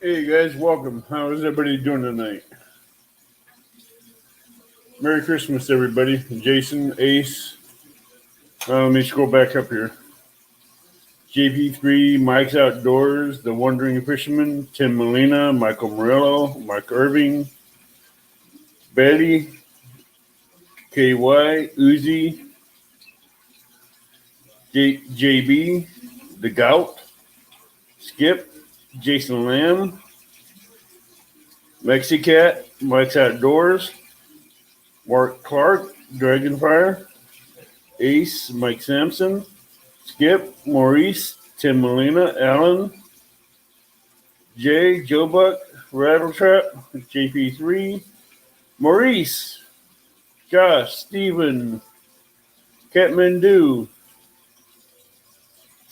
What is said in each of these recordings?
Hey guys, welcome. How is everybody doing tonight? Merry Christmas, everybody. Jason, Ace. Let me scroll back up here. JP3, Mike's Outdoors, The Wandering Fisherman, Tim Molina, Michael Morello, Mike Irving, Betty, KY, Uzi, JB, The Gout, Skip, Jason Lamb, Mexicat, Mike's Outdoors, Mark Clark, Dragonfire, Ace, Mike Sampson, Skip, Maurice, Tim Molina, Alan, Jay, Joe Buck, Rattletrap, JP3, Maurice, Josh, Steven, Katmandu,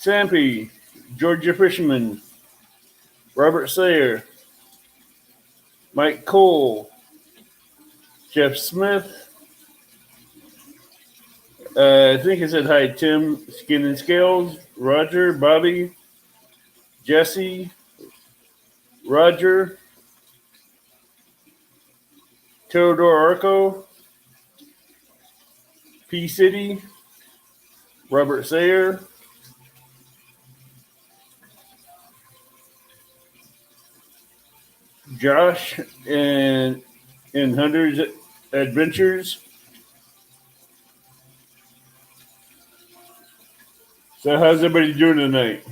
Sampy, Georgia Fisherman, Robert Sayer, Mike Cole, Jeff Smith. I think I said hi, Tim, Skin and Scales, Roger, Bobby, Jesse, Roger, Theodore Arco, P City, Robert Sayer, Josh, and in Hunter's Adventures. So how's everybody doing tonight?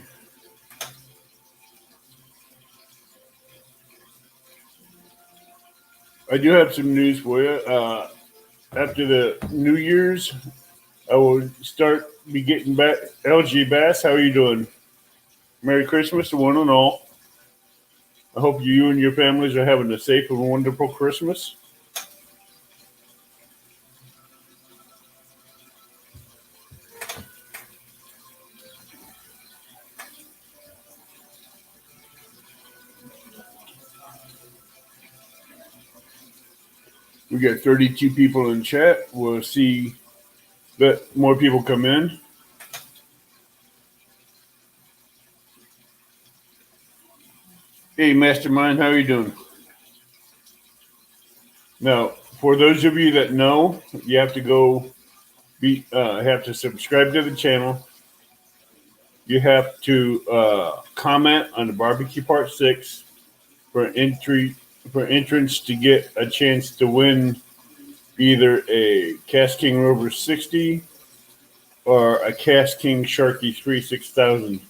I do have some news for you. After the New Year's, I will be getting back. LG Bass, how are you doing? Merry Christmas to one and all. I hope you and your families are having a safe and wonderful Christmas. We got 32 people in chat. We'll see that more people come in. Hey, Mastermind, how are you doing? Now, for those of you that know, you have to have to subscribe to the channel. You have to comment on the Barbecue Part 6 for entrance to get a chance to win either a Cast King Rover 60 or a Cast King Sharky 3 6000.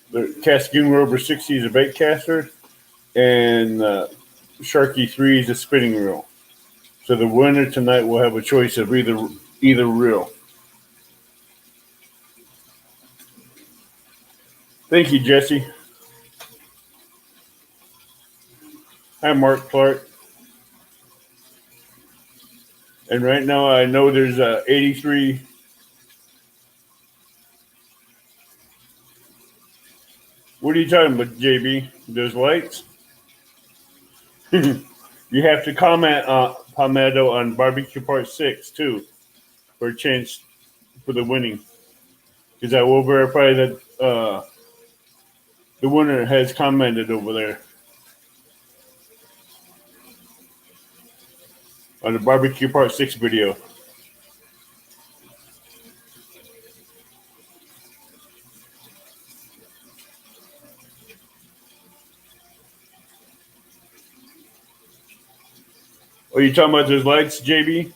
The Cast King Rover 60 is a bait caster, and Sharky 3 is a spinning reel. So the winner tonight will have a choice of either reel. Thank you, Jesse. Hi, Mark Clark. And right now, I know there's 83. What are you talking about, JB? Those lights? You have to comment Palmetto on Barbecue Part 6, too, for a chance for the winning. Because I will verify that the winner has commented over there on the Barbecue Part 6 video. Are you talking about those lights, JB?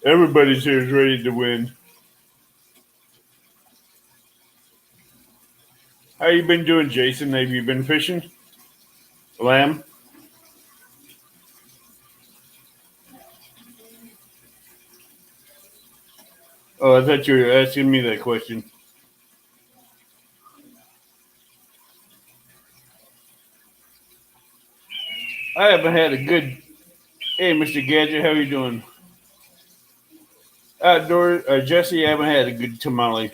Everybody's here is ready to win. How you been doing, Jason? Have you been fishing? Lamb? Oh, I thought you were asking me that question. I haven't had a good... Hey, Mr. Gadget, how you doing? Jesse, I haven't had a good tamale.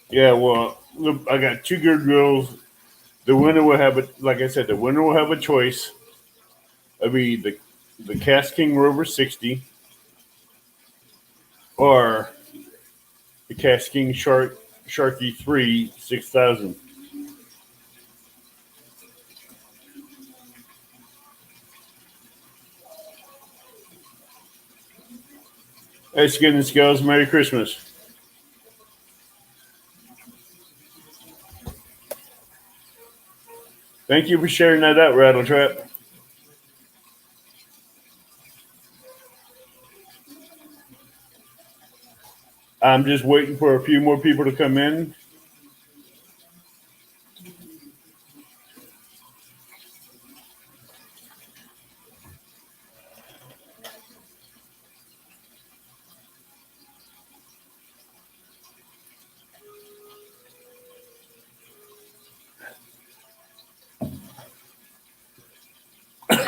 Yeah, well, look, I got two good girls. The winner will have a, like I said, the winner will have a choice. It'll be the Kayaking Rover 60 or the Kayaking Sharky 3 6000. Hey, Skin and Scales, Merry Christmas. Thank you for sharing that out, Rattletrap. I'm just waiting for a few more people to come in.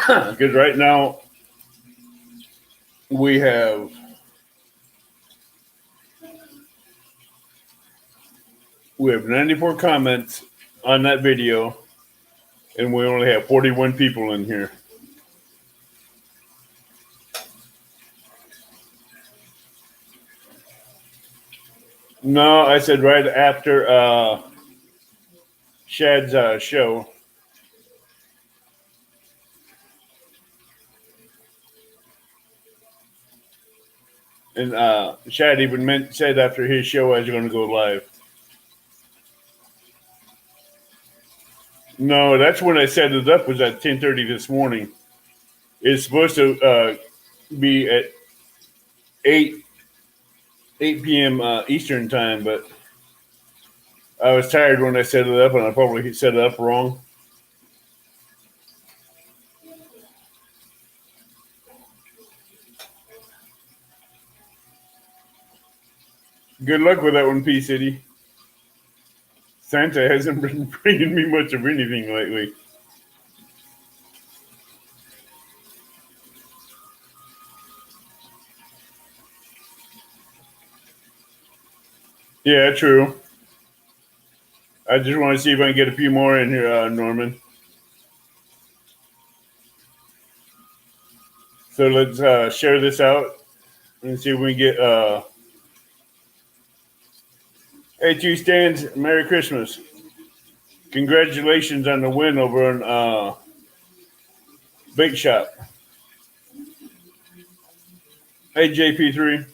Because right now we have we have 94 comments on that video, and we only have 41 people in here. No, I said right after Shad's show. And Shad even said after his show I was going to go live. No, that's when I set it up. Was at 10:30 this morning. It's supposed to be at 8 p.m. Eastern time, but I was tired when I set it up, and I probably set it up wrong. Good luck with that one, P City. Santa hasn't been bringing me much of anything lately. Yeah, true. I just want to see if I can get a few more in here, Norman. So let's share this out and see if we can get. Hey, two stands. Merry Christmas. Congratulations on the win over on Big Shop. Hey, JP3.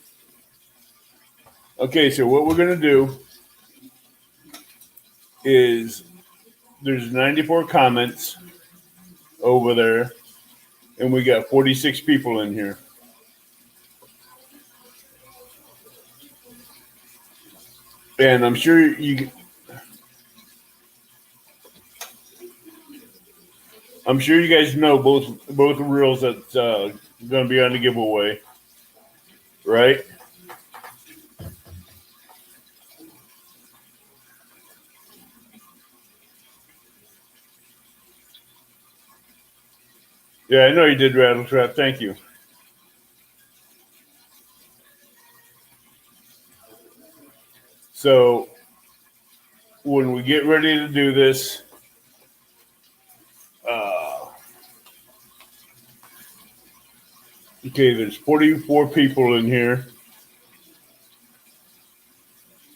Okay, so what we're going to do is there's 94 comments over there, and we got 46 people in here. And I'm sure you guys know both reels that's going to be on the giveaway, right? Yeah, I know you did, Rattletrap. Thank you. So when we get ready to do this, okay, there's 44 people in here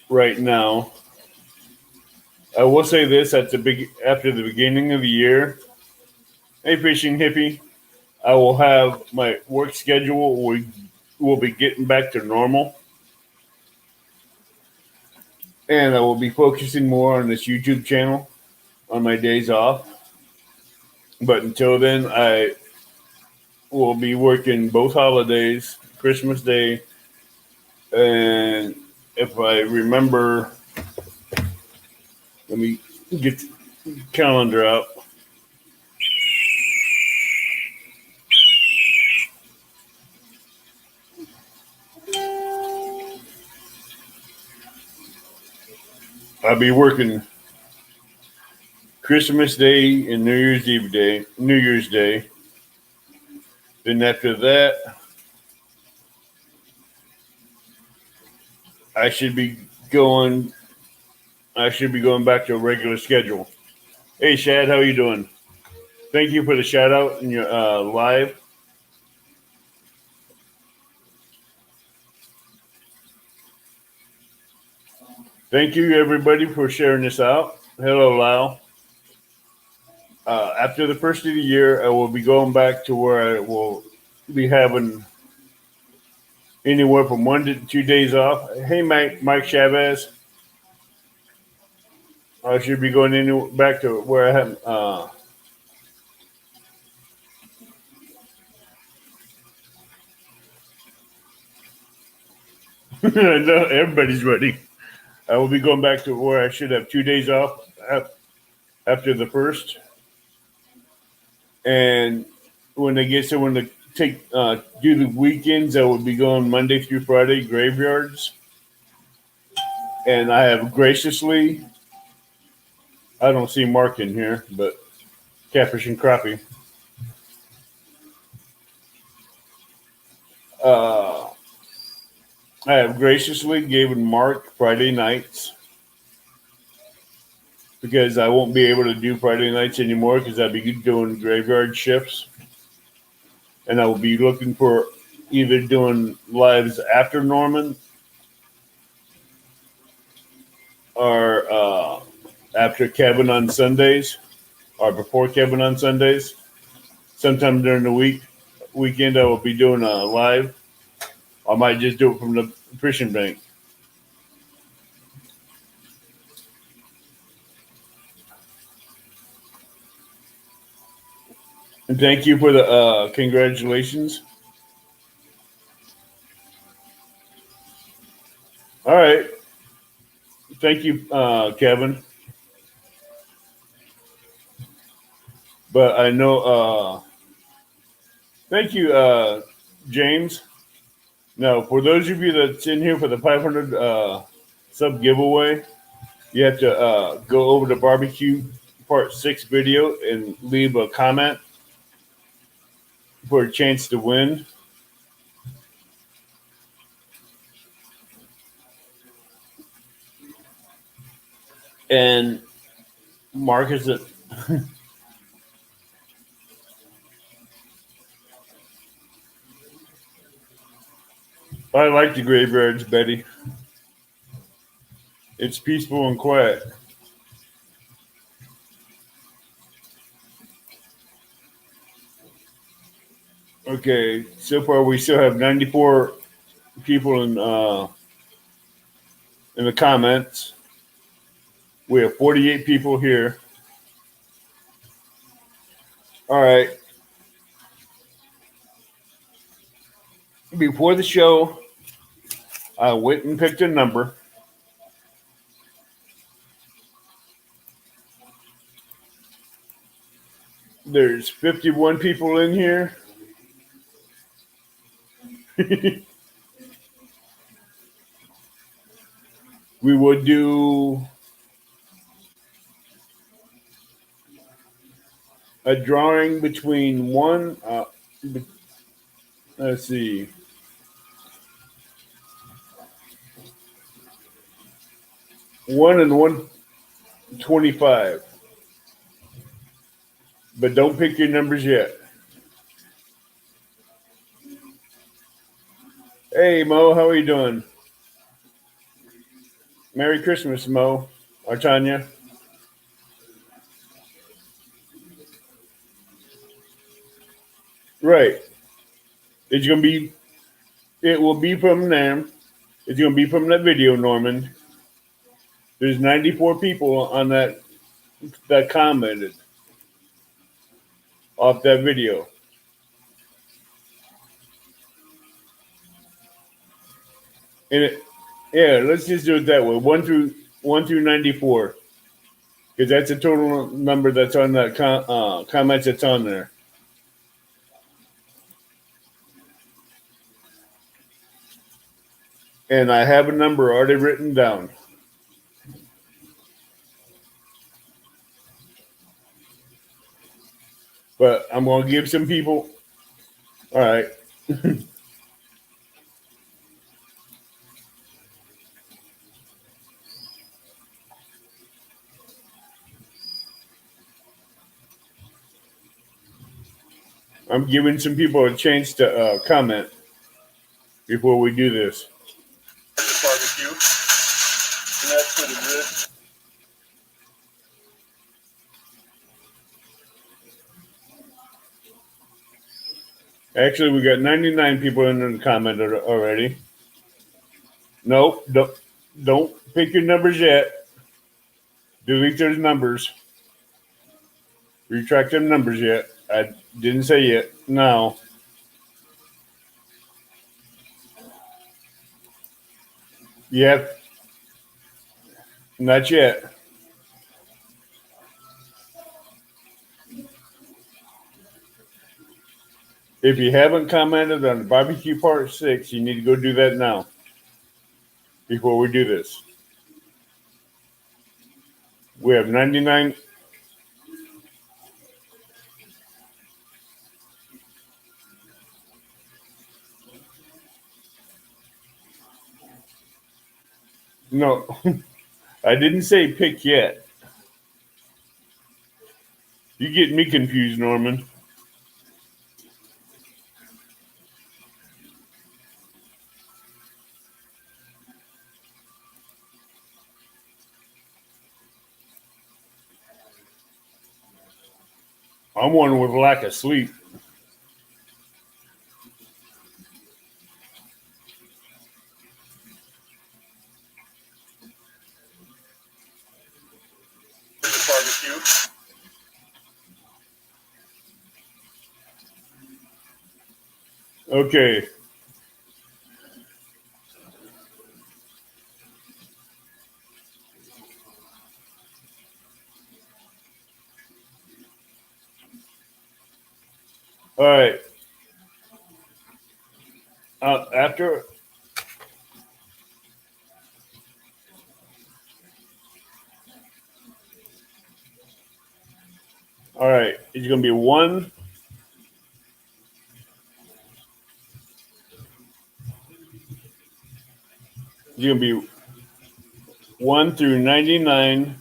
right now. I will say this after the beginning of the year. Hey, fishing hippie, I will have my work schedule. We will be getting back to normal, and I will be focusing more on this YouTube channel on my days off. But until then, I will be working both holidays, Christmas Day, and if I remember, let me get the calendar out. I'll be working Christmas Day and New Year's Eve day, New Year's Day. Then after that, I should be going. I should be going back to a regular schedule. Hey, Shad, how you doing? Thank you for the shout out in your live. Thank you, everybody, for sharing this out. Hello, Lyle. After the first of the year, I will be going back to where I will be having anywhere from 1 to 2 days off. Hey, Mike Chavez. I should be going back to where I have. No, everybody's ready. I will be going back to where I should have 2 days off after the first. And when they get someone to take do the weekends, I will be going Monday through Friday graveyards. And I have graciously, I don't see Mark in here, but catfish and crappie. I have graciously given Mark Friday nights because I won't be able to do Friday nights anymore because I'll be doing graveyard shifts. And I will be looking for either doing lives after Norman or after Kevin on Sundays or before Kevin on Sundays. Sometime during the weekend, I will be doing a live. I might just do it from the fishing bank. And thank you for the congratulations. All right. Thank you, Kevin. But I know, thank you, James. Now, for those of you that's in here for the 500 sub giveaway, you have to go over to barbecue part 6 video and leave a comment for a chance to win. And Marcus, I like the graveyards, Betty. It's peaceful and quiet. Okay, so far we still have 94 people in the comments. We have 48 people here. All right. Before the show, I went and picked a number. There's 51 people in here. We would do a drawing between let's see, 1 and 125. But don't pick your numbers yet. Hey, Mo, how are you doing? Merry Christmas, Mo. Or Tanya. Right. It's going to be, it will be from them. It's going to be from that video, Norman. There's 94 people on that commented off that video. And let's just do it that way. 1 through 94. Because that's the total number that's on that comments that's on there. And I have a number already written down. but I'm going to give some people. All right. I'm giving some people a chance to comment before we do this. Barbecue, and that's pretty good. Actually, we got 99 people in the comment already. Nope, don't pick your numbers yet. Delete those numbers. Retract them numbers yet. I didn't say yet. No. Yep. Not yet. If you haven't commented on the barbecue part 6, you need to go do that now before we do this. We have 99. No, I didn't say pick yet. You get me confused, Norman. I'm one with lack of sleep. Barbecue. Okay. All right. After. All right. It's going to be 1. It's going to be 1 through 99.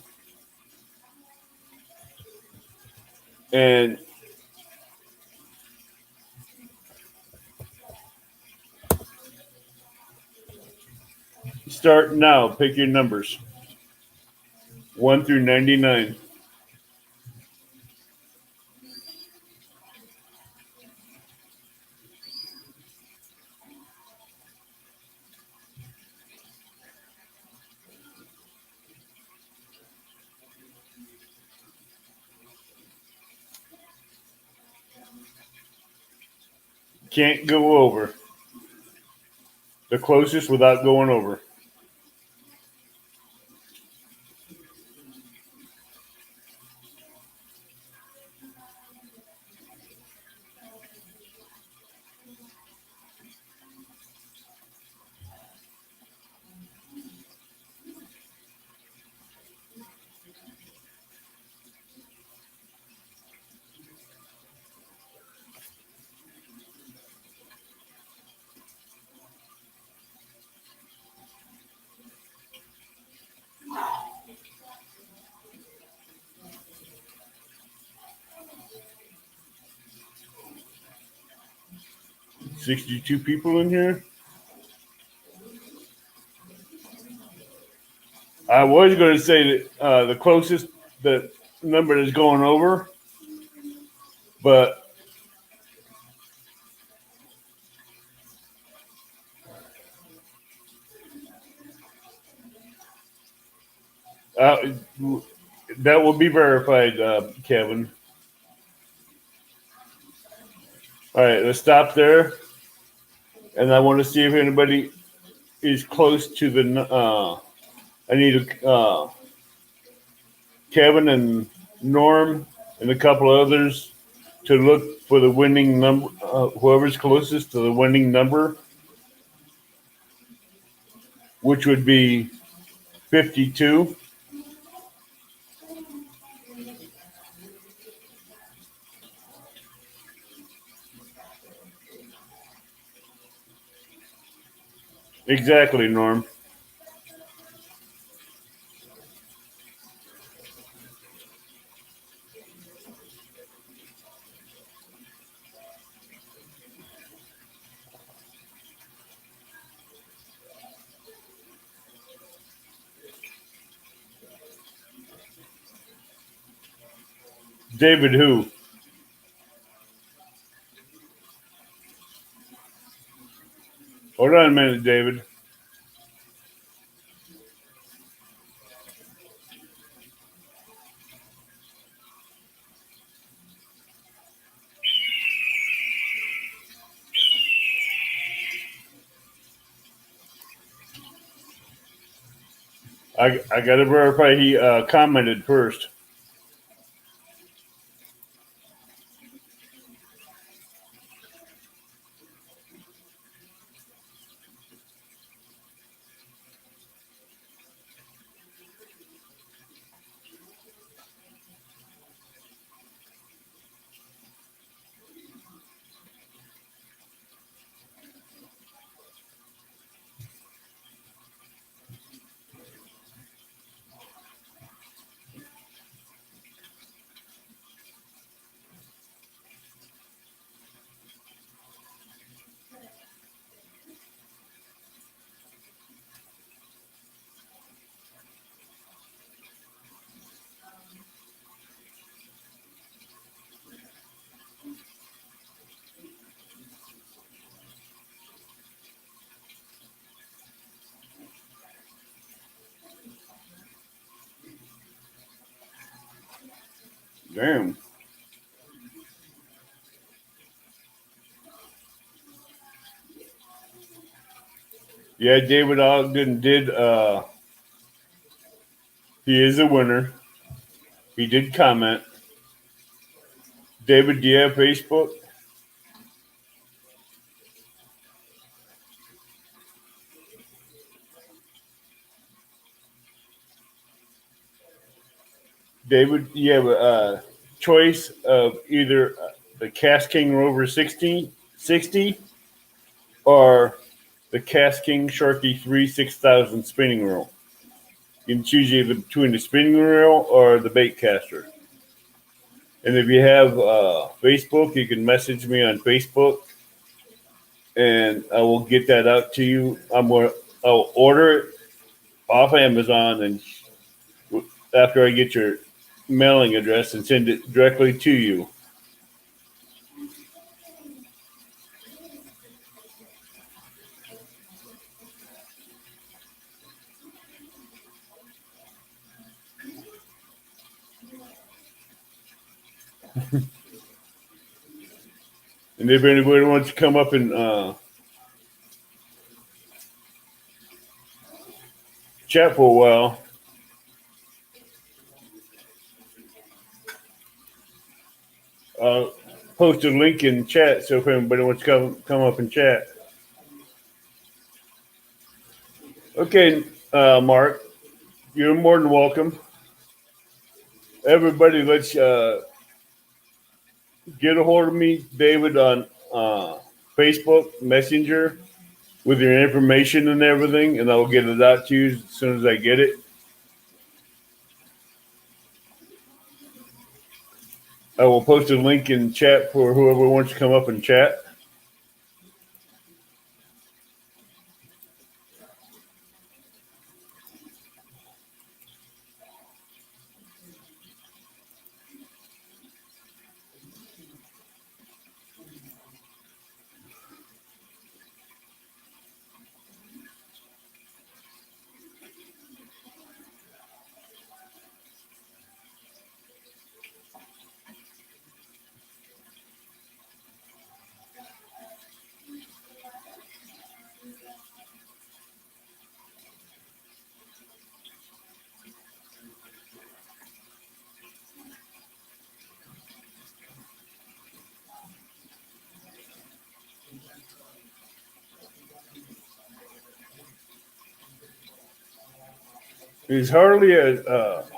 And start now. Pick your numbers. 1 through 99. Can't go over. The closest without going over. $62 people in here. I was going to say that the closest the number that's going over, but that will be verified, Kevin. All right, let's stop there. And I want to see if anybody is close to the. I need Kevin and Norm and a couple others to look for the winning number. Whoever's closest to the winning number, which would be 52. Exactly, Norm. David, who? Hold on a minute, David. I got to verify he commented first. Damn. Yeah, David Ogden did. He is a winner. He did comment. David, do you have Facebook? David, you have a choice of either the Kayaking Rover 60 or the Kayaking Sharky 3 6000 spinning reel. You can choose either between the spinning reel or the bait caster. And if you have Facebook, you can message me on Facebook, and I will get that out to you. I'll order it off Amazon, and after I get your mailing address, and send it directly to you. And if anybody wants to come up and chat for a while, post a link in chat. So if anybody wants to come up and chat. Okay, Mark, you're more than welcome. Everybody, let's get a hold of me, David, on Facebook Messenger with your information and everything, and I'll get it out to you as soon as I get it. I will post a link in chat for whoever wants to come up and chat. Is Harley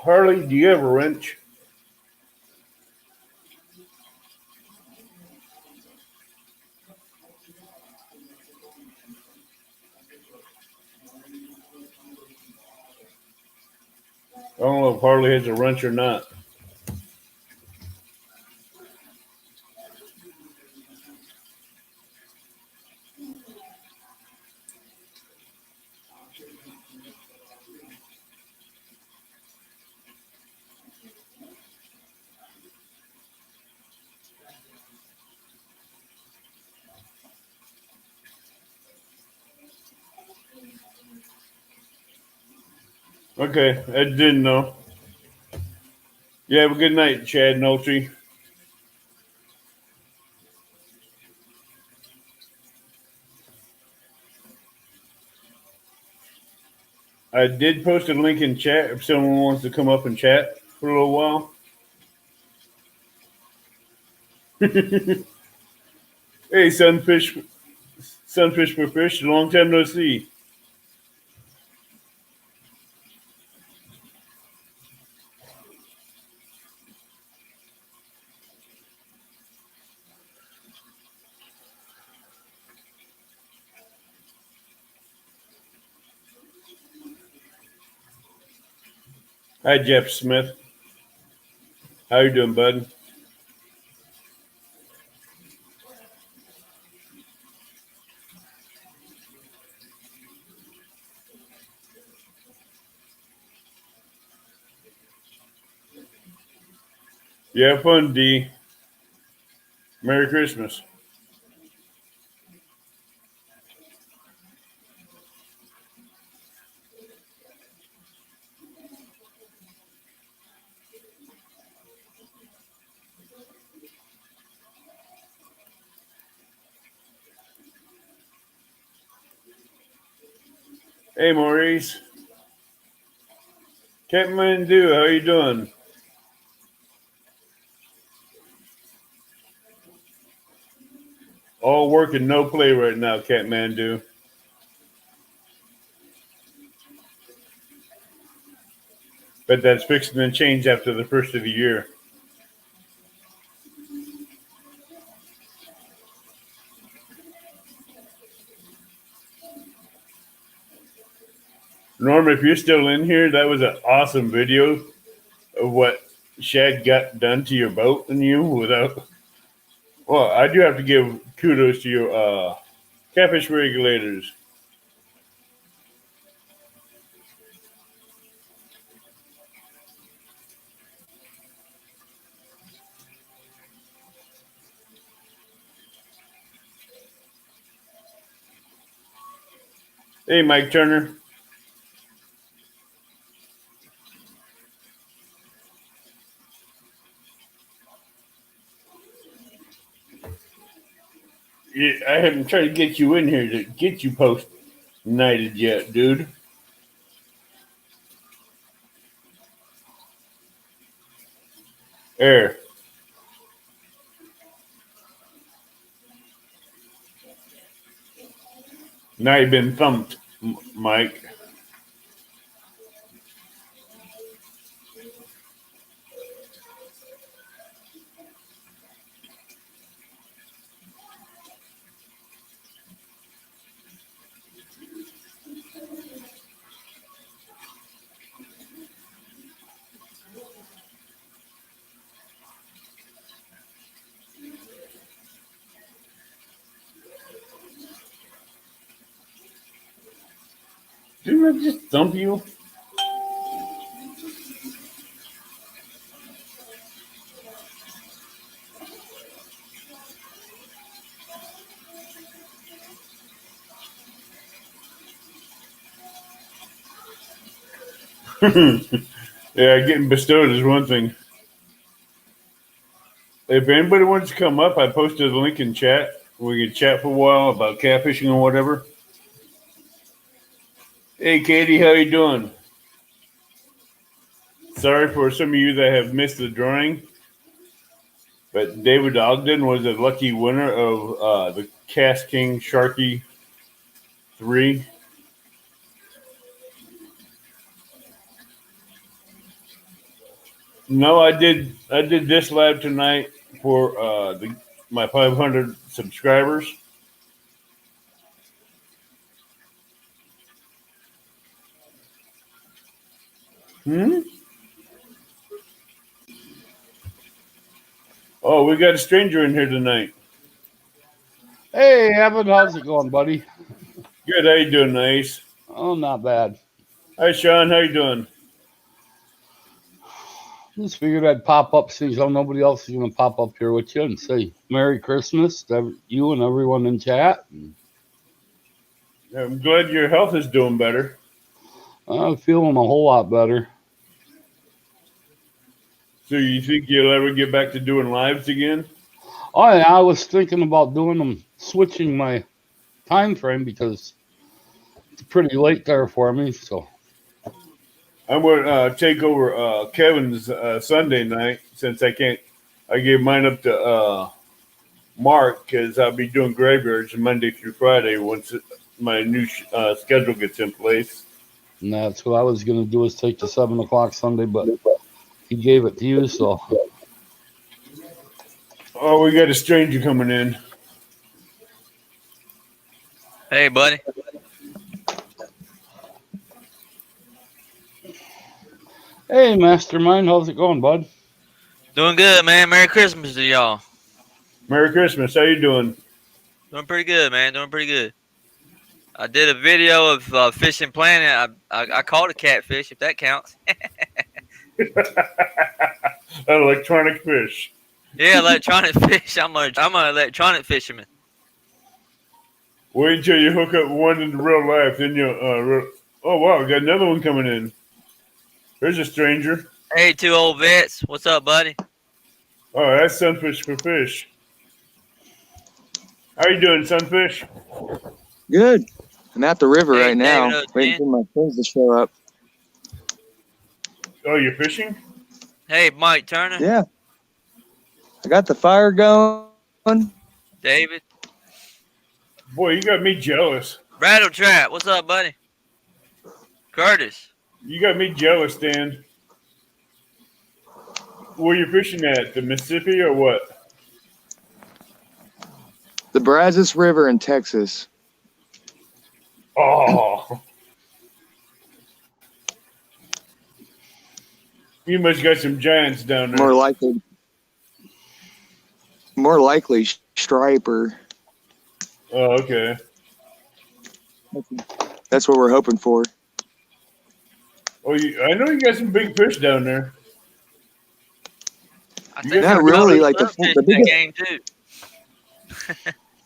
Harley? Do you have a wrench? I don't know if Harley has a wrench or not. Okay, I didn't know. You have a good night, Chad Nolte. I did post a link in chat if someone wants to come up and chat for a little while. Hey, Sunfish for Fish, long time no see. Hi, Jeff Smith. How you doing, bud? You have fun, D. Merry Christmas. Hey, Maurice. Kathmandu, how you doing? All work and no play right now, Kathmandu. But that's fixing to change after the first of the year. Norm, if you're still in here, that was an awesome video of what Shad got done to your boat and you without. Well, I do have to give kudos to your catfish regulators. Hey, Mike Turner. Yeah, I haven't tried to get you in here to get you post nighted yet, dude. There. Now you've been thumped, Mike. Didn't I just thump you? Yeah, getting bestowed is one thing. If anybody wants to come up, I posted a link in chat. We can chat for a while about catfishing or whatever. Hey, Katie, how you doing? Sorry for some of you that have missed the drawing, but David Ogden was a lucky winner of the Kayaking Sharky 3. No, I did. I did this live tonight for my 500 subscribers. Hmm? Oh, we got a stranger in here tonight. Hey, Evan, how's it going, buddy? Good. How you doing, Nice? Oh, not bad. Hi, Sean. How you doing? Just figured I'd pop up since nobody else is going to pop up here with you and say Merry Christmas to you and everyone in chat. I'm glad your health is doing better. I'm feeling a whole lot better. So you think you'll ever get back to doing lives again? Oh, yeah, I was thinking about doing them, switching my time frame because it's pretty late there for me. So I'm going to take over Kevin's Sunday night since I can't. I gave mine up to Mark because I'll be doing graveyards Monday through Friday once my new schedule gets in place. and that's what I was going to do is take the 7 o'clock Sunday, but he gave it to you. So, oh, we got a stranger coming in. Hey, buddy. hey, Mastermind, how's it going, bud? Doing good, man. Merry Christmas to y'all. Merry Christmas. How you doing? Doing pretty good, man. Doing pretty good. I did a video of fishing planet. I caught a catfish, if that counts. An electronic fish. Yeah, electronic fish. I'm an electronic fisherman. Wait until you hook up one in real life, then you'll. Oh wow, we got another one coming in. There's a stranger. Hey, two old vets. What's up, buddy? Oh, that's Sunfish for Fish. How you doing, Sunfish? Good. I'm at the river Hey, right now, David, waiting for my friends to show up. Oh, you're fishing? Hey, Mike Turner. Yeah. I got the fire going. David. Boy, you got me jealous. Rattle Trap. What's up, buddy? Curtis. You got me jealous, Dan. Where you fishing at? The Mississippi or what? The Brazos River in Texas. Oh. You must got some giants down there. More likely striper. Oh, okay. That's what we're hoping for. Oh, I know you got some big fish down there. I Not think Not I really. Like love fishing the that biggest, game too.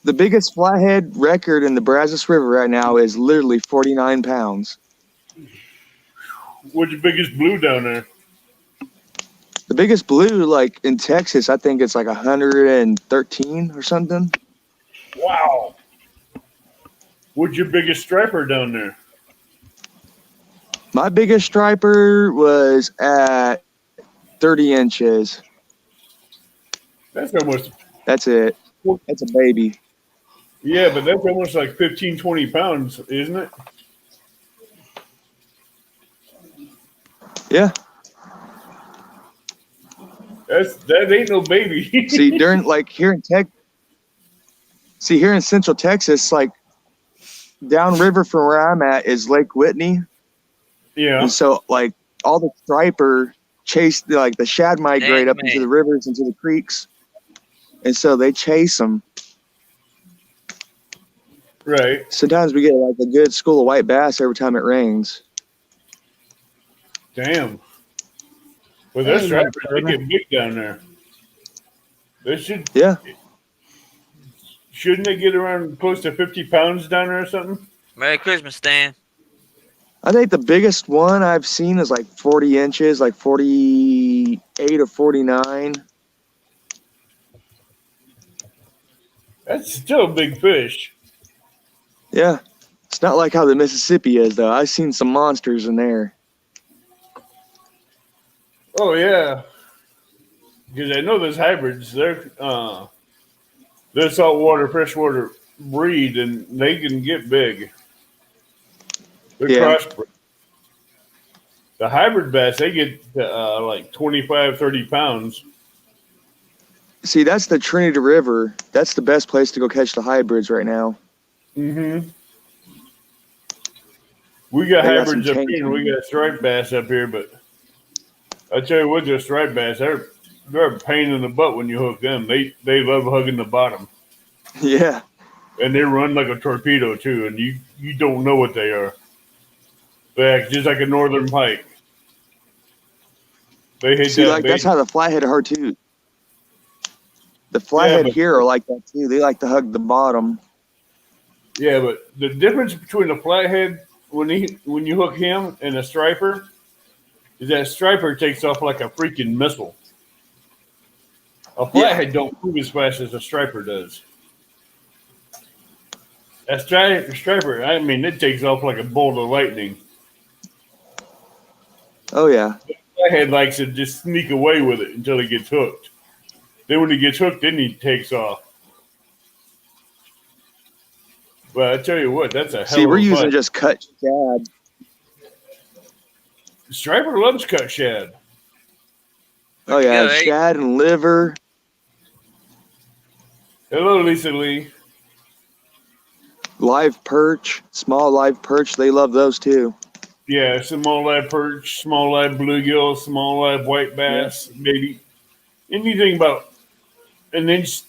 the biggest flathead record in the Brazos River right now is literally 49 pounds. What's your biggest blue down there? The biggest blue, like in Texas, I think it's like 113 or something. Wow. What's your biggest striper down there? My biggest striper was at 30 inches. That's almost. That's it. That's a baby. Yeah, but that's almost like 15, 20 pounds, isn't it? Yeah. That ain't no baby. See, during like here in here in Central Texas, like downriver from where I'm at is Lake Whitney. Yeah. And so like all the striper chase, like the shad migrate up into the rivers, into the creeks. And so they chase them. Right. Sometimes we get like a good school of white bass every time it rains. Damn. Well, those stripers, they get big down there. They should. Yeah. Shouldn't they get around close to 50 pounds down there or something? Merry Christmas, Stan. I think the biggest one I've seen is like 40 inches, like 48 or 49. That's still a big fish. Yeah. It's not like how the Mississippi is, though. I've seen some monsters in there. Oh, yeah. Because I know those hybrids, they're saltwater, freshwater breed, and they can get big. They're crossbred. The hybrid bass, they get like 25, 30 pounds. See, that's the Trinity River. That's the best place to go catch the hybrids right now. Mm-hmm. We got hybrids up here, and we got striped bass up here, but I tell you what, those striped bass, they're a pain in the butt when you hook them. They love hugging the bottom, Yeah. and they run like a torpedo too. And you don't know what they are. They act just like a northern pike. They hate See, that like bait. that's how the flathead are too. The Yeah, flathead but here are like that too. They like to hug the bottom. yeah, but the difference between a flathead when you hook him and a striper is that striper takes off like a freaking missile. A flathead don't move as fast as a striper does. A striper, I mean, it takes off like a bolt of lightning. Oh yeah. Flathead likes to just sneak away with it until he gets hooked. Then when he gets hooked, then he takes off. But I tell you what, that's a hell See, of we're a using fight. just cut shad. Striper loves cut shad. Oh Where'd you yeah, go, Ace? shad and liver. Hello, Lisa Lee. Live perch, small live perch. They love those too. Yeah, small live perch, small live bluegill, small live white bass, maybe anything about an inch,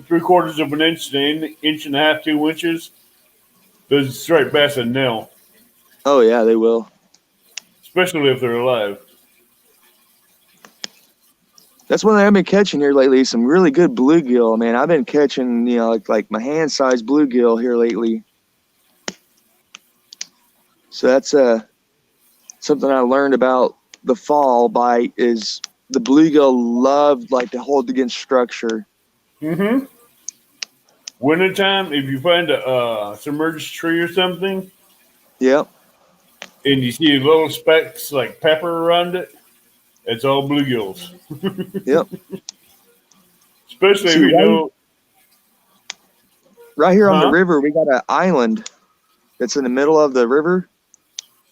3/4 of an inch to an inch and a half, 2 inches. Those striped bass a nail, Oh yeah, they will. especially if they're alive. That's one thing I've been catching here lately. Some really good bluegill, man. I've been catching, like my hand-sized bluegill here lately. So that's something I learned about the fall bite is the bluegill love like to hold against structure. Mm-hmm. Wintertime, if you find a submerged tree or something, Yep. and you see little specks like pepper around it, it's all bluegills. Yep. Especially if See, you know. Right here on the Huh? river, we got an island that's in the middle of the river.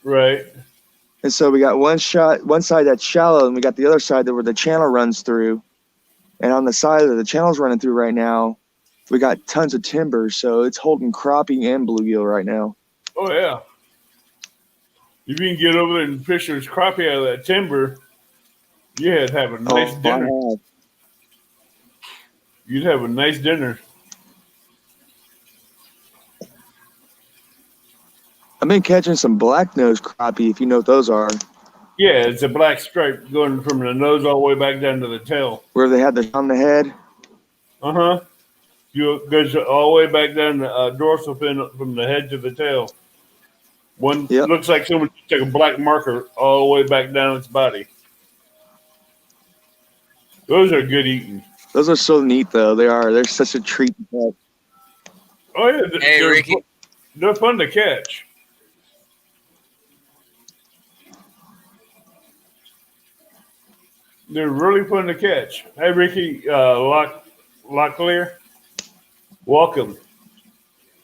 Right. And so we got one side that's shallow, and we got the other side where the channel runs through. And on the side that the channel's running through right now, we got tons of timber, so it's holding crappie and bluegill right now. Oh, yeah. If you can get over there and fish those crappie out of that timber, you'd have a nice dinner. I have. You'd have a nice dinner. I've been catching some black nose crappie, if you know what those are, Yeah, it's a black stripe going from the nose all the way back down to the tail. where they have the on the head. Uh-huh. You goes all the way back down the dorsal fin from the head to the tail. One Yep. looks like someone took a black marker all the way back down its body. Those are good eating. Those are so neat, though. They are. They're such a treat to catch. Oh, yeah. Hey, Ricky. They're fun to catch. They're really fun to catch. Hey, Ricky, Locklear, welcome.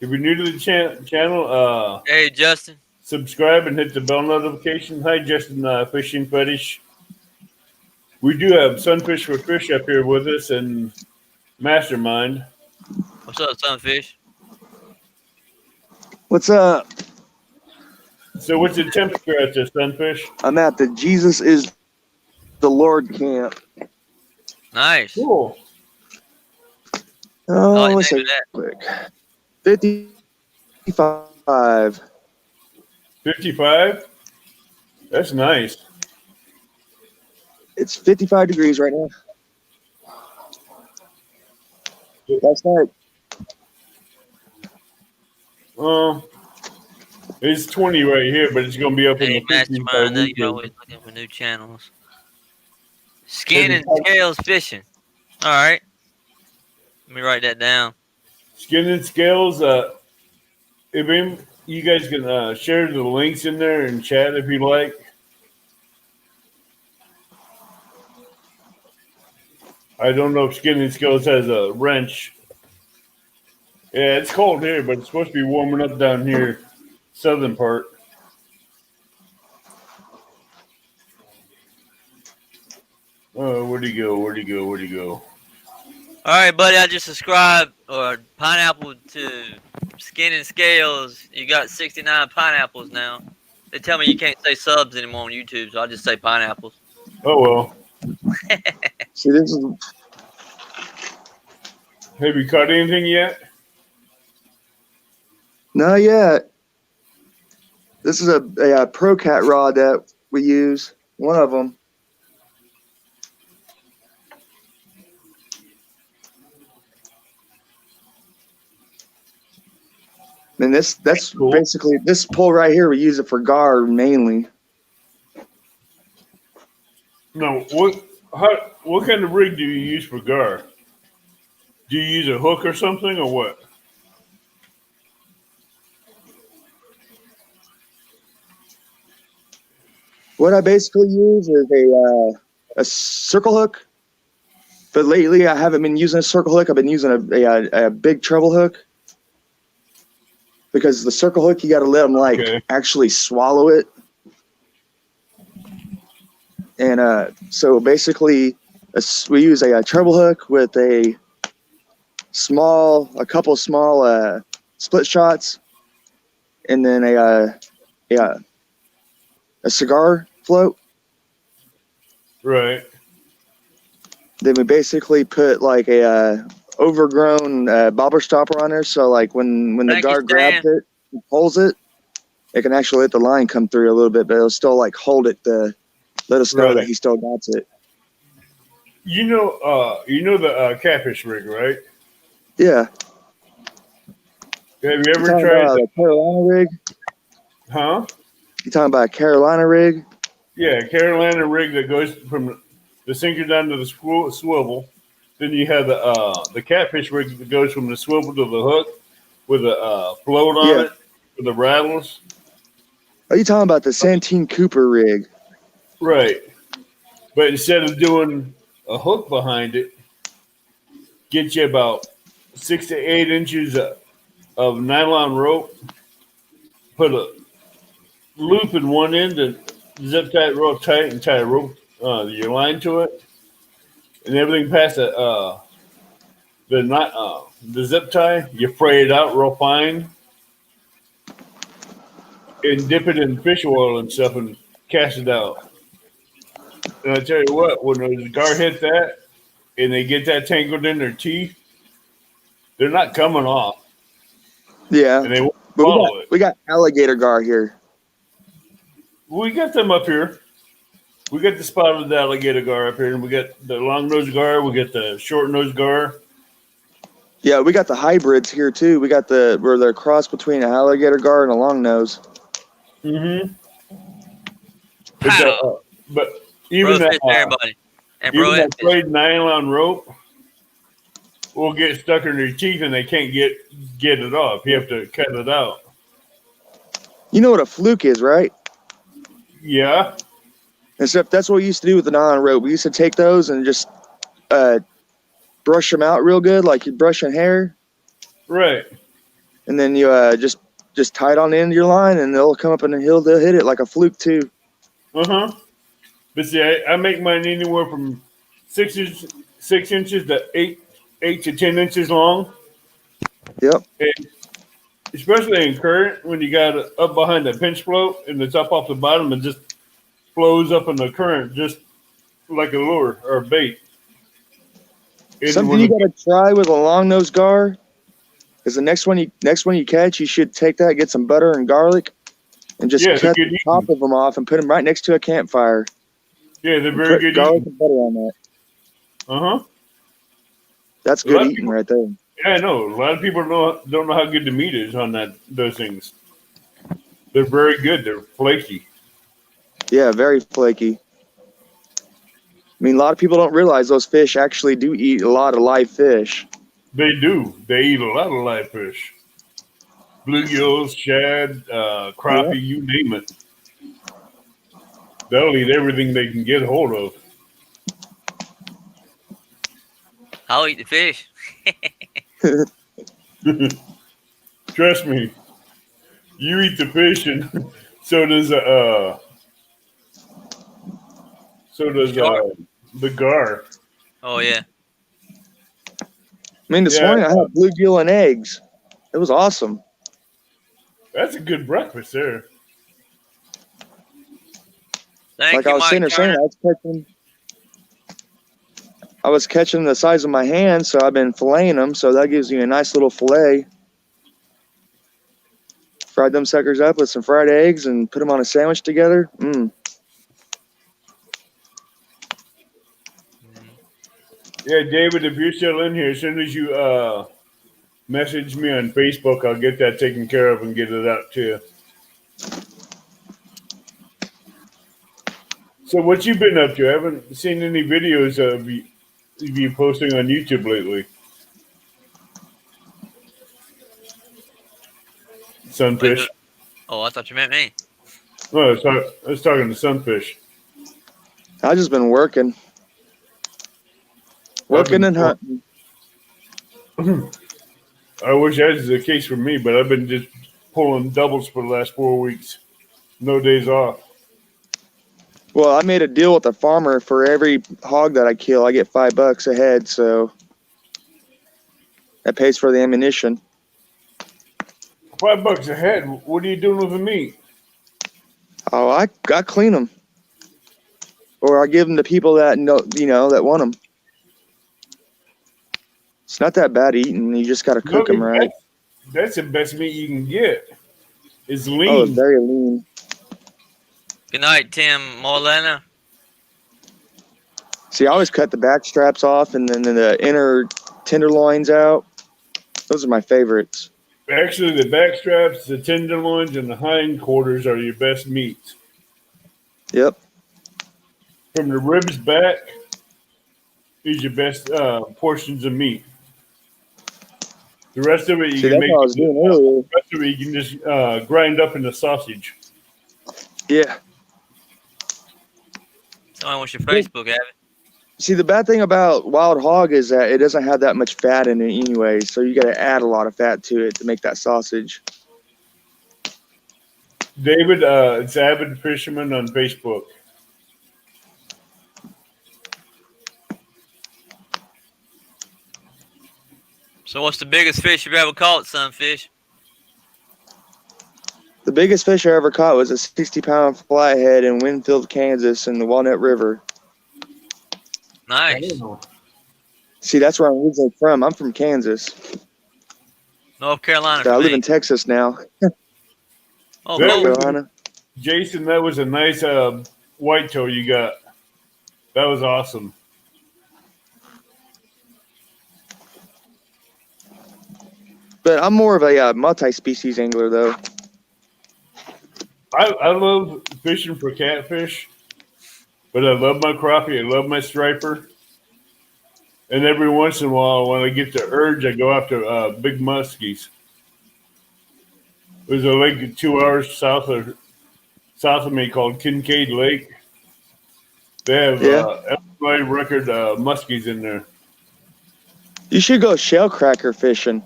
If you're new to the channel, Hey, Justin. subscribe and hit the bell notification. Hi, Justin, Fishing Fetish. We do have Sunfish for Fish up here with us and Mastermind. What's up, Sunfish? What's up? So what's the temperature at this, Sunfish? I'm at the Jesus is the Lord camp. Nice. Cool. Oh, I like let's the see name of quick. 55. 55? That's nice. It's 55 degrees right now. That's right. It's 20 right here, but it's going to be up in Hey, the 50s by Mastermind, I know you're weekend. always looking for new channels. Skin and Scales Fishing. All right. Let me write that down. Skin and Scales, if you guys can share the links in there and chat if you like. I don't know if Skin and Scales has a wrench. Yeah, it's cold here, but it's supposed to be warming up down here, southern part. Oh, where'd he go? Where'd he go? Where'd he go? All right, buddy. I just subscribed or pineapple to Skin and Scales. You got 69 pineapples now. They tell me you can't say subs anymore on YouTube, so I just say pineapples. Oh, well. See, this is Have you caught anything yet? not yet. This is a ProCat rod that we use. One of them. And that's Cool. basically this pole right here. We use it for gar mainly. No, what kind of rig do you use for gar? Do you use a hook or something, or what? What I basically use is a circle hook. But lately, I haven't been using a circle hook. I've been using a big treble hook. Because the circle hook, you got to let them actually swallow it. And so basically, we use a treble hook with a couple small split shots, and then a cigar float. Right. Then we basically put like a overgrown bobber stopper on there, so like when the gar grabs it and pulls it, it can actually let the line come through a little bit, but it'll still like hold it to let us know that he still got it. You know the catfish rig, right? Yeah. Have you ever tried the Carolina rig? Huh? You talking about a Carolina rig? Yeah, Carolina rig that goes from the sinker down to the swivel. Then you have the catfish rig that goes from the swivel to the hook with a float on it with the rattles. Are you talking about the Santine Cooper rig? Right. But instead of doing a hook behind it, get you about 6 to 8 inches of nylon rope, put a loop in one end and zip tie it real tight and tie a rope, your line to it, and everything past the zip tie, you fray it out real fine and dip it in fish oil and stuff and cast it out. And I tell you what, when those gar hit that and they get that tangled in their teeth, they're not coming off. Yeah. And they won't follow it. We got alligator gar here. We got them up here. We got the spotted alligator gar up here, and we got the long nose gar. We got the short nose gar. Yeah, we got the hybrids here too. We got where they're cross between an alligator gar and a long nose. Mm-hmm. Pow. But even Bro, that, everybody. And even bro, that frayed nylon rope will get stuck in their teeth, and they can't get it off. You have to cut it out. You know what a fluke is, right? Yeah. Except that's what we used to do with the nylon rope. We used to take those and just brush them out real good, like you're brushing hair. Right. And then you just tie it on the end of your line, and they'll come up and they'll hit it like a fluke too. Uh-huh. But see, I make mine anywhere from 6 inches to 8 to 10 inches long. Yep. And especially in current, when you got it up behind the pinch float and it's up off the bottom and just flows up in the current, just like a lure or a bait. And something you got to try with a long nose gar is the next one you catch, you should take that, get some butter and garlic, and just cut the top of them off and put them right next to a campfire. Yeah, they're very good. Garlic and butter on that. Uh-huh. That's good eating right there. Yeah, I know. A lot of people don't know how good the meat is on those things. They're very good. They're flaky. Yeah, very flaky. I mean, a lot of people don't realize those fish actually do eat a lot of live fish. They do. They eat a lot of live fish. Bluegills, shad, crappie, you name it. They'll eat everything they can get a hold of. I'll eat the fish. Trust me. You eat the fish, and so does the gar. Oh yeah. I mean, this morning I had bluegill and eggs. It was awesome. That's a good breakfast there. Thank you, I was Mike saying, I was catching. I was catching the size of my hand, so I've been filleting them. So that gives you a nice little fillet. Fried them suckers up with some fried eggs and put them on a sandwich together. Yeah, David, if you're still in here, as soon as you message me on Facebook, I'll get that taken care of and get it out to you. So what you been up to? I haven't seen any videos of you posting on YouTube lately. Sunfish. Oh, I thought you meant me. No, I was talking to Sunfish. I've just been working and hunting. I wish that was the case for me, but I've been just pulling doubles for the last 4 weeks. No days off. Well, I made a deal with the farmer. For every hog that I kill, I get $5 a head, so that pays for the ammunition. $5 a head. What are you doing with the meat? Oh, I clean them, or I give them to people that know, that want them. It's not that bad eating. You just got to cook them right. That's the best meat you can get. It's lean. Oh, it's very lean. Good night, Tim Morlena. See, I always cut the back straps off and then the inner tenderloins out. Those are my favorites. Actually, the back straps, the tenderloins, and the hindquarters are your best meats. Yep. From the ribs back is your best portions of meat. The rest of it you can make. What I was doing earlier. The rest of it you can just grind up into sausage. Yeah. Someone wants your Facebook, have it? See, the bad thing about wild hog is that it doesn't have that much fat in it anyway, so you got to add a lot of fat to it to make that sausage. David, it's Avid Fisherman on Facebook. So what's the biggest fish you've ever caught, Sunfish? The biggest fish I ever caught was a 60-pound flathead in Winfield, Kansas, in the Walnut River. Nice. See, that's where I'm originally from. I'm from Kansas. North Carolina. So I live in Texas now. Oh, North cool. Carolina. Jason, that was a nice whitetail you got. That was awesome. But I'm more of a multi-species angler, though. I love fishing for catfish, but I love my crappie. I love my striper. And every once in a while, when I get the urge, I go after big muskies. There's a lake 2 hours south of me called Kincaid Lake. They have Illinois record muskies in there. You should go shell cracker fishing.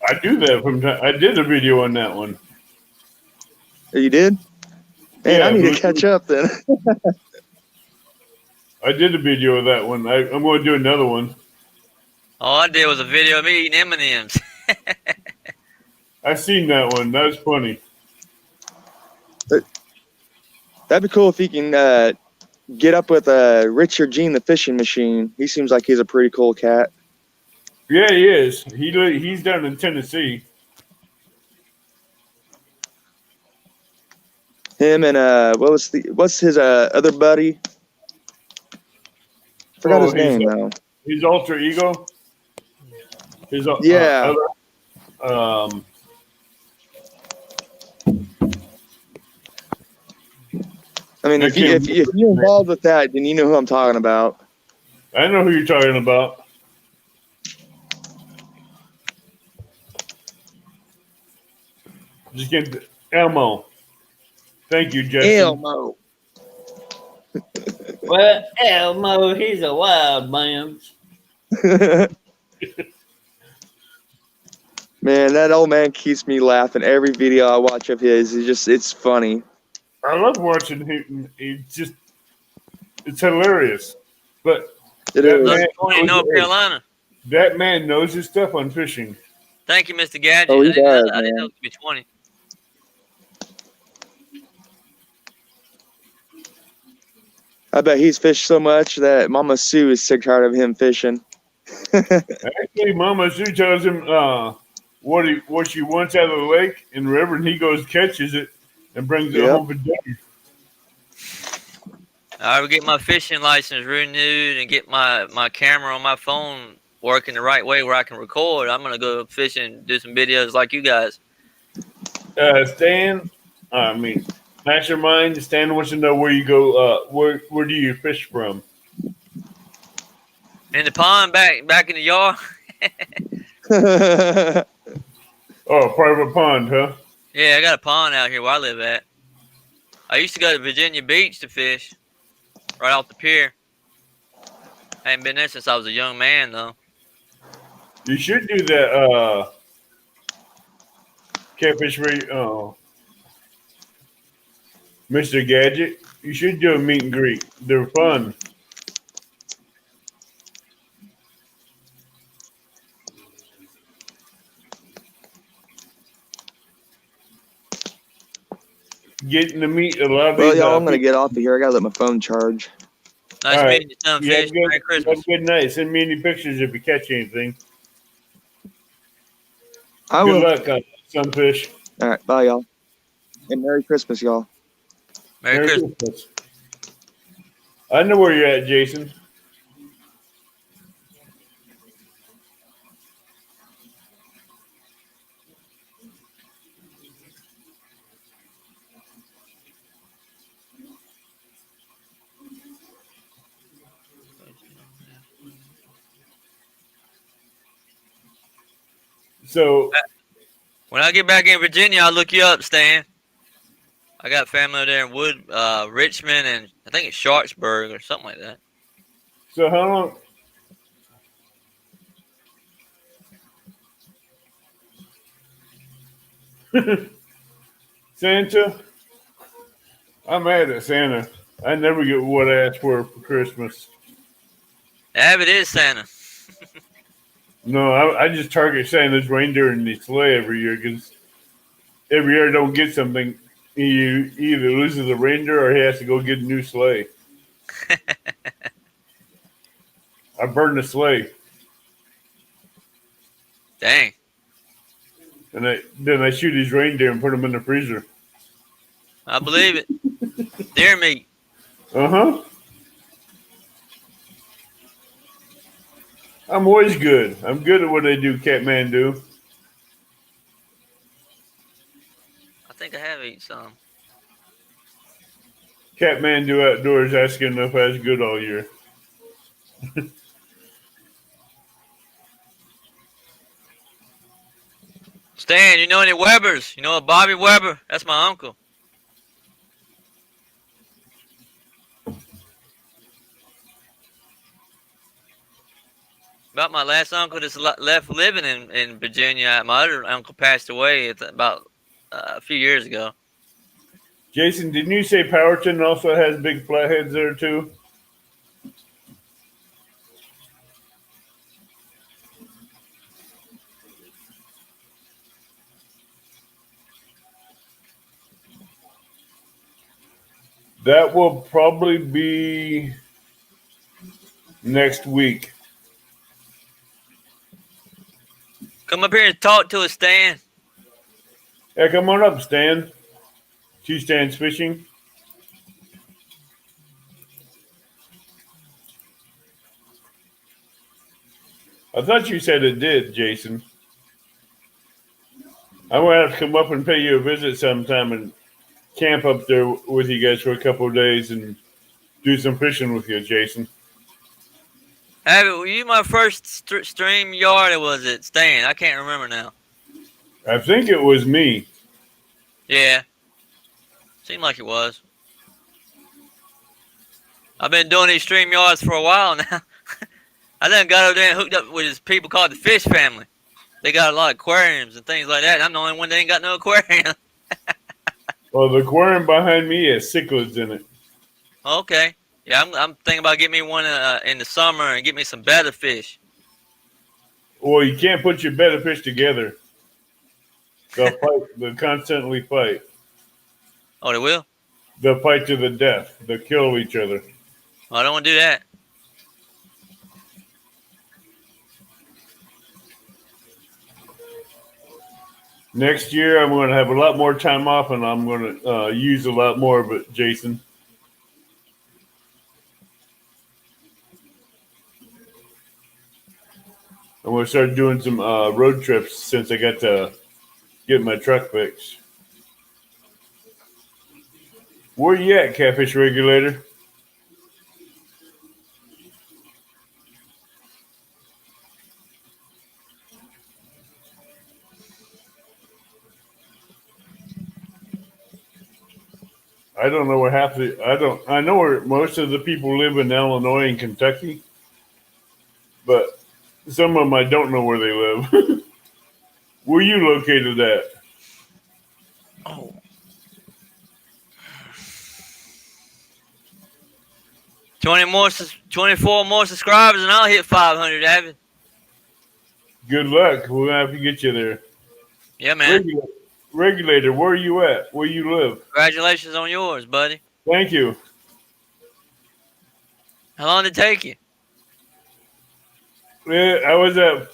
I do that from time. I did a video on that one. You did? Man, Yeah, I need to catch up then. I did a video of that one. I'm going to do another one. All I did was a video of me eating M&Ms. I seen that one. That was funny. That'd be cool if you can get up with Richard Gene, the fishing machine. He seems like he's a pretty cool cat. Yeah, he is. He's down in Tennessee. Him and what's his other buddy? Forgot his name though. His alter ego. His yeah. I mean, if you're involved with that, then you know who I'm talking about. I know who you're talking about. Just get Elmo. Thank you, Justin. Elmo. Well, Elmo, he's a wild man. Man, that old man keeps me laughing. Every video I watch of his is it's funny. I love watching him. It's hilarious. But It is. North Carolina. That man knows his stuff on fishing. Thank you, Mr. Gadget. Oh, he does, I didn't know it could be 20. I bet he's fished so much that Mama Sue is sick tired of him fishing. Actually, Mama Sue tells him what she wants out of the lake and river, and he goes catches it and brings it Yep. home for dinner. I would get my fishing license renewed and get my camera on my phone working the right way where I can record. I'm gonna go fishing, do some videos like you guys. Mastermind. Stan wants to know where you go. Where do you fish from? In the pond, back in the yard. Oh, private pond, huh? Yeah, I got a pond out here where I live at. I used to go to Virginia Beach to fish, right off the pier. I ain't been there since I was a young man, though. You should do that. Catfish radio. Mr. Gadget. You should do a meet and greet. They're fun. Getting to meet a lot of Well, these. y'all, I'm gonna get off of here. I gotta let my phone charge. Nice All right. meeting you, son. You have Fish. Merry have Christmas. a good night. Send me any pictures if you catch anything. I Good will. luck on sunfish. All right, bye, y'all, and Merry Christmas, y'all. Merry Christmas. I know where you're at, Jason. So, When I get back in Virginia, I'll look you up, Stan. I got family there in Richmond, and I think it's Sharpsburg or something like that. so how long? Santa? I'm mad at Santa. I never get what I asked for Christmas. Abbott is Santa. No, I just target Santa's reindeer and the sleigh every year because every year I don't get something. He either loses a reindeer or he has to go get a new sleigh. I burn the sleigh. Dang. And then I shoot his reindeer and put them in the freezer. I believe it. Deer meat. Uh-huh. I'm always good. I'm good at what I do, Catmandu. I think I have eaten some. Catmandu Outdoors asking if I was good all year. Stan, you know any Webbers? You know a Bobby Webber? That's my uncle. About my last uncle that's left living in Virginia. My other uncle passed away about a few years ago. Jason, didn't you say Powerton also has big flatheads there too? That will probably be next week. Come up here and talk to us, Stan. Yeah, come on up, Stan. Two Stan's Fishing. I thought you said it did, Jason. I'm going to have to come up and pay you a visit sometime and camp up there with you guys for a couple of days and do some fishing with you, Jason. Abbott, were you my first stream yard or was it Stan? I can't remember now. I think it was me. Yeah. Seemed like it was. I've been doing these stream yards for a while now. I done got over there and hooked up with these people called the Fish Family. They got a lot of aquariums and things like that. I'm the only one that ain't got no aquarium. Well, the aquarium behind me has cichlids in it. Okay. Yeah, I'm thinking about getting me one in the summer and get me some better fish. Well, you can't put your betta fish together. They'll fight. They'll constantly fight. Oh, they will? They'll fight to the death. They'll kill each other. Well, I don't want to do that. Next year, I'm going to have a lot more time off, and I'm going to use a lot more of it, Jason. I'm going to start doing some road trips since I got to get my truck fixed. Where you at, Catfish Regulator? I don't know where I know where most of the people live in Illinois and Kentucky, but some of them I don't know where they live. Where you located at? Oh. 24 more subscribers, and I'll hit 500, David. Good luck. We'll have to get you there. Yeah, man. Regulator, where are you at? Where you live? Congratulations on yours, buddy. Thank you. How long did it take you? I was at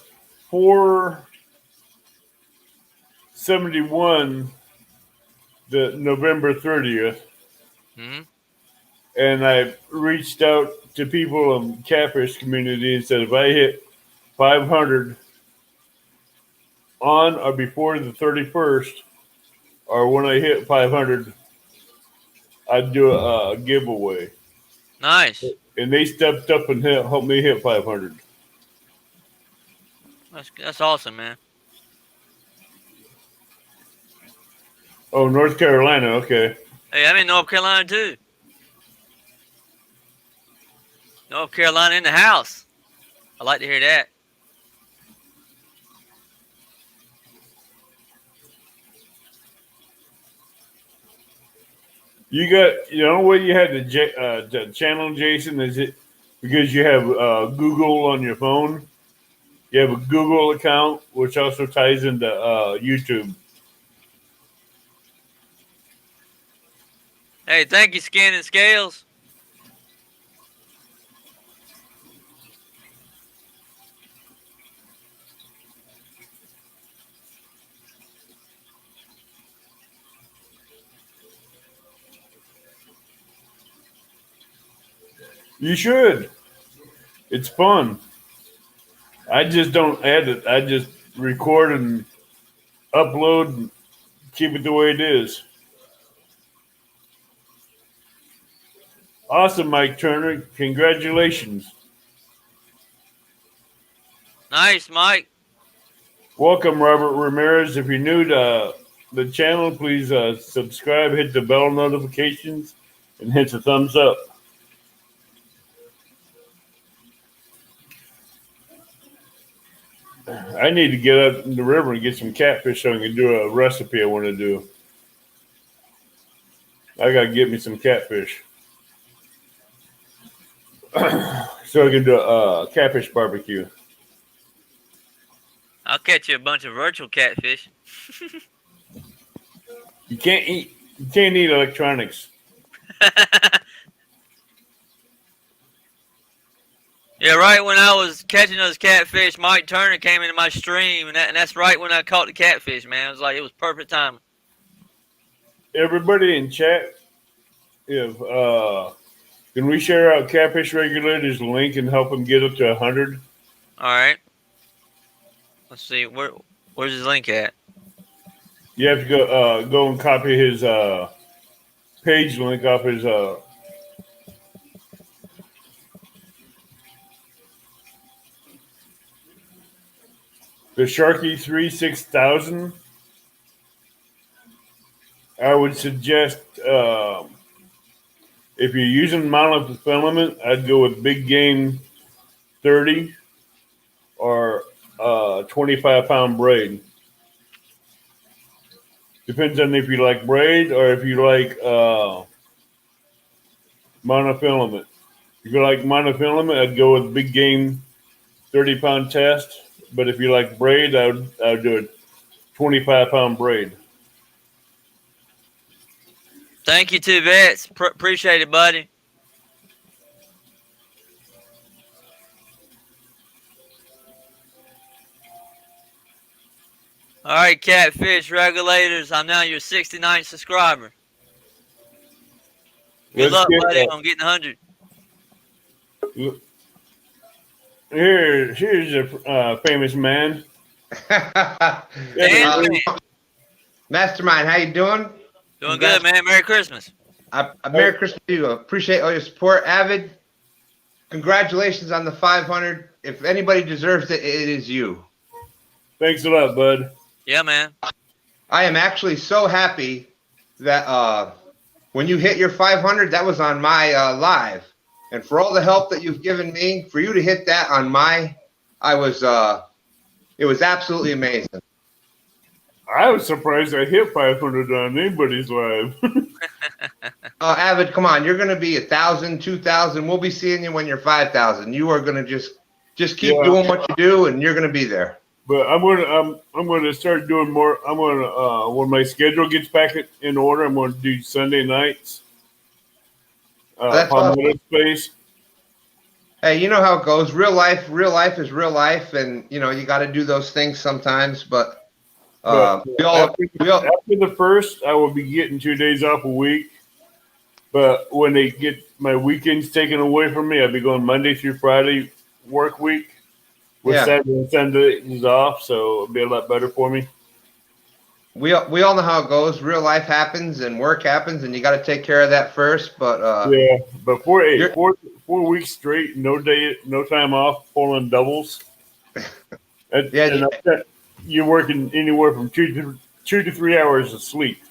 471 the November 30th. Mm-hmm. And I reached out to people in the catfish community and said if I hit 500 on or before the 31st, or when I hit 500, I'd do a giveaway. Nice. And they stepped up and helped me hit 500. That's awesome, man. Oh, North Carolina, okay. Hey, I'm in North Carolina too. North Carolina in the house. I like to hear that. You know what you had the channel, Jason? Is it because you have Google on your phone? You have a Google account, which also ties into YouTube. Hey, thank you, Skin and Scales. You should. It's fun. I just don't edit. I just record and upload and keep it the way it is. Awesome, Mike Turner. Congratulations. Nice, Mike. Welcome, Robert Ramirez. If you're new to the channel, please subscribe, hit the bell notifications, and hit the thumbs up. I need to get up in the river and get some catfish so I can do a recipe I want to do. I got to get me some catfish. So I can do a catfish barbecue. I'll catch you a bunch of virtual catfish. You can't eat electronics. Yeah, right when I was catching those catfish, Mike Turner came into my stream, and that's right when I caught the catfish, man. It was perfect timing. Everybody in chat, if can we share out Catfish Regulator's link and help him get up to 100? All right. Let's see, where's his link at? You have to go and copy his page link off his the Sharky 36000. I would suggest if you're using monofilament, I'd go with Big Game 30 or 25-pound braid. Depends on if you like braid or if you like monofilament. If you like monofilament, I'd go with Big Game 30-pound test. But if you like braid, I would do a 25-pound braid. Thank you, two vets. Appreciate it, buddy. All right, Catfish Regulators. I'm now your 69th subscriber. Good Let's luck, get buddy, on getting 100. Here's a famous man. Dan, Mastermind, how you doing? doing good, man. Merry Christmas. Merry Christmas to you. Appreciate all your support. Avid, congratulations on the 500. If anybody deserves it, it is you. Thanks a lot, bud. Yeah, man. I am actually so happy that when you hit your 500, that was on my live. And for all the help that you've given me, for you to hit that on it was absolutely amazing. I was surprised I hit 500 on anybody's live. Avid, come on. You're going to be 1,000, 2,000. We'll be seeing you when you're 5,000. You are going to just keep doing what you do, and you're going to be there. But I'm gonna start doing more. I'm gonna when my schedule gets back in order, I'm gonna do Sunday nights. That's awesome. Space. Hey, you know how it goes. Real life is real life, and you got to do those things sometimes. But after the first, I will be getting 2 days off a week. But when they get my weekends taken away from me, I'll be going Monday through Friday work week. With Saturday and Sunday is off, so it'll be a lot better for me. We all know how it goes. Real life happens and work happens, and you got to take care of that first. But but 4 weeks straight, no time off, pulling doubles. You're working anywhere from 2 to 3 hours of sleep.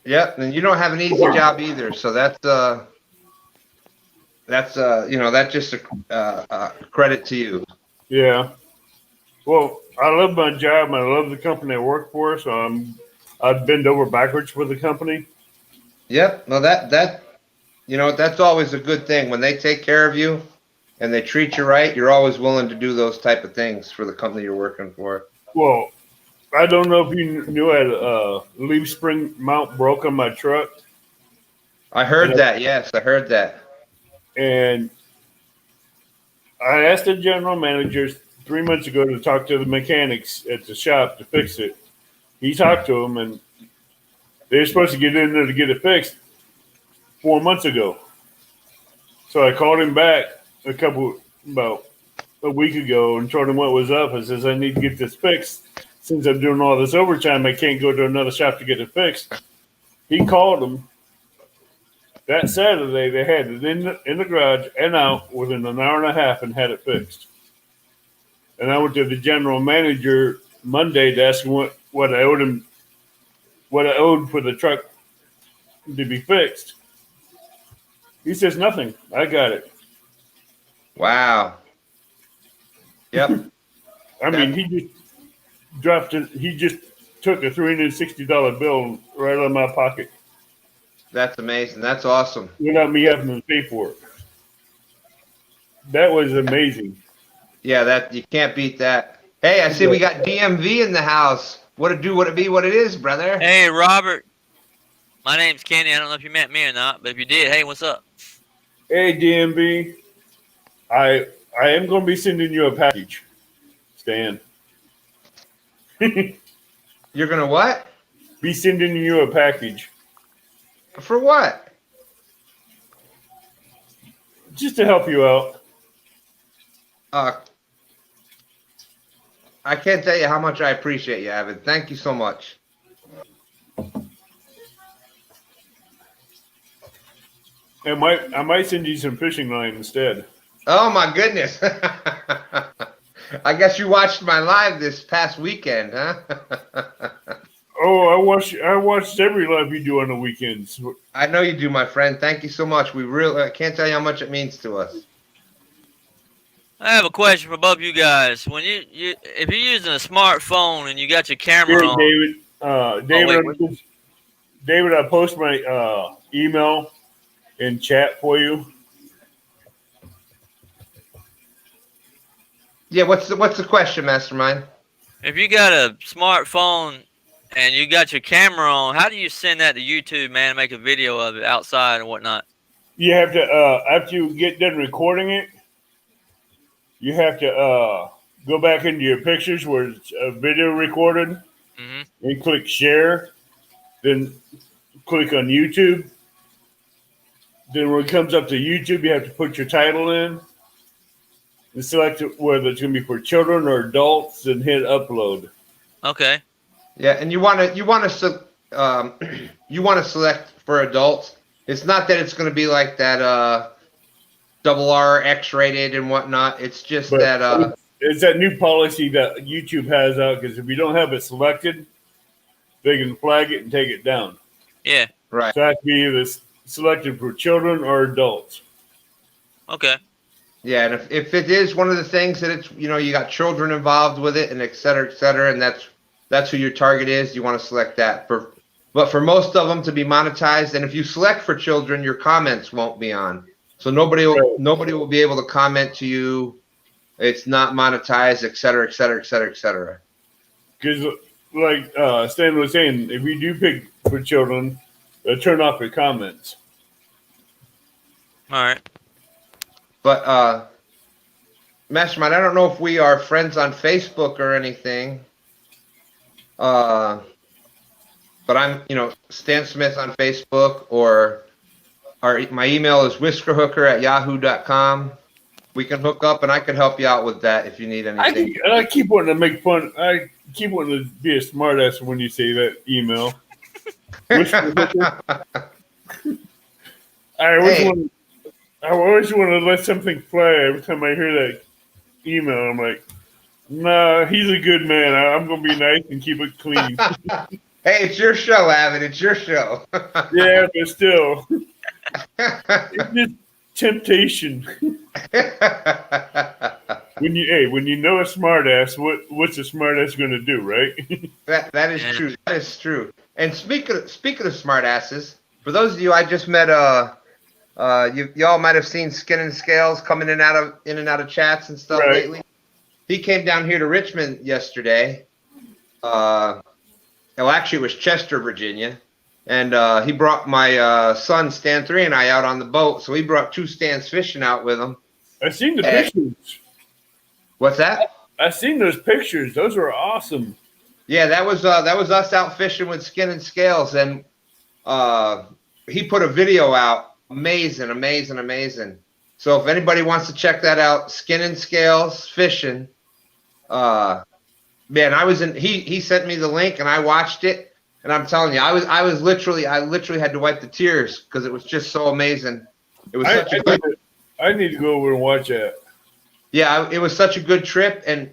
Yep, and you don't have an easy job either, so that's just a credit to you. Yeah. Well, I love my job and I love the company I work for, so I'd bend over backwards for the company. Yep. Well, that's always a good thing. When they take care of you and they treat you right, you're always willing to do those type of things for the company you're working for. Well, I don't know if you knew I had a leaf spring mount broke on my truck. I heard that. Yes, I heard that. And I asked the general manager 3 months ago to talk to the mechanics at the shop to fix it. He talked to them, and they were supposed to get in there to get it fixed 4 months ago. So I called him back about a week ago and told him what was up. I says, I need to get this fixed. Since I'm doing all this overtime, I can't go to another shop to get it fixed. He called them. That Saturday, they had it in the garage and out within an hour and a half and had it fixed. And I went to the general manager Monday to ask him what I owed him, what I owed for the truck to be fixed. He says, nothing. I got it. Wow. Yep. I mean, he just dropped it. He just took a $360 bill right out of my pocket. That's amazing. That's awesome. Without me having to pay for it. That was amazing. Yeah, you can't beat that. Hey, I see we got DMV in the house. What it do, what it be, what it is, brother. Hey, Robert. My name's Kenny. I don't know if you met me or not, but if you did, hey, what's up? Hey, DMV. I am going to be sending you a package, Stan. You're going to what? Be sending you a package. For what? Just to help you out. I can't tell you how much I appreciate you, Avid. Thank you so much. I might send you some fishing line instead. Oh my goodness. I guess you watched my live this past weekend, huh? Oh, I watched every live you do on the weekends. I know you do, my friend. Thank you so much. I can't tell you how much it means to us. I have a question for both you guys. When if you're using a smartphone and you got your camera on, David, David, I post my email in chat for you. Yeah, what's the question, Mastermind? if you got a smartphone and you got your camera on, how do you send that to YouTube, man, and make a video of it outside and whatnot? You have to after you get done recording it, you have to go back into your pictures where it's video recorded and click share, then click on YouTube. Then when it comes up to YouTube, you have to put your title in and select whether it's going to be for children or adults, and hit upload. Okay. Yeah, and you want to you want to select for adults. It's not that it's going to be like that double R X rated and whatnot. It's just But that it's that new policy that YouTube has out, because if you don't have it selected, they can flag it and take it down. Yeah. right. So it has to be either selected for children or adults. Okay. Yeah, and if it is one of the things that it's you got children involved with it and et cetera, and that's who your target is, you want to select that. But for most of them to be monetized, and if you select for children, your comments won't be on. So nobody will be able to comment to you. It's not monetized, et cetera, et cetera, et cetera, et cetera. Because, like Stan was saying, if you do pick for children, turn off your comments. All right. But Mastermind, I don't know if we are friends on Facebook or anything. But I'm, Stan Smith on Facebook, or my email is whiskerhooker@yahoo.com. We can hook up, and I can help you out with that if you need anything. I keep wanting to make fun. I keep wanting to be a smartass when you say that email. I always want to let something fly every time I hear that email. I'm like, nah, he's a good man. I'm going to be nice and keep it clean. Hey, it's your show, Avid. It's your show. Yeah, but still. It's just temptation. When you know a smartass, what's a smartass going to do, right? That is true. That is true. And speaking of smartasses, for those of you I just met, y'all might have seen Skin and Scales coming in and out of chats and stuff lately. He came down here to Richmond yesterday. Well, actually, it was Chester, Virginia, and he brought my son Stan 3 and I out on the boat. So he brought 2 Stans fishing out with him. I seen the pictures. What's that? I seen those pictures. Those were awesome. Yeah, that was us out fishing with Skin and Scales, and he put a video out. Amazing, amazing, amazing. So if anybody wants to check that out, Skin and Scales fishing. Man, he sent me the link and I watched it, and I'm telling you, I literally had to wipe the tears because it was just so amazing. It was I need to go over and watch that. Yeah, it was such a good trip, and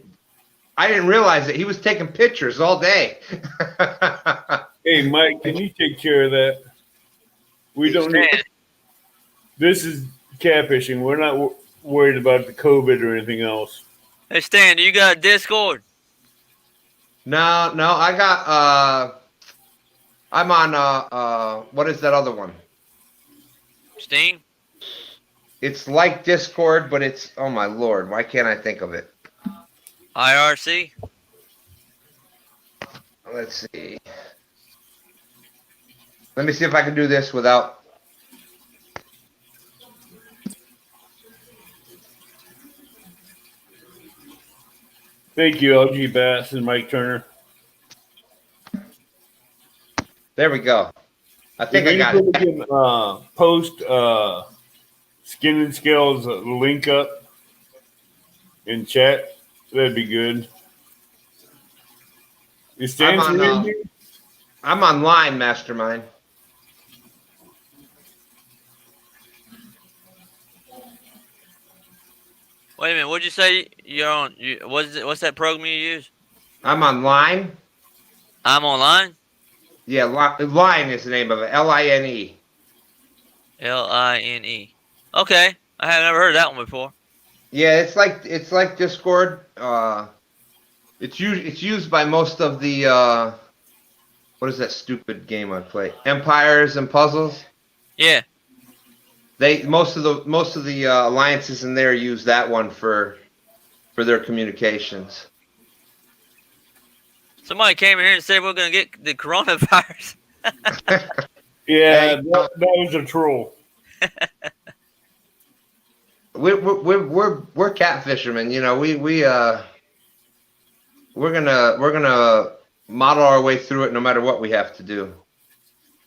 I didn't realize that he was taking pictures all day. Hey, Mike, can you take care of that? We don't need. This is catfishing. We're not worried about the COVID or anything else. Hey, Stan, do you got a Discord? No, I got I'm on what is that other one? Steam? It's like Discord, but it's, oh my Lord, why can't I think of it? IRC? Let's see. Let me see if I can do this without. Thank you, LG Bass and Mike Turner. There we go. I think if I got it. Can post Skin and Scales link up in chat, that'd be good. Is Stan I'm online, Mastermind. Wait a minute, what'd you say you're on? What's that program you use? I'm online. I'm online? Yeah, Line is the name of it. LINE. LINE. Okay, I have never heard of that one before. Yeah, it's like Discord. It's used by most of the what is that stupid game I play? Empires and Puzzles. Yeah. Most of the alliances in there use that one for their communications. Somebody came in here and said we're gonna get the coronavirus. Yeah, that was a troll. We're cat fishermen, you know. We're gonna model our way through it, no matter what we have to do.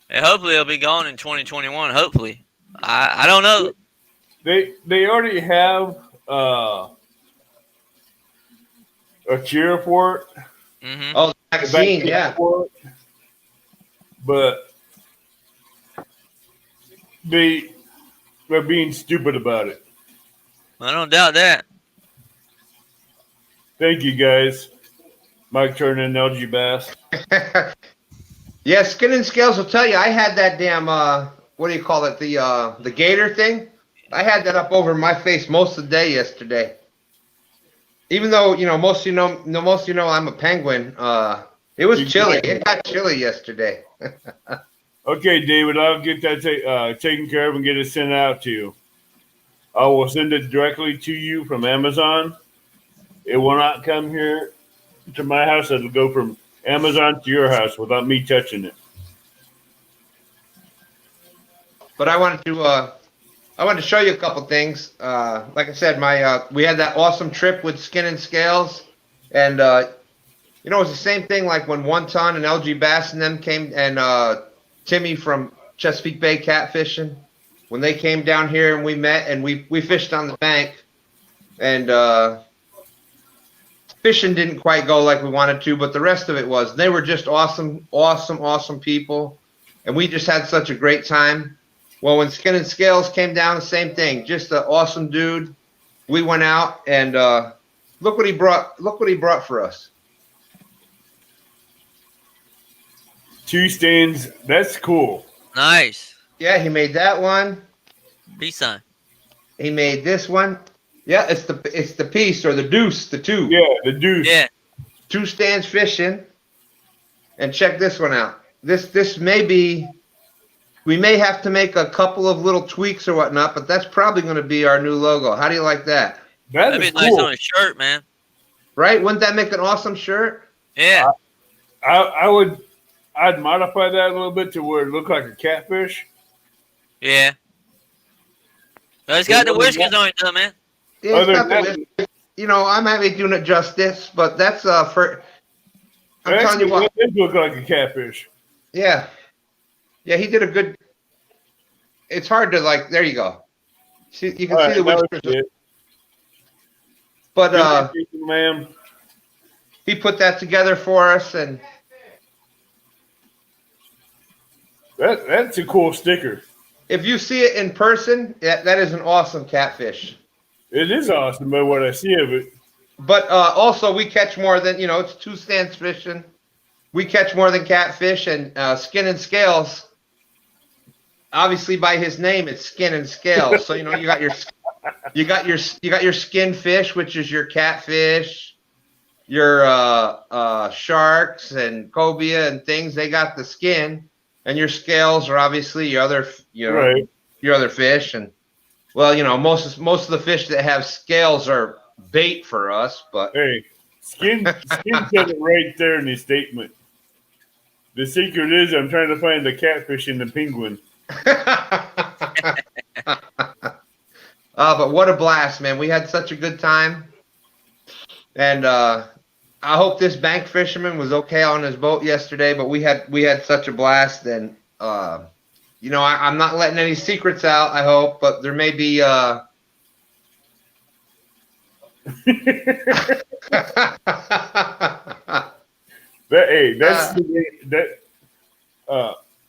And hopefully it'll be gone in 2021. Hopefully, I don't know. They already have a cure for it. Hmm. Oh, the vaccine, yeah. For it, but they're being stupid about it. I don't doubt that. Thank you, guys. Mike Turner and LG Bass. Yeah, Skin and Scales will tell you. I had that damn what do you call it? The gator thing. I had that up over my face most of the day yesterday. Even though most of you know I'm a penguin. It was chilly. It got chilly yesterday. Okay, David, I'll get that taken care of and get it sent out to you. I will send it directly to you from Amazon. It will not come here to my house. It'll go from Amazon to your house without me touching it. But I wanted to show you a couple things. Like I said, we had that awesome trip with Skin and Scales, and it was the same thing like when One Ton and LG Bass and them came, and Timmy from Chesapeake Bay Catfishing, when they came down here and we met and we fished on the bank, and fishing didn't quite go like we wanted to, but the rest of it was. They were just awesome people, and we just had such a great time. Well, when Skin and Scales came down, the same thing. Just an awesome dude. We went out and look what he brought. Look what he brought for us. 2 stands. That's cool. Nice. Yeah, he made that one. Peace sign. He made this one. Yeah, it's the piece or the deuce, the 2. Yeah, the deuce. Yeah. 2 stands fishing. And check this one out. This may be. We may have to make a couple of little tweaks or whatnot, but that's probably going to be our new logo. How do you like that? That'd be nice on a shirt, man. Right? Wouldn't that make an awesome shirt? Yeah. I'd modify that a little bit to where it looked like a catfish. Yeah. It's got the whiskers on it, though, man. Yeah, it's got the whiskers. I might be doing it justice, but that's for. I'm telling you what. It did look like a catfish. Yeah. Yeah, he did a good. It's hard to there you go. See, you can see the whiskers. But ma'am, he put that together for us, and that's a cool sticker. if you see it in person, that is an awesome catfish. It is awesome, but what I see of it. But also, we catch more than it's 2 stands fishing. We catch more than catfish, and Skin and Scales. Obviously, by his name, it's Skin and Scales. So you got your skin fish, which is your catfish, your sharks and cobia and things. They got the skin, and your scales are obviously your other your other fish. And most of the fish that have scales are bait for us. But hey, skin said it right there in his statement. The secret is I'm trying to find the catfish and the penguin. But what a blast, man. We had such a good time. And I hope this bank fisherman was okay on his boat yesterday, but we had such a blast. And I'm not letting any secrets out, I hope, but there may be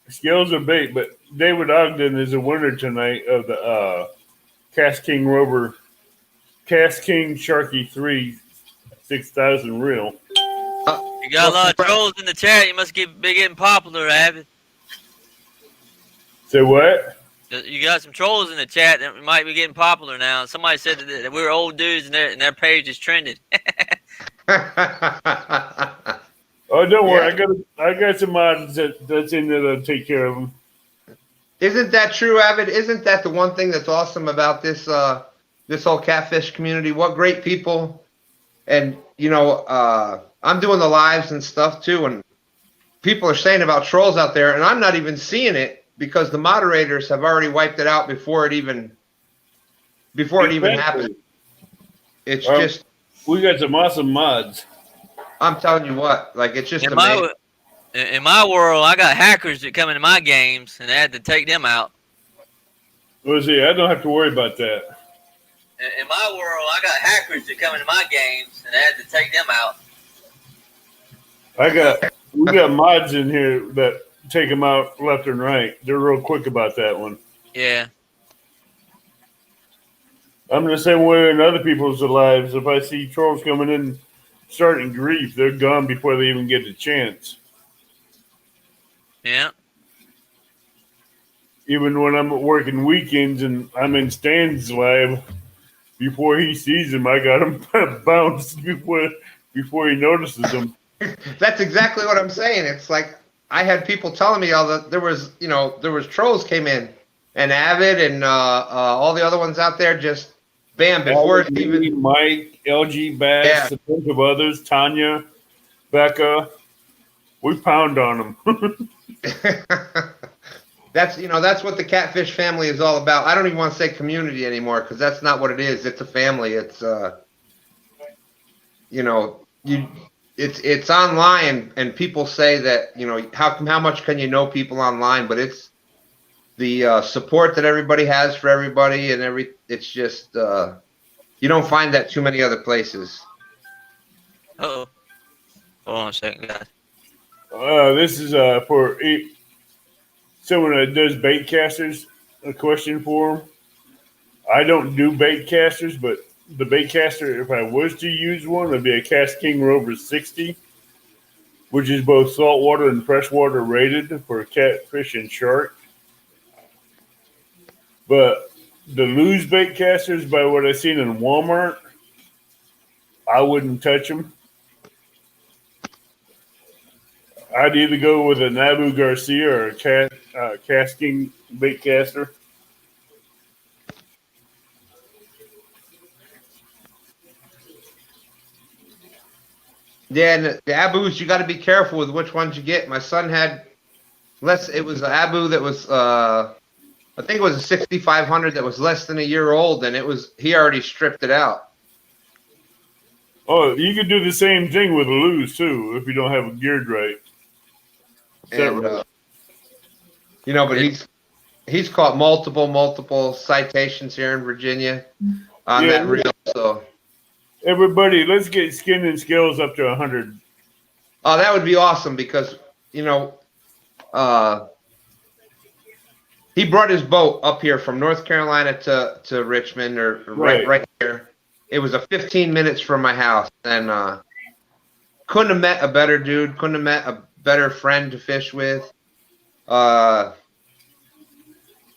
Scales are bait, but David Ogden is a winner tonight of the Kayaking Sharky 3 6,000 reel. You got a lot of trolls in the chat. You must be getting popular, Avid. Say what? You got some trolls in the chat that might be getting popular now. Somebody said that we were old dudes and their page is trending. Oh, don't worry. I got some mods that's in there that'll take care of them. Isn't that true, Avid? Isn't that the one thing that's awesome about this whole catfish community? What great people. And, I'm doing the lives and stuff too, and people are saying about trolls out there, and I'm not even seeing it because the moderators have already wiped it out before it even happened. It's just we got some awesome mods. I'm telling you what, like it's just In amazing. my world, I got hackers that come into my games, and I had to take them out. Well, see, I don't have to worry about that. In my world, I got hackers that come into my games, and I had to take them out. We got mods in here that take them out left and right. They're real quick about that one. Yeah. I'm the same way in other people's lives. If I see trolls coming in starting grief, they're gone before they even get the chance. Yeah. Even when I'm working weekends and I'm in Stan's live, before he sees him, I got him bounced before he notices him. That's exactly what I'm saying. It's like I had people telling me all that there was trolls came in, and Avid and all the other ones out there just bam before it's even Mike, LG Bass, a bunch of others, Tanya, Becca. We pound on them. That's what the catfish family is all about. I don't even want to say community anymore because that's not what it is. It's a family. It's it's online and people say that how much can you know people online, but it's the support that everybody has for everybody and it's just you don't find that too many other places. Oh, hold on a second, guys. This is for someone that does bait casters. A question for them. I don't do bait casters, but the bait caster, if I was to use one, would be a Kayaking Rover 60, which is both saltwater and freshwater rated for catfish and shark. But the loose bait casters, by what I've seen in Walmart, I wouldn't touch them. I'd either go with an Abu Garcia or a Kayaking bait caster. Yeah, and the Abus, you got to be careful with which ones you get. My son had it was an Abu that was I think it was a 6500 that was less than a year old, and he already stripped it out. Oh, you could do the same thing with a loose too if you don't have it geared right. And but he's caught multiple citations here in Virginia on that reel. So everybody, let's get skin and scales up to 100. Oh, that would be awesome because he brought his boat up here from North Carolina to Richmond or right here. It was a 15 minutes from my house, and couldn't have met a better dude. Couldn't have met a better friend to fish with. And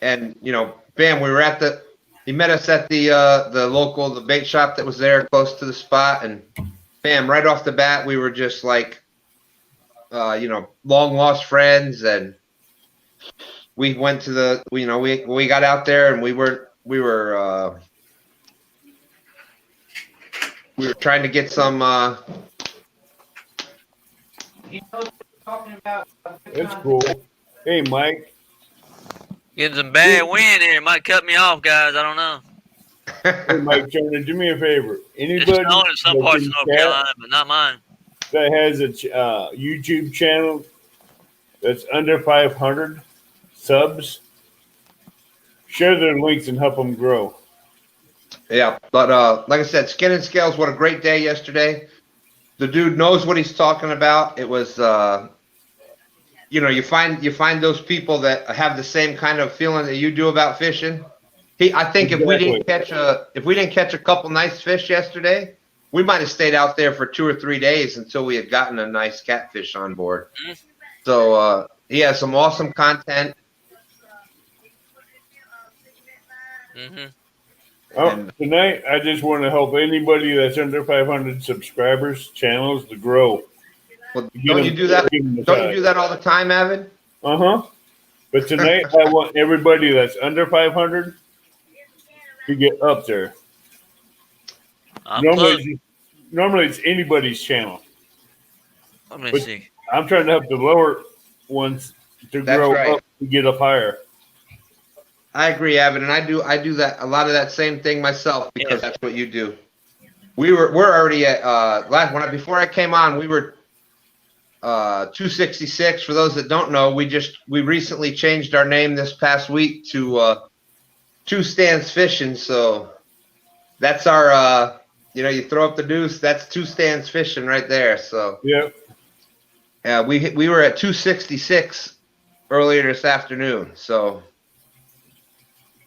bam, we were he met us at the bait shop that was there close to the spot, and bam, right off the bat, we were just like, long lost friends, and we went to we got out there and we were trying to get some. That's cool. Hey, Mike. Getting some bad wind here. It might cut me off, guys. I don't know. Hey, Mike Turner, do me a favor. It's Anybody snowing in some parts of North Carolina, but not mine. that has a YouTube channel that's under 500 subs, share their links and help them grow. Yeah, but like I said, Skin and Scales, what a great day yesterday. The dude knows what he's talking about. It was, you find those people that have the same kind of feeling that you do about fishing. I think if we didn't catch a couple nice fish yesterday, we might have stayed out there for 2 or 3 days until we had gotten a nice catfish on board. So he has some awesome content. Mm-hmm. Tonight, I just want to help anybody that's under 500 subscribers channels to grow. Well, don't you do that? Don't you do that all the time, Evan? But tonight, I want everybody that's under 500 to get up there. Normally, it's anybody's channel. Let me see. I'm trying to help the lower ones to grow up and get up higher. I agree, Evan, and I do that a lot of that same thing myself because that's what you do. we're already at before I came on, we were 266. For those that don't know, we recently changed our name this past week to Two Stands Fishing. So that's our you throw up the deuce, that's Two Stands Fishing right there. So yeah, we were at 266 earlier this afternoon. So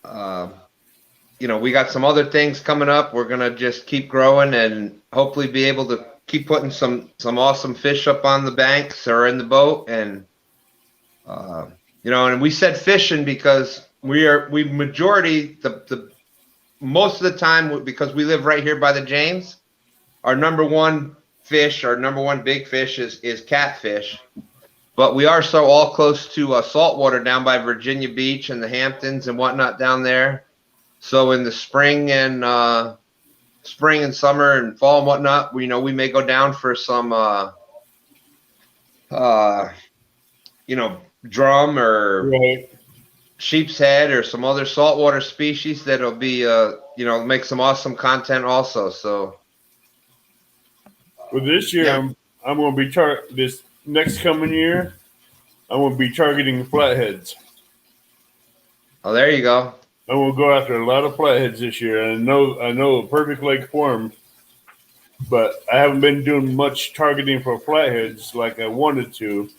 we got some other things coming up. We're gonna just keep growing and hopefully be able to keep putting some awesome fish up on the banks or in the boat. And and we said fishing because most of the time, because we live right here by the James, our number one big fish is catfish. But we are so all close to saltwater down by Virginia Beach and the Hamptons and whatnot down there. So in the spring and summer and fall and whatnot, we may go down for some drum or sheep's head or some other saltwater species that'll be make some awesome content also. So well, this year I'm going to be this next coming year. I'm going to be targeting flatheads. Oh, there you go. I'm going to go after a lot of flatheads this year. And I know a perfect lake form, but I haven't been doing much targeting for flatheads like I wanted to.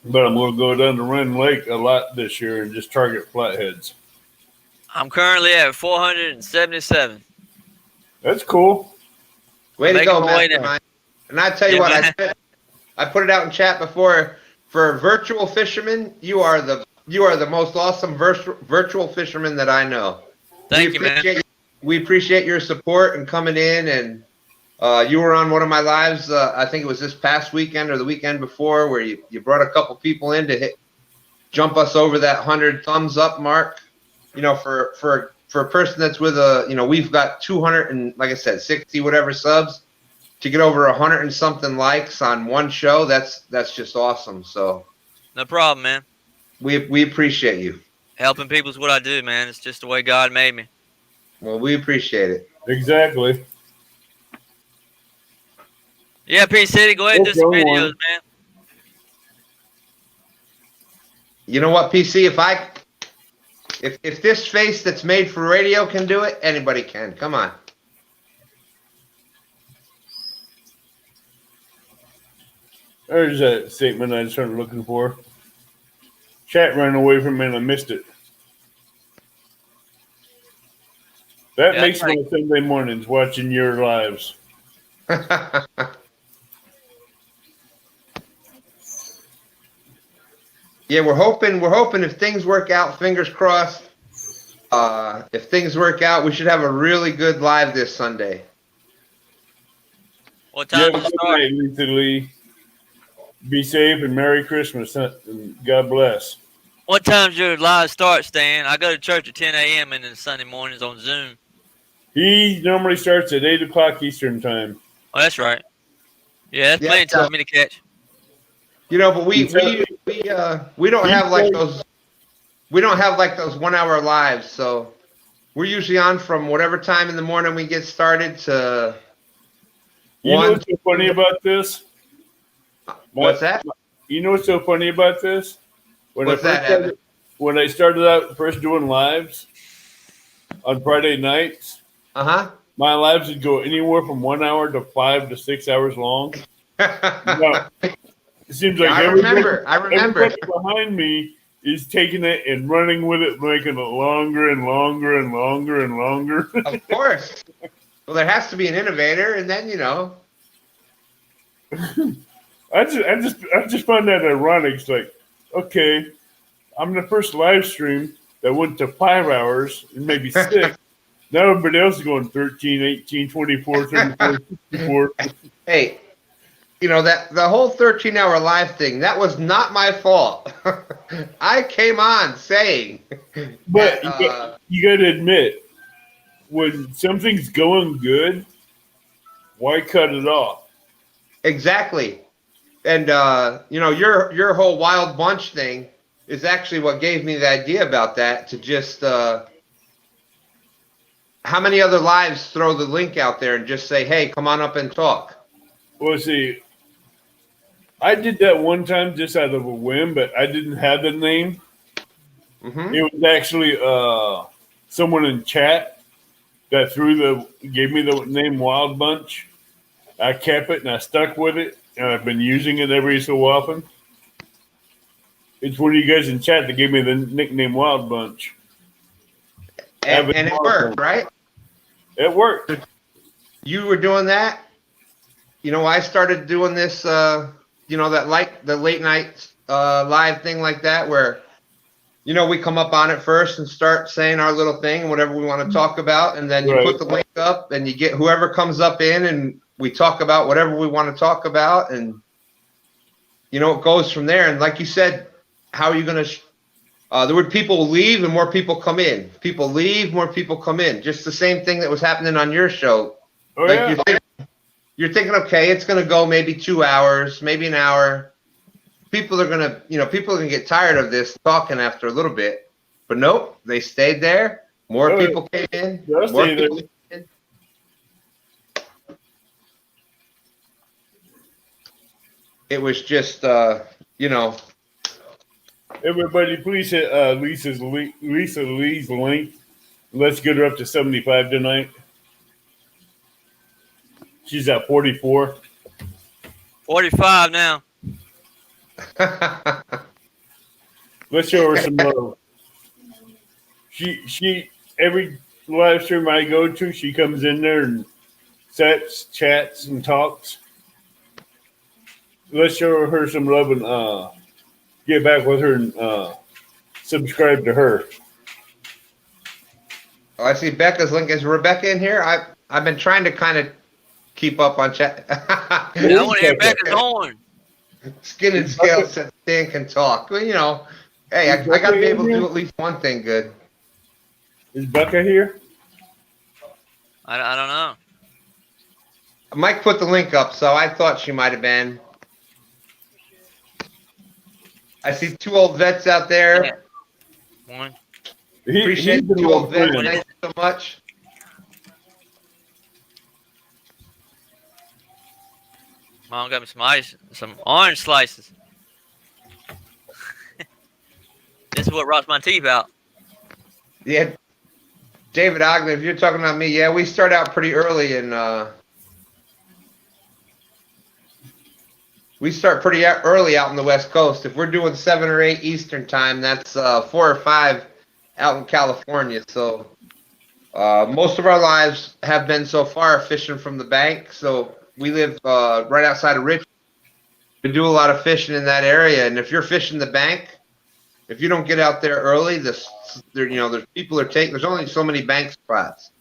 But I'm going to go down to Wren Lake a lot this year and just target flatheads. I'm currently at 477. That's cool. Way to go, man. There. And I tell you what, I put it out in chat before. For virtual fishermen, you are the most awesome virtual fisherman that I know. Thank you, man. We appreciate your support and coming in. And you were on one of my lives. I think it was this past weekend or the weekend before, where you brought a couple people in to jump us over that 100 thumbs up mark. For a person that's with we've got 200 and, like I said, 60 whatever subs. To get over 100 and something likes on one show, that's just awesome. So no problem, man. We appreciate you. Helping people is what I do, man. It's just the way God made me. Well, we appreciate it. Exactly. Yeah, P City, go ahead and do some videos, man. You know what, PC? If this face that's made for radio can do it, anybody can. Come on. There's that statement I started looking for. Chat ran away from me and I missed it. That makes my Sunday mornings watching your lives. Yeah, we're hoping if things work out, fingers crossed. If things work out, we should have a really good live this Sunday. What time does it start? Lisa Lee. Be safe and Merry Christmas and God bless. What time's your live start, Stan? I go to church at 10 a.m. and then Sunday mornings on Zoom. He normally starts at 8 o'clock Eastern time. Oh, that's right. Yeah, that's plenty of time for me to catch. But we don't have like those. We don't have like those 1 hour lives, so we're usually on from whatever time in the morning we get started to. You know what's so funny about this? What's that? You know what's so funny about this? When I started out first doing lives on Friday nights, my lives would go anywhere from 1 hour to 5 to 6 hours long. It seems like everybody behind me is taking it and running with it, making it longer and longer and longer and longer. Of course. Well, there has to be an innovator, and then I just find that ironic. It's like, okay, I'm the first live stream that went to 5 hours and maybe 6. Now everybody else is going 13, 18, 24, 34, 64. Hey, that the whole 13-hour live thing, that was not my fault. I came on saying. But you got to admit, when something's going good, why cut it off? Exactly. And, your whole Wild Bunch thing is actually what gave me the idea about that, to just, how many other lives throw the link out there and just say, "Hey, come on up and talk"? Well, see, I did that one time just out of a whim, but I didn't have the name. Mm-hmm. It was actually someone in chat that gave me the name Wild Bunch. I kept it and I stuck with it, and I've been using it every so often. It's one of you guys in chat that gave me the nickname Wild Bunch. And it worked, right? It worked. You were doing that. I started doing this. That the late night live thing like that, where we come up on it first and start saying our little thing, whatever we want to talk about, and then you Right. put the link up, and you get whoever comes up in, and we talk about whatever we want to talk about, and it goes from there. And like you said, how are you going to? There were people leave and more people come in. People leave, more people come in. Just the same thing that was happening on your show. Oh, Like yeah. you're thinking, okay, it's going to go maybe 2 hours, maybe an hour. People are going to get tired of this talking after a little bit. But nope, they stayed there. More people came in. They'll More stay there. people came in. It was just, Everybody, please hit Lisa Lee's link. Let's get her up to 75 tonight. She's at 44. 45 now. Let's show her some love. She every live stream I go to, she comes in there and chats, and talks. Let's show her some love and get back with her and subscribe to her. Oh, I see Becca's link. Is Rebecca in here? I've been trying to kind of keep up on chat. Yeah, I want to hear Becca's horn. Skin and Scales said Stan can talk. Well, hey, I got to be able to do at least one thing good. Is Becca here? I don't know. Mike put the link up, so I thought she might have been. I see 2 old vets out there. One. Appreciate the 2 old vets. Thank you so much. Mom got me some orange slices. This is what rots my teeth out. Yeah, David Ogden, if you're talking about me, yeah, we start out pretty early we start pretty early out in the West Coast. If we're doing 7 or 8 Eastern time, that's 4 or 5 out in California. So most of our lives have been so far fishing from the bank. So we live right outside of Richmond. We do a lot of fishing in that area. And if you're fishing the bank, if you don't get out there early, there's people are taking. There's only so many bank spots.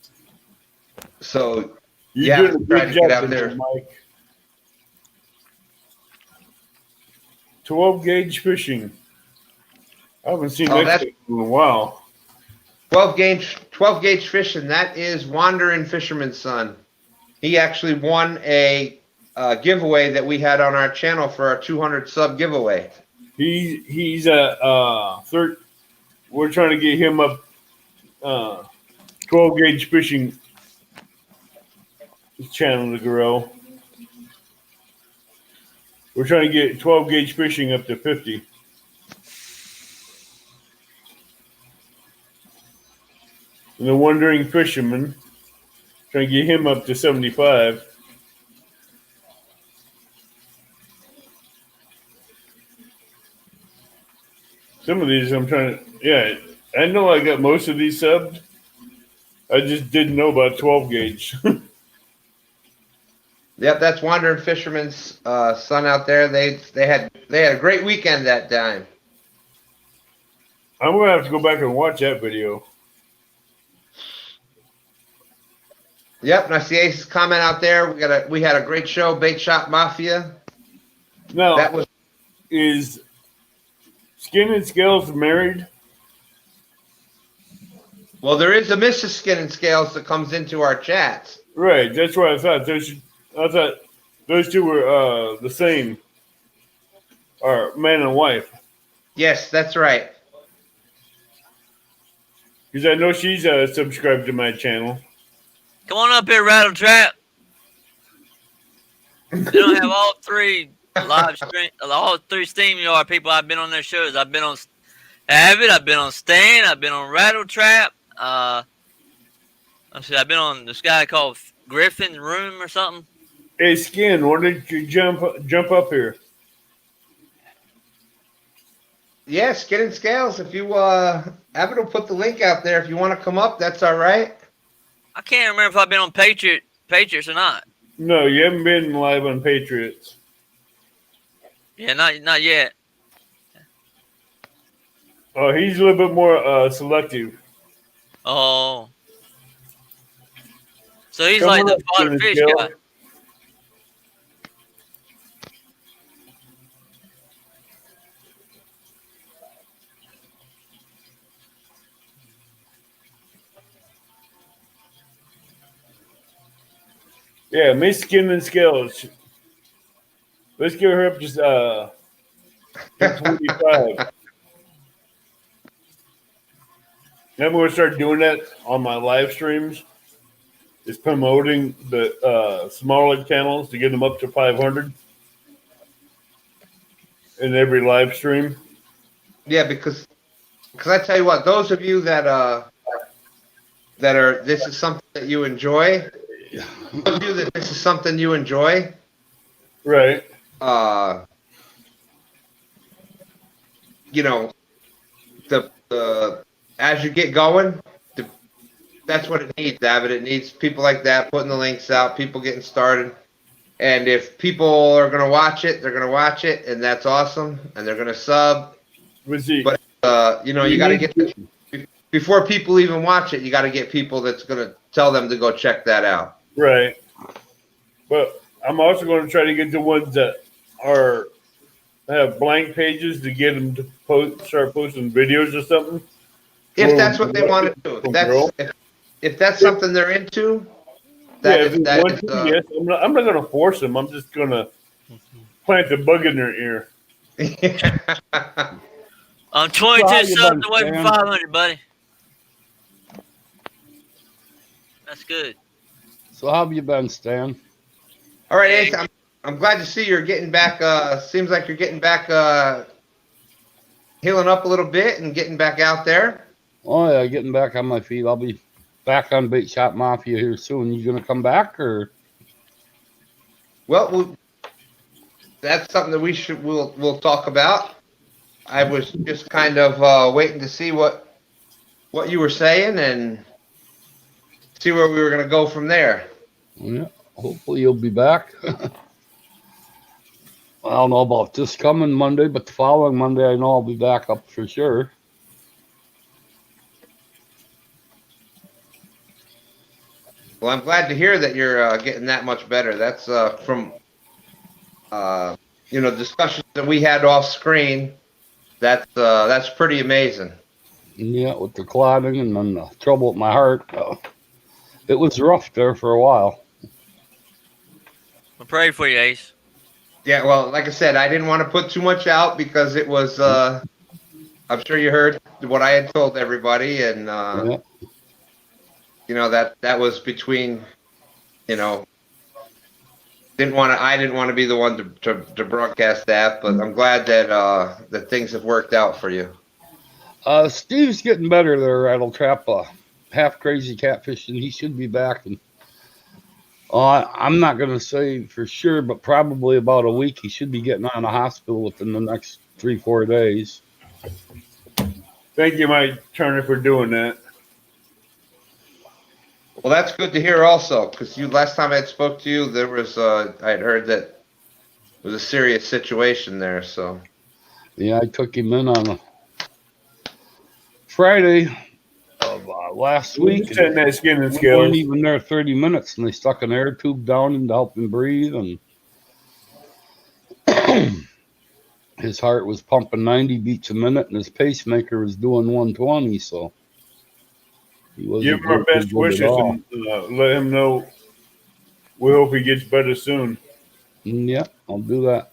So You're doing a try good to get out job there. there, Mike. 12 gauge fishing. I haven't seen that in a while. 12 gauge fishing. That is Wandering Fisherman's son. He actually won a giveaway that we had on our channel for our 200 sub giveaway. He's a third. We're trying to get him up 12 gauge fishing channel to grow. We're trying to get 12 gauge fishing up to 50. And the Wandering Fisherman, trying to get him up to 75. Some of these I'm trying to, yeah, I know I got most of these subbed. I just didn't know about 12 gauge. Yep, that's Wandering Fisherman's son out there. They had a great weekend that time. I'm gonna have to go back and watch that video. Yep, and I see Ace's comment out there. We had a great show, Bait Shop Mafia. Now, That was is Skin and Scales married? well. There is a Mrs. Skin and Scales that comes into our chats. Right, that's what I thought. I thought those two were the same, or man and wife. Yes, that's right. Because I know she's subscribed to my channel. Come on up here, Rattle Trap. They don't have all three live stream, all three SteamYard people. I've been on their shows. I've been on Avid. I've been on Stan. I've been on Rattle Trap. Let's see. I've been on this guy called Griffin's Room or something. Hey, Skin, why did you jump up here? Yeah, Skin and Scales. If you Abbott will put the link out there. If you want to come up, that's all right. I can't remember if I've been on Patriots or not. No, you haven't been live on Patriots. Yeah, not yet. Oh, he's a little bit more selective. Oh. So he's Come like on the up, father Skin fish and guy. Scales. Yeah, Miss Skin and Scales. Let's give her up just 25. Then I'm going to start doing that on my live streams. Is promoting the smaller channels to get them up to 500 in every live stream. Yeah, because I tell you what, those of you that are this is something that you enjoy. Those of you that this is something you enjoy. Right. You know, the as you get going, that's what it needs, David. It needs people like that putting the links out, people getting started. And if people are going to watch it, they're going to watch it, and that's awesome. And they're going to sub. But you know, you got to get before people even watch it. You got to get people that's going to tell them to go check that out. Right. But I'm also going to try to get the ones that have blank pages to get them to start posting videos or something. If that's what they want to do, if that's something they're into, yes. I'm not going to force them. I'm just going to plant the bug in their ear. I'm 22 subs away from 500, buddy. That's good. So how have you been, Stan? All right, Ace, I'm glad to see you're getting back. Seems like you're getting back, healing up a little bit and getting back out there. Oh yeah, getting back on my feet. I'll be back on Bait Shop Mafia here soon. You gonna come back or? Well, that's something that we'll talk about. I was just kind of waiting to see what you were saying and see where we were going to go from there. Yeah, hopefully you'll be back. I don't know about this coming Monday, but the following Monday I know I'll be back up for sure. Well, I'm glad to hear that you're getting that much better. That's from discussions that we had off screen. That's pretty amazing. Yeah, with the clotting and then the trouble with my heart. It was rough there for a while. I'll pray for you, Ace. Yeah, well, like I said, I didn't want to put too much out because it was. I'm sure you heard what I had told everybody, and Yeah. That was between, I didn't want to be the one to broadcast that, but I'm glad that things have worked out for you. Steve's getting better there, Rattle Trap. Half crazy catfishing. He should be back. And I'm not going to say for sure, but probably about a week. He should be getting out of the hospital within the next 3-4 days. Thank you, Mike Turner, for doing that. Well, that's good to hear also, because last time I had spoke to you, there was I had heard that it was a serious situation there. So yeah, I took him in on a Friday of last week. And that Skin and We Scales. weren't even there 30 minutes, and they stuck an air tube down him to help him breathe, and his heart was pumping 90 beats a minute, and his pacemaker was doing 120. So he wasn't Give him our best wishes and let him know we hope he gets better soon. Yeah, I'll do that.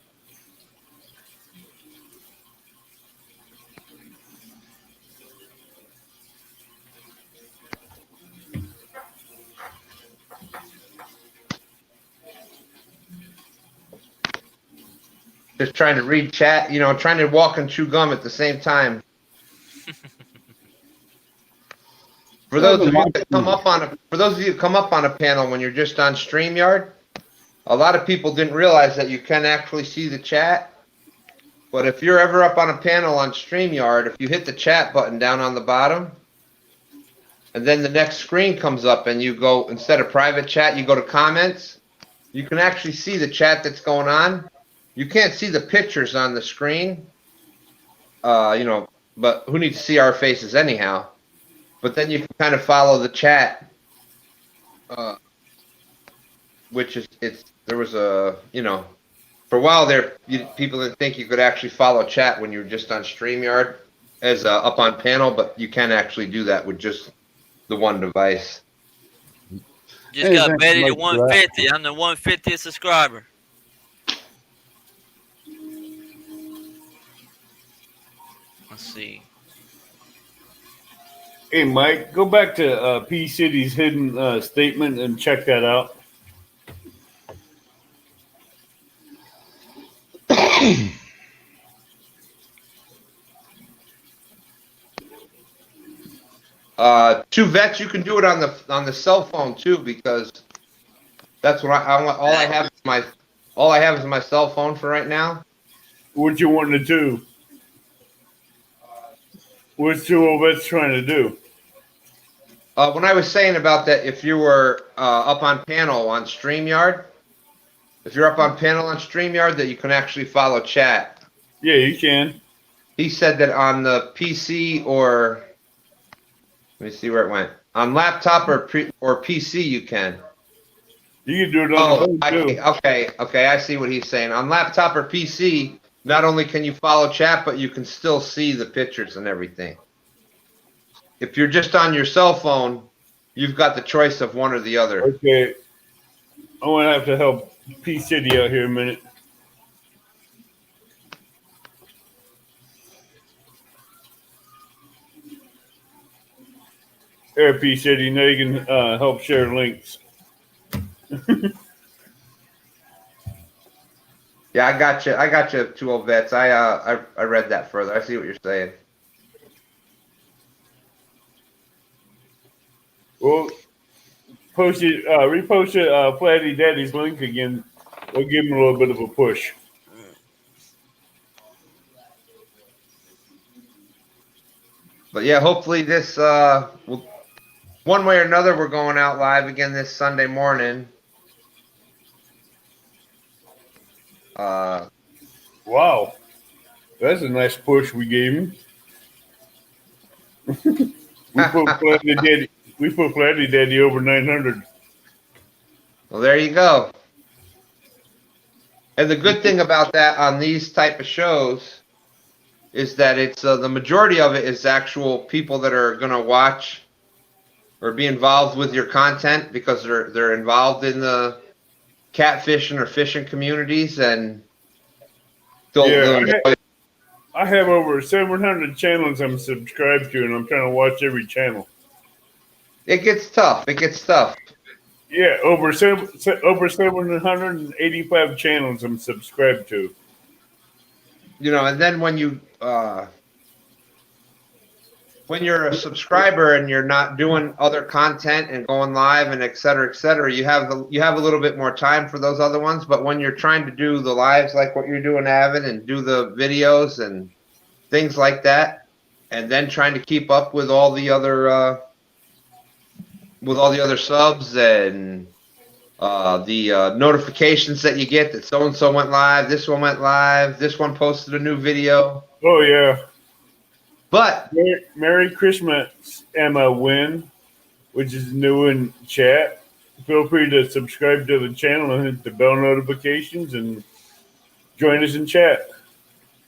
just trying to read chat, trying to walk and chew gum at the same time. For those of you that come up on a panel when you're just on StreamYard, a lot of people didn't realize that you can actually see the chat. But if you're ever up on a panel on StreamYard, if you hit the chat button down on the bottom, and then the next screen comes up and you go, instead of private chat, you go to comments, you can actually see the chat that's going on. You can't see the pictures on the screen, but who needs to see our faces anyhow? But then you can kind of follow the chat, which is, there was a, for a while there, people didn't think you could actually follow chat when you were just on StreamYard as up on panel, but you can actually do that with just the one device. Just got Betty to 150. I'm the 150th subscriber. Let's see. Hey, Mike, go back to P City's hidden statement and check that out. Two vets, you can do it on the cell phone too, because that's what all I have is my cell phone for right now. What you wanting to do? What's two old vets trying to do? When I was saying about that, if you were up on panel on StreamYard, that you can actually follow chat. Yeah, you can. He said that on the PC or, let me see where it went. On laptop or PC, you can. You can do it on the phone too. Okay, I see what he's saying. On laptop or PC, not only can you follow chat, but you can still see the pictures and everything. If you're just on your cell phone, you've got the choice of one or the other. Okay. I'm going to have to help P City out here a minute. There, P City. Now you can help share links. Yeah, I got you, two old vets. I read that further. I see what you're saying. Well, repost it, Flatty Daddy's link again. We'll give him a little bit of a push. But yeah, hopefully this, one way or another, we're going out live again this Sunday morning. Wow. That's a nice push we gave him. We put Flatty Daddy over 900. Well, there you go. And the good thing about that on these type of shows is that it's the majority of it is actual people that are going to watch or be involved with your content because they're involved in the catfishing or fishing communities, and I have over 700 channels I'm subscribed to, and I'm trying to watch every channel. It gets tough. Yeah, over 785 channels I'm subscribed to. And then when you're a subscriber and you're not doing other content and going live and et cetera, you have a little bit more time for those other ones. But when you're trying to do the lives like what you're doing, Avin, and do the videos and things like that, and then trying to keep up with all the other subs and the notifications that you get that so and so went live, this one went live, this one posted a new video. Oh yeah. But Merry Christmas, Emma Wynn, which is new in chat. Feel free to subscribe to the channel and hit the bell notifications and join us in chat.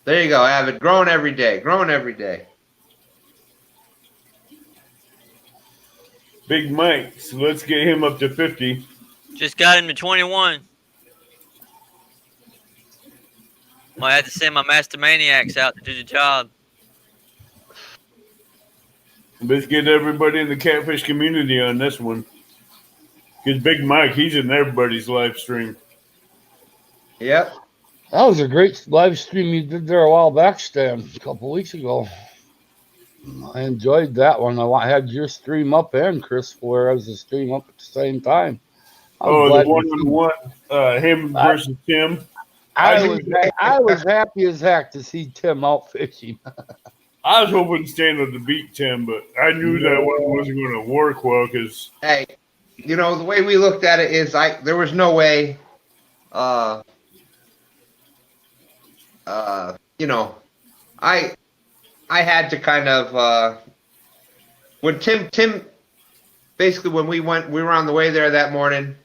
There you go, Avid. Growing every day. Big Mike, so let's get him up to 50. Just got him to 21. Might have to send my Master Maniacs out to do the job. Let's get everybody in the catfish community on this one. Because Big Mike, he's in everybody's live stream. Yep. That was a great live stream you did there a while back, Stan, a couple weeks ago. I enjoyed that one. I had your stream up and Chris Flores' stream up at the same time. I was Oh, the glad to one see- on one, him I- versus Tim. I was happy as heck to see Tim out fishing. I was hoping Stan would beat Tim, but I knew that one wasn't going to work well because Hey, you know, the way we looked at it is there was no way, you know, I had to kind of, when Tim, basically when we were on the way there that morning,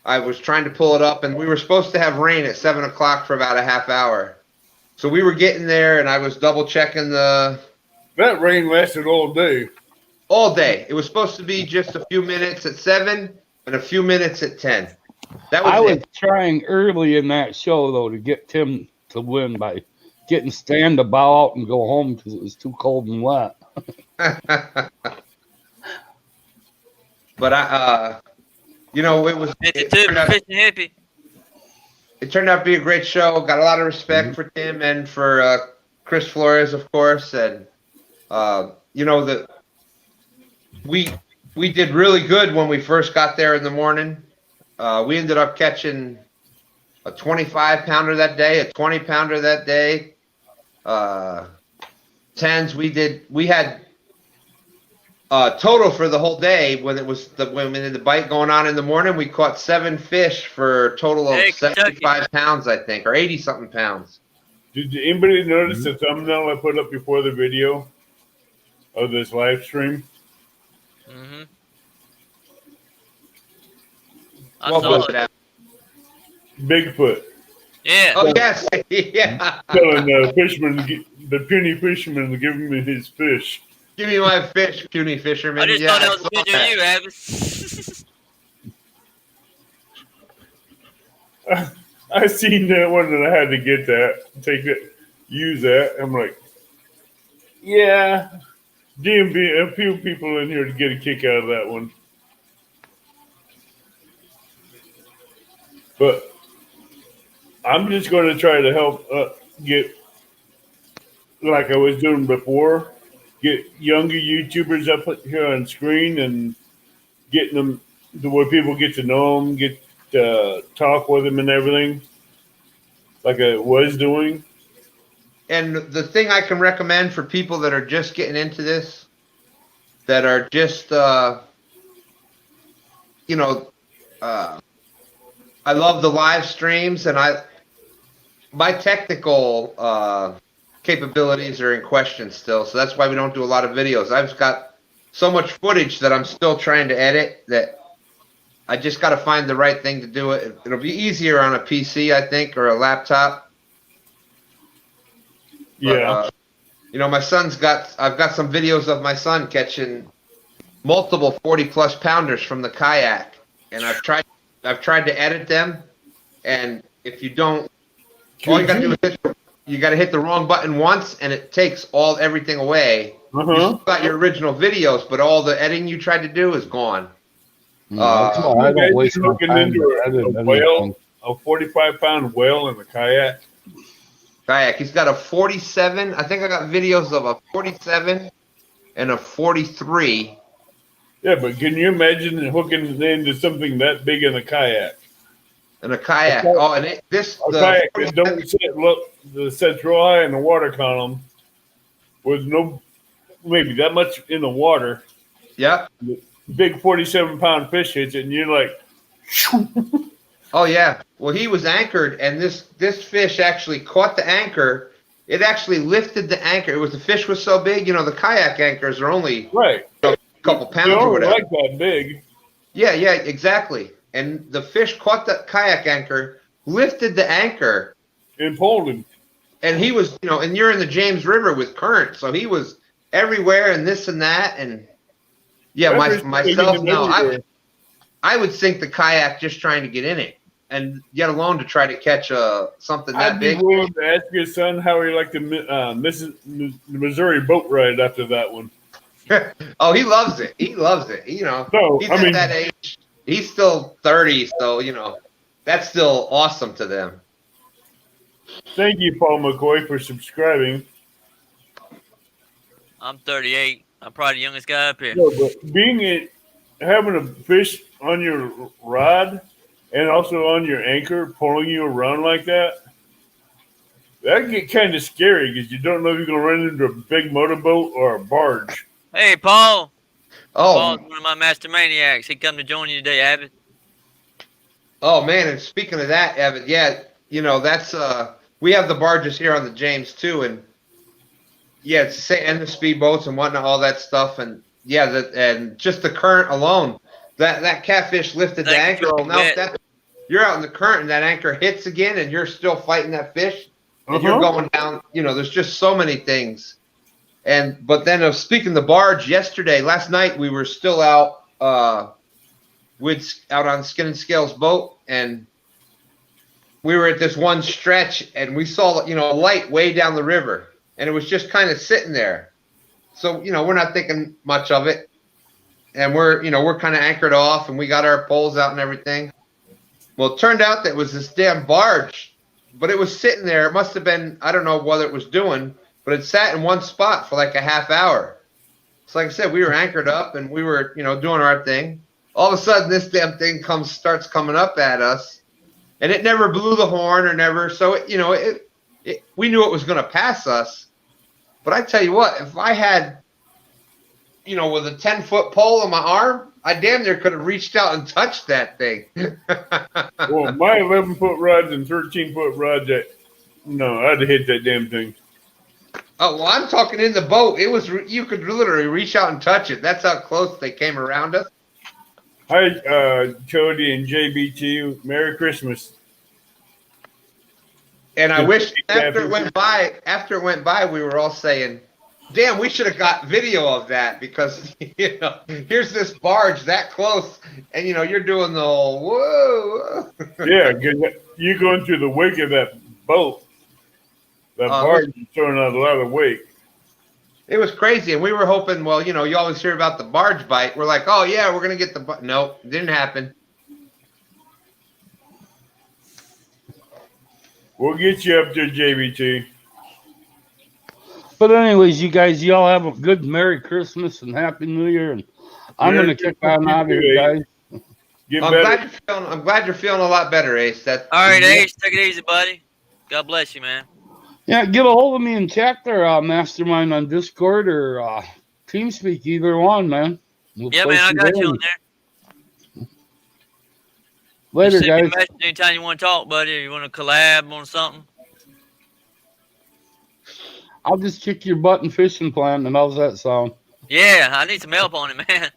I was trying to pull it up and we were supposed to have rain at 7 o'clock for about a half hour. So we were getting there and I was double checking that rain lasted all day. all day. It was supposed to be just a few minutes at 7 and a few minutes at 10. That was I was it. trying early in that show, though, to get Tim to win by getting Stan to bow out and go home because it was too cold and wet. But you know, it 52 turned out, fishing hippie. it turned out to be a great show. Got a lot of respect for Tim and for Chris Flores, of course, and you know we did really good when we first got there in the morning. We ended up catching a 25-pounder that day, a 20-pounder that day, 10s. We had total for the whole day when when we did the bite going on in the morning, we caught 7 fish for a total of Hey, 75 pounds, I think, or 80-something pounds. Did anybody notice the thumbnail I put up before the video of this live stream? Mm-hmm. What was it? Bigfoot Yeah. Oh, yes. Yeah. telling the fisherman, the puny fisherman, to give him his fish. Give me my fish, puny fisherman. I just Yeah, thought that was saw a picture of you, Avis. I seen that one and I had to get that, take it, use that. I'm like, yeah, DMV, a few people in here to get a kick out of that one. But I'm just going to try to help get, like I was doing before, get younger YouTubers up here on screen and getting them to where people get to know them, get to talk with them and everything, like I was doing. And the thing I can recommend for people that are just getting into this, that are just, you know, I love the live streams, and my technical capabilities are in question still, so that's why we don't do a lot of videos. I've got so much footage that I'm still trying to edit that I just got to find the right thing to do it. It'll be easier on a PC, I think, or a laptop. Yeah. But, you know, I've got some videos of my son catching multiple 40-plus pounders from the kayak, and I've tried to edit them, and if you don't, all you gotta do is you gotta hit the wrong button once, and it takes everything away. You still got your original videos, but all the editing you tried to do is gone. I don't waste my looking time into to edit a whale, anything. a 45-pound whale in the kayak. Kayak. He's got a 47. I think I got videos of a 47 and a 43. Yeah, but can you imagine hooking it into something that big in a kayak? And a kayak. Okay. Oh, and A kayak that don't sets real high in the water column with no, maybe that much in the water. Yep. Big 47-pound fish hits it, and you're like, Oh yeah. Well, he was anchored, and this fish actually caught the anchor. It actually lifted the anchor. The fish was so big. You know, the kayak anchors are only right. a couple pounds They or don't whatever. like that big. Yeah, exactly. And the fish caught the kayak anchor, lifted the anchor, And pulled him. and he was, you know, and you're in the James River with current, so he was everywhere and this and that, and yeah, myself, no, I would sink the kayak just trying to get in it, and yet alone to try to catch something that I'd be big. willing to ask your son how he liked the Missouri boat ride after that one. Oh, he loves it. He loves it. You know, No, he's I at mean- that age. He's still 30, so you know that's still awesome to them. Thank you, Paul McCoy, for subscribing. I'm 38. I'm probably the youngest guy up here. No, but having a fish on your rod and also on your anchor pulling you around like that, that can get kind of scary because you don't know if you're going to run into a big motorboat or a barge. Hey, Paul. Oh, Paul's one of my master maniacs. He come to join you today, Abbott. oh man! And speaking of that, Evan, yeah, that's we have the barges here on the James too, and yeah, it's the same, and the speedboats and whatnot, all that stuff, and yeah, and just the current alone, that catfish lifted the Thank you anchor. for Well, now that. that you're out in the current and that anchor hits again, and you're still fighting that fish, and you're Uh-huh. going down. There's just so many things. But then speaking of the barge, last night we were still out out on Skin and Scales boat, and we were at this one stretch, and we saw a light way down the river, and it was just kind of sitting there. So we're not thinking much of it, and we're kind of anchored off, and we got our poles out and everything. Well, it turned out that it was this damn barge, but it was sitting there. It must have been, I don't know what it was doing, but it sat in one spot for like a half hour. So like I said, we were anchored up and we were, doing our thing. All of a sudden, this damn thing starts coming up at us, and it never blew the horn or never. So we knew it was going to pass us. But I tell you what, if I had, with a 10-foot pole on my arm, I damn near could have reached out and touched that thing. Well, my 11-foot rods and 13-foot rods, I'd hit that damn thing. Oh, well, I'm talking in the boat. It was you could literally reach out and touch it. That's how close they came around us. Hi, Cody and JBT. Merry Christmas. And I wish after it went by, we were all saying, "Damn, we should have got video of that because here's this barge that close, and you're doing the whole whoa." Yeah, because you're going through the wake of that boat. That barge is throwing out a lot of wake. It was crazy, and we were hoping. Well, you always hear about the barge bite. We're like, "Oh yeah, we're gonna get the." No, didn't happen. We'll get you up there, JBT. But anyways, you guys, y'all have a good Merry Christmas and Happy New Year. And I'm Merry going to kick Christmas on out to of you, here, Ace. guys. Get I'm better. glad you're feeling a lot better, Ace. All right, Ace, take it easy, buddy. God bless you, man. Yeah, get a hold of me and chat there, Mastermind on Discord or TeamSpeak, either one, man. We'll Yeah, play man, I some got you on games. there. Later, Just send me a guys. message anytime you want to talk, buddy. Or you want to collab on something? I'll just kick your butt and fishing plan, and how's that sound? Yeah, I need some help on it, man.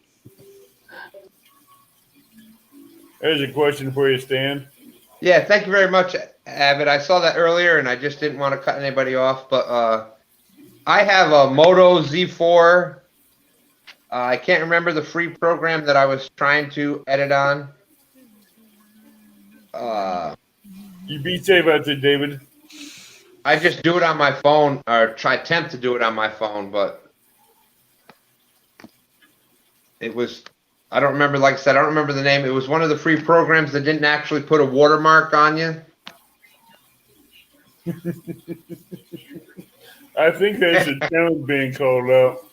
There's a question for you, Stan. Yeah, thank you very much, Abbott. I saw that earlier, and I just didn't want to cut anybody off. But I have a Moto Z4. I can't remember the free program that I was trying to edit on. You be safe out there, David. I just do it on my phone, or attempt to do it on my phone, but it was, I don't remember, like I said, I don't remember the name. It was one of the free programs that didn't actually put a watermark on you. I think there's a challenge being called out.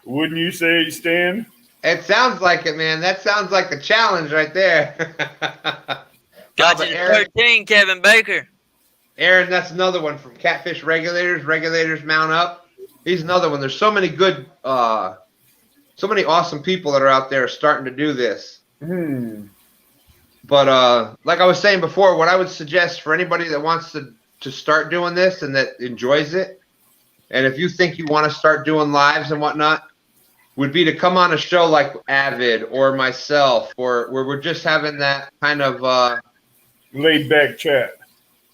Wouldn't you say, Stan? It sounds like it, man. That sounds like a challenge right there. Got but you to Aaron, 13, Kevin Baker. Aaron, that's another one from Catfish Regulators. Regulators Mount Up. He's another one. There's so many good, so many awesome people that are out there starting to do this. But like I was saying before, what I would suggest for anybody that wants to start doing this and that enjoys it, and if you think you want to start doing lives and whatnot, would be to come on a show like Avid or myself, or where we're just having that kind of Laid back chat.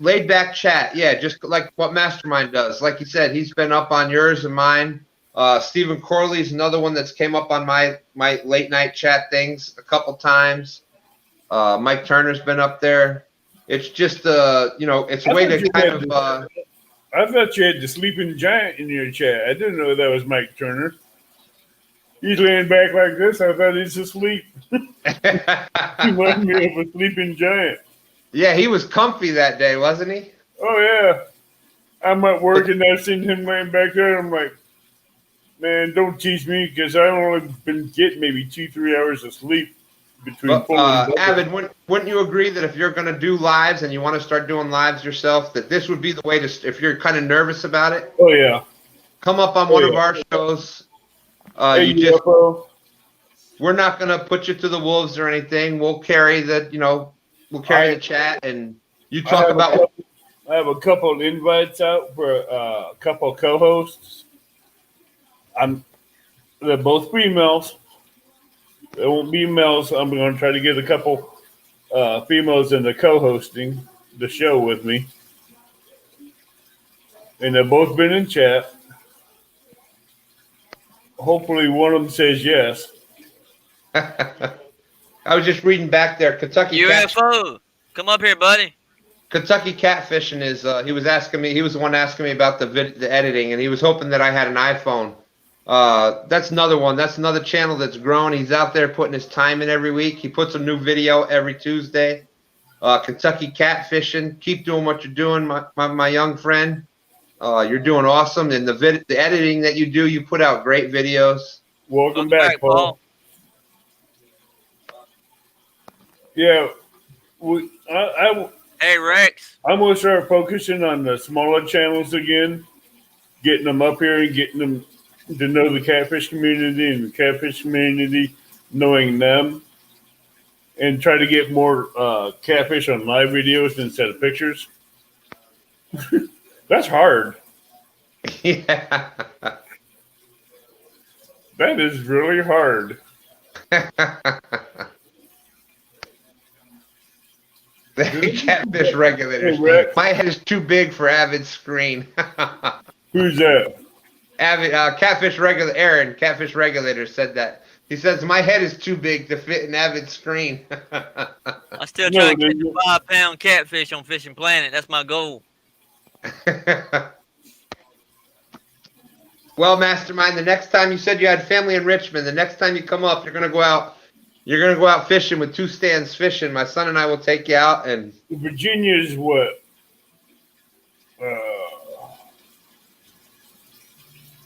laid back chat. Yeah, just like what Mastermind does. Like you said, he's been up on yours and mine. Stephen Corley's another one that's came up on my late night chat things a couple times. Mike Turner's been up there. It's just it's a way to kind of I thought you had the sleeping giant in your chat. I didn't know that was Mike Turner. He's laying back like this. I thought he's asleep. He reminded me of a sleeping giant. Yeah, he was comfy that day, wasn't he? Oh yeah. I'm at work and I seen him laying back there. I'm like, man, don't tease me because I've only been getting maybe 2-3 hours of sleep between But pulling double. Avid, wouldn't you agree that if you're going to do lives and you want to start doing lives yourself, that this would be the way to, if you're kind of nervous about it, Oh yeah. come up on Oh, one of yeah. our shows. Hey, You just, UFO. we're not going to put you to the wolves or anything. We'll carry the, we'll carry the chat and you talk about. I have a couple of invites out for a couple of co-hosts. They're both females. They won't be males. I'm going to try to get a couple females into co-hosting the show with me, and they've both been in chat. Hopefully, one of them says yes. I was just reading back there. UFO, come up here, buddy. Kentucky Catfishing is. He was asking me. He was the one asking me about the editing, and he was hoping that I had an iPhone. That's another one. That's another channel that's grown. He's out there putting his time in every week. He puts a new video every Tuesday. Kentucky Catfishing. Keep doing what you're doing, my young friend. You're doing awesome. And the editing that you do, you put out great videos. Welcome back, Paul. Yeah, Hey, Rex. I'm going to start focusing on the smaller channels again, getting them up here and getting them to know the catfish community and the catfish community knowing them, and try to get more catfish on live videos instead of pictures. That's hard. Yeah. That is really hard. Catfish regulators. Hey, Rex. My head is too big for Avid's screen. Who's that? Avid catfish regulator Aaron, catfish regulator said that. He says my head is too big to fit in Avid's screen. I'm still trying to catch a 5-pound catfish on Fishing Planet. That's my goal. Well, Mastermind, the next time you said you had family in Richmond, the next time you come up, you're gonna go out. You're gonna go out fishing with 2 stands fishing. My son and I will take you out. And Virginia is what?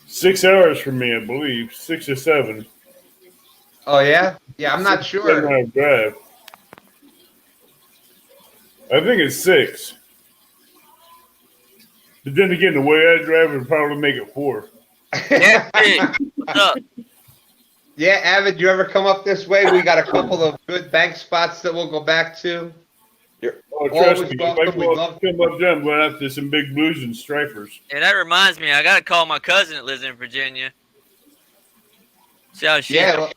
6 hours from me, I believe. 6 or 7. oh yeah, yeah, I'm not sure. 7-hour drive. I think it's 6. But then again, the way I drive would probably make it 4. Yeah, hey, what's up? Yeah, Avid, you ever come up this way? We got a couple of good bank spots that we'll go back to. Oh, trust Always me. welcome. If I We come love- up there, I'm going after some big blues and stripers. Yeah, that reminds me. I got to call my cousin that lives in Virginia. See how she. Yeah, well,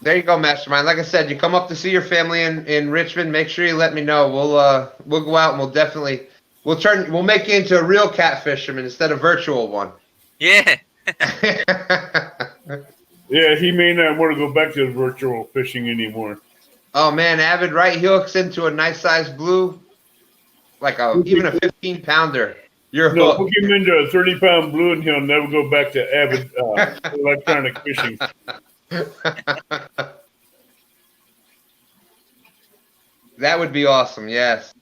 there you go, Mastermind. Like I said, you come up to see your family in Richmond. Make sure you let me know. We'll go out and we'll make you into a real catfisherman instead of virtual one. Yeah. Yeah, he may not want to go back to virtual fishing anymore. Oh man, Avid, right? He hooks into a nice sized blue, like even a 15-pounder. You're No, hooked. hook him into a 30-pound blue, and he'll never go back to avid electronic fishing. That would be awesome. Yes.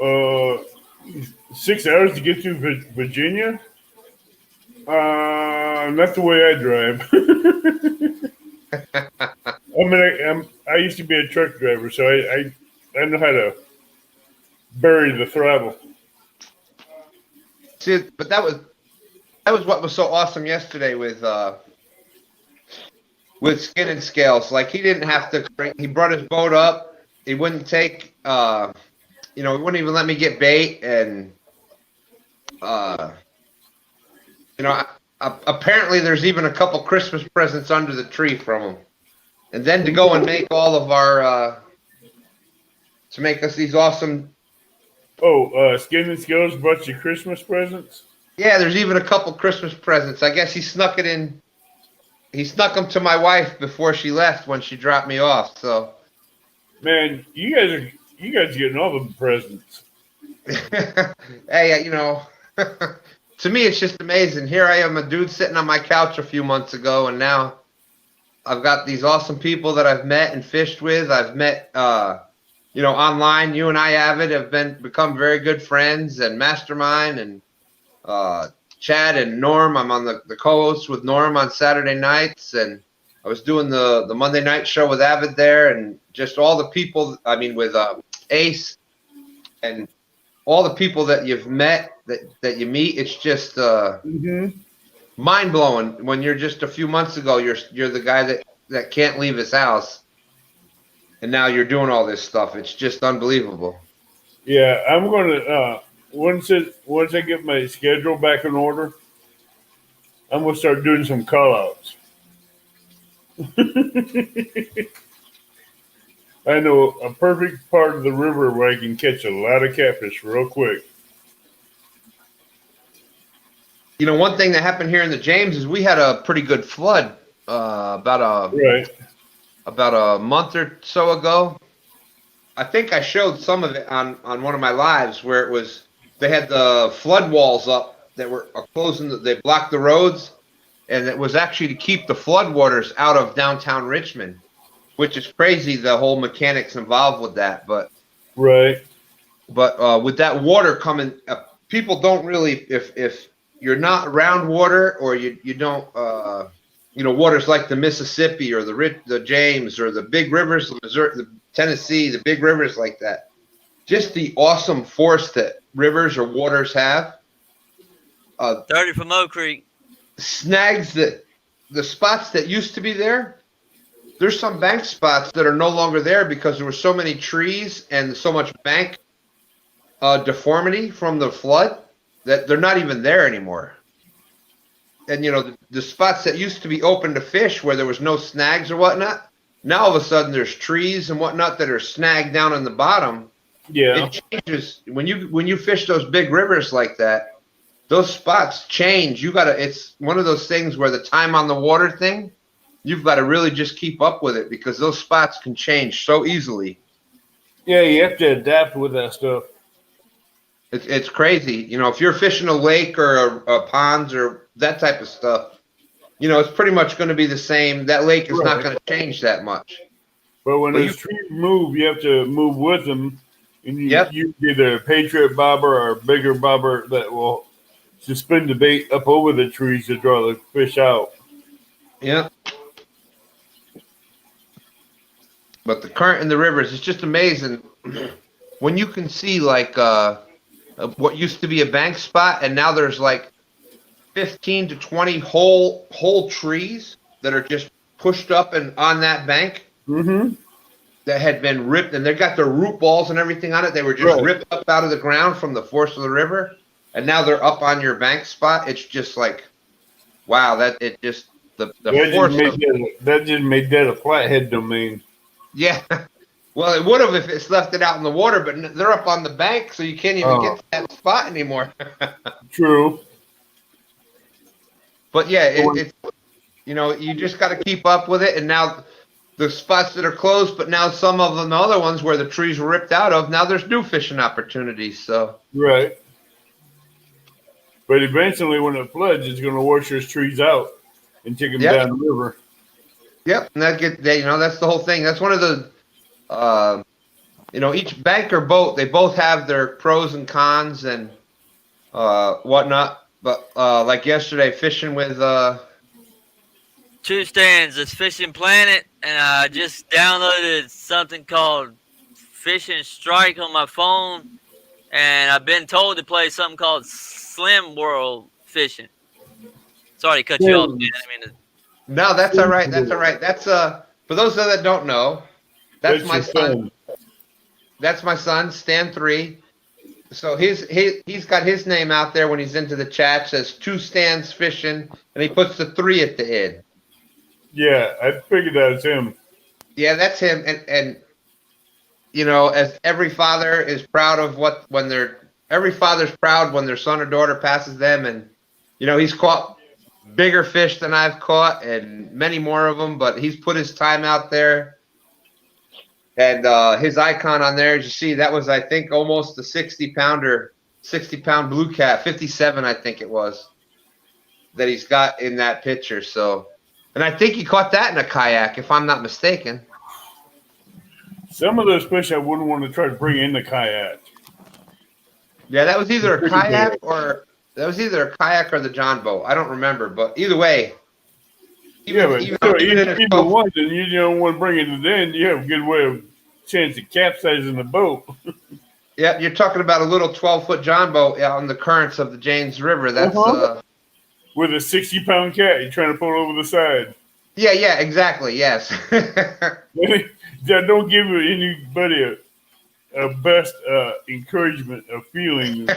Uh, 6 hours to get to Virginia? Not the way I drive. I mean, I used to be a truck driver, so I know how to bury the throttle. See, but that was what was so awesome yesterday with Skin and Scales. Like he didn't have to. He brought his boat up. He wouldn't take. He wouldn't even let me get bait, and apparently there's even a couple Christmas presents under the tree from him. And then to go and make all of our to make us these awesome. Oh, Skin and Scales brought you Christmas presents? Yeah, there's even a couple Christmas presents. I guess he snuck it in. He snuck them to my wife before she left when she dropped me off. So, man, you guys getting all the presents. hey, to me, it's just amazing. Here I am, a dude sitting on my couch a few months ago, and now I've got these awesome people that I've met and fished with. I've met, online. You and I, Avid, have become very good friends and mastermind. And Chad and Norm, I'm on the co-host with Norm on Saturday nights, and I was doing the Monday night show with Avid there, and just all the people. I mean, with Ace and all the people that you've met that you meet. It's just mind blowing when you're just a few months ago. You're the guy that can't leave his house. And now you're doing all this stuff. It's just unbelievable. Yeah, I'm gonna once I get my schedule back in order, I'm gonna start doing some call outs. I know a perfect part of the river where I can catch a lot of catfish real quick. You know, one thing that happened here in the James is we had a pretty good flood about a month or so ago. I think I showed some of it on one of my lives where they had the flood walls up that were closing. They blocked the roads, and it was actually to keep the flood waters out of downtown Richmond, which is crazy. The whole mechanics involved with that, but with that water coming, people don't really if you're not around water or you don't. Waters like the Mississippi or the James or the big rivers, the Missouri, the Tennessee, the big rivers like that. Just the awesome force that rivers or waters have. 30 from Oak Creek. Snags the spots that used to be there. There's some bank spots that are no longer there because there were so many trees and so much bank deformity from the flood that they're not even there anymore. And, the spots that used to be open to fish where there was no snags or whatnot, now all of a sudden there's trees and whatnot that are snagged down in the bottom. Yeah. It changes. When you fish those big rivers like that, those spots change. It's one of those things where the time on the water thing, you've got to really just keep up with it because those spots can change so easily. Yeah, you have to adapt with that stuff. It's crazy. If you're fishing a lake or a ponds or that type of stuff, it's pretty much going to be the same. That lake is not going to change that much. But when those trees move, you have to move with them. And you either a Patriot bobber or a bigger bobber that will suspend the bait up over the trees to draw the fish out. Yeah. But the current in the rivers is just amazing. When you can see like what used to be a bank spot, and now there's like 15 to 20 whole trees that are just pushed up and on that bank that had been ripped, and they got their root balls and everything on it. They were just ripped up out of the ground from the force of the river, and now they're up on your bank spot. It's just like, wow, that just just made that a flathead domain. Yeah. Well, it would have if it's left it out in the water, but they're up on the bank, so you can't even get to that spot anymore. True. But yeah, it's you just got to keep up with it. And now the spots that are closed, but now some of them, the other ones where the trees were ripped out of, now there's new fishing opportunities. So right. But eventually, when it floods, it's going to wash those trees out and take them down the river. Yep, and that's the whole thing. That's one of the. Each bank or boat, they both have their pros and cons and whatnot. But like yesterday, fishing with Two Stands, it's Fishing Planet, and I just downloaded something called Fishing Strike on my phone, and I've been told to play something called Slim World Fishing. Sorry to cut you off, man. No, that's all right. That's all right. That's for those that don't know. That's my son. That's my son, Stan 3. So he's got his name out there when he's into the chat. Says Two Stands Fishing, and he puts the 3 at the end. Yeah, I figured that was him. Yeah, that's him. And as every father is proud of every father's proud when their son or daughter passes them, and he's caught bigger fish than I've caught, and many more of them. But he's put his time out there. And his icon on there, as you see, that was, I think, almost a 60-pounder 60-pound blue cat, 57, I think it was, that he's got in that picture. So, and I think he caught that in a kayak, if I'm not mistaken. Some of those fish I wouldn't want to try to bring in the kayak. Yeah, that was either a Pretty kayak big. or the John boat. I don't remember, but either way. Yeah, but even either in a 12 one, then you don't want to bring it in. You have a good way of chance of capsizing the boat. Yeah, you're talking about a little 12-foot John boat out on the currents of the James River. That's With a 60-pound cat, you're trying to pull over the side. yeah, exactly. Yes. That don't give anybody a best encouragement of feeling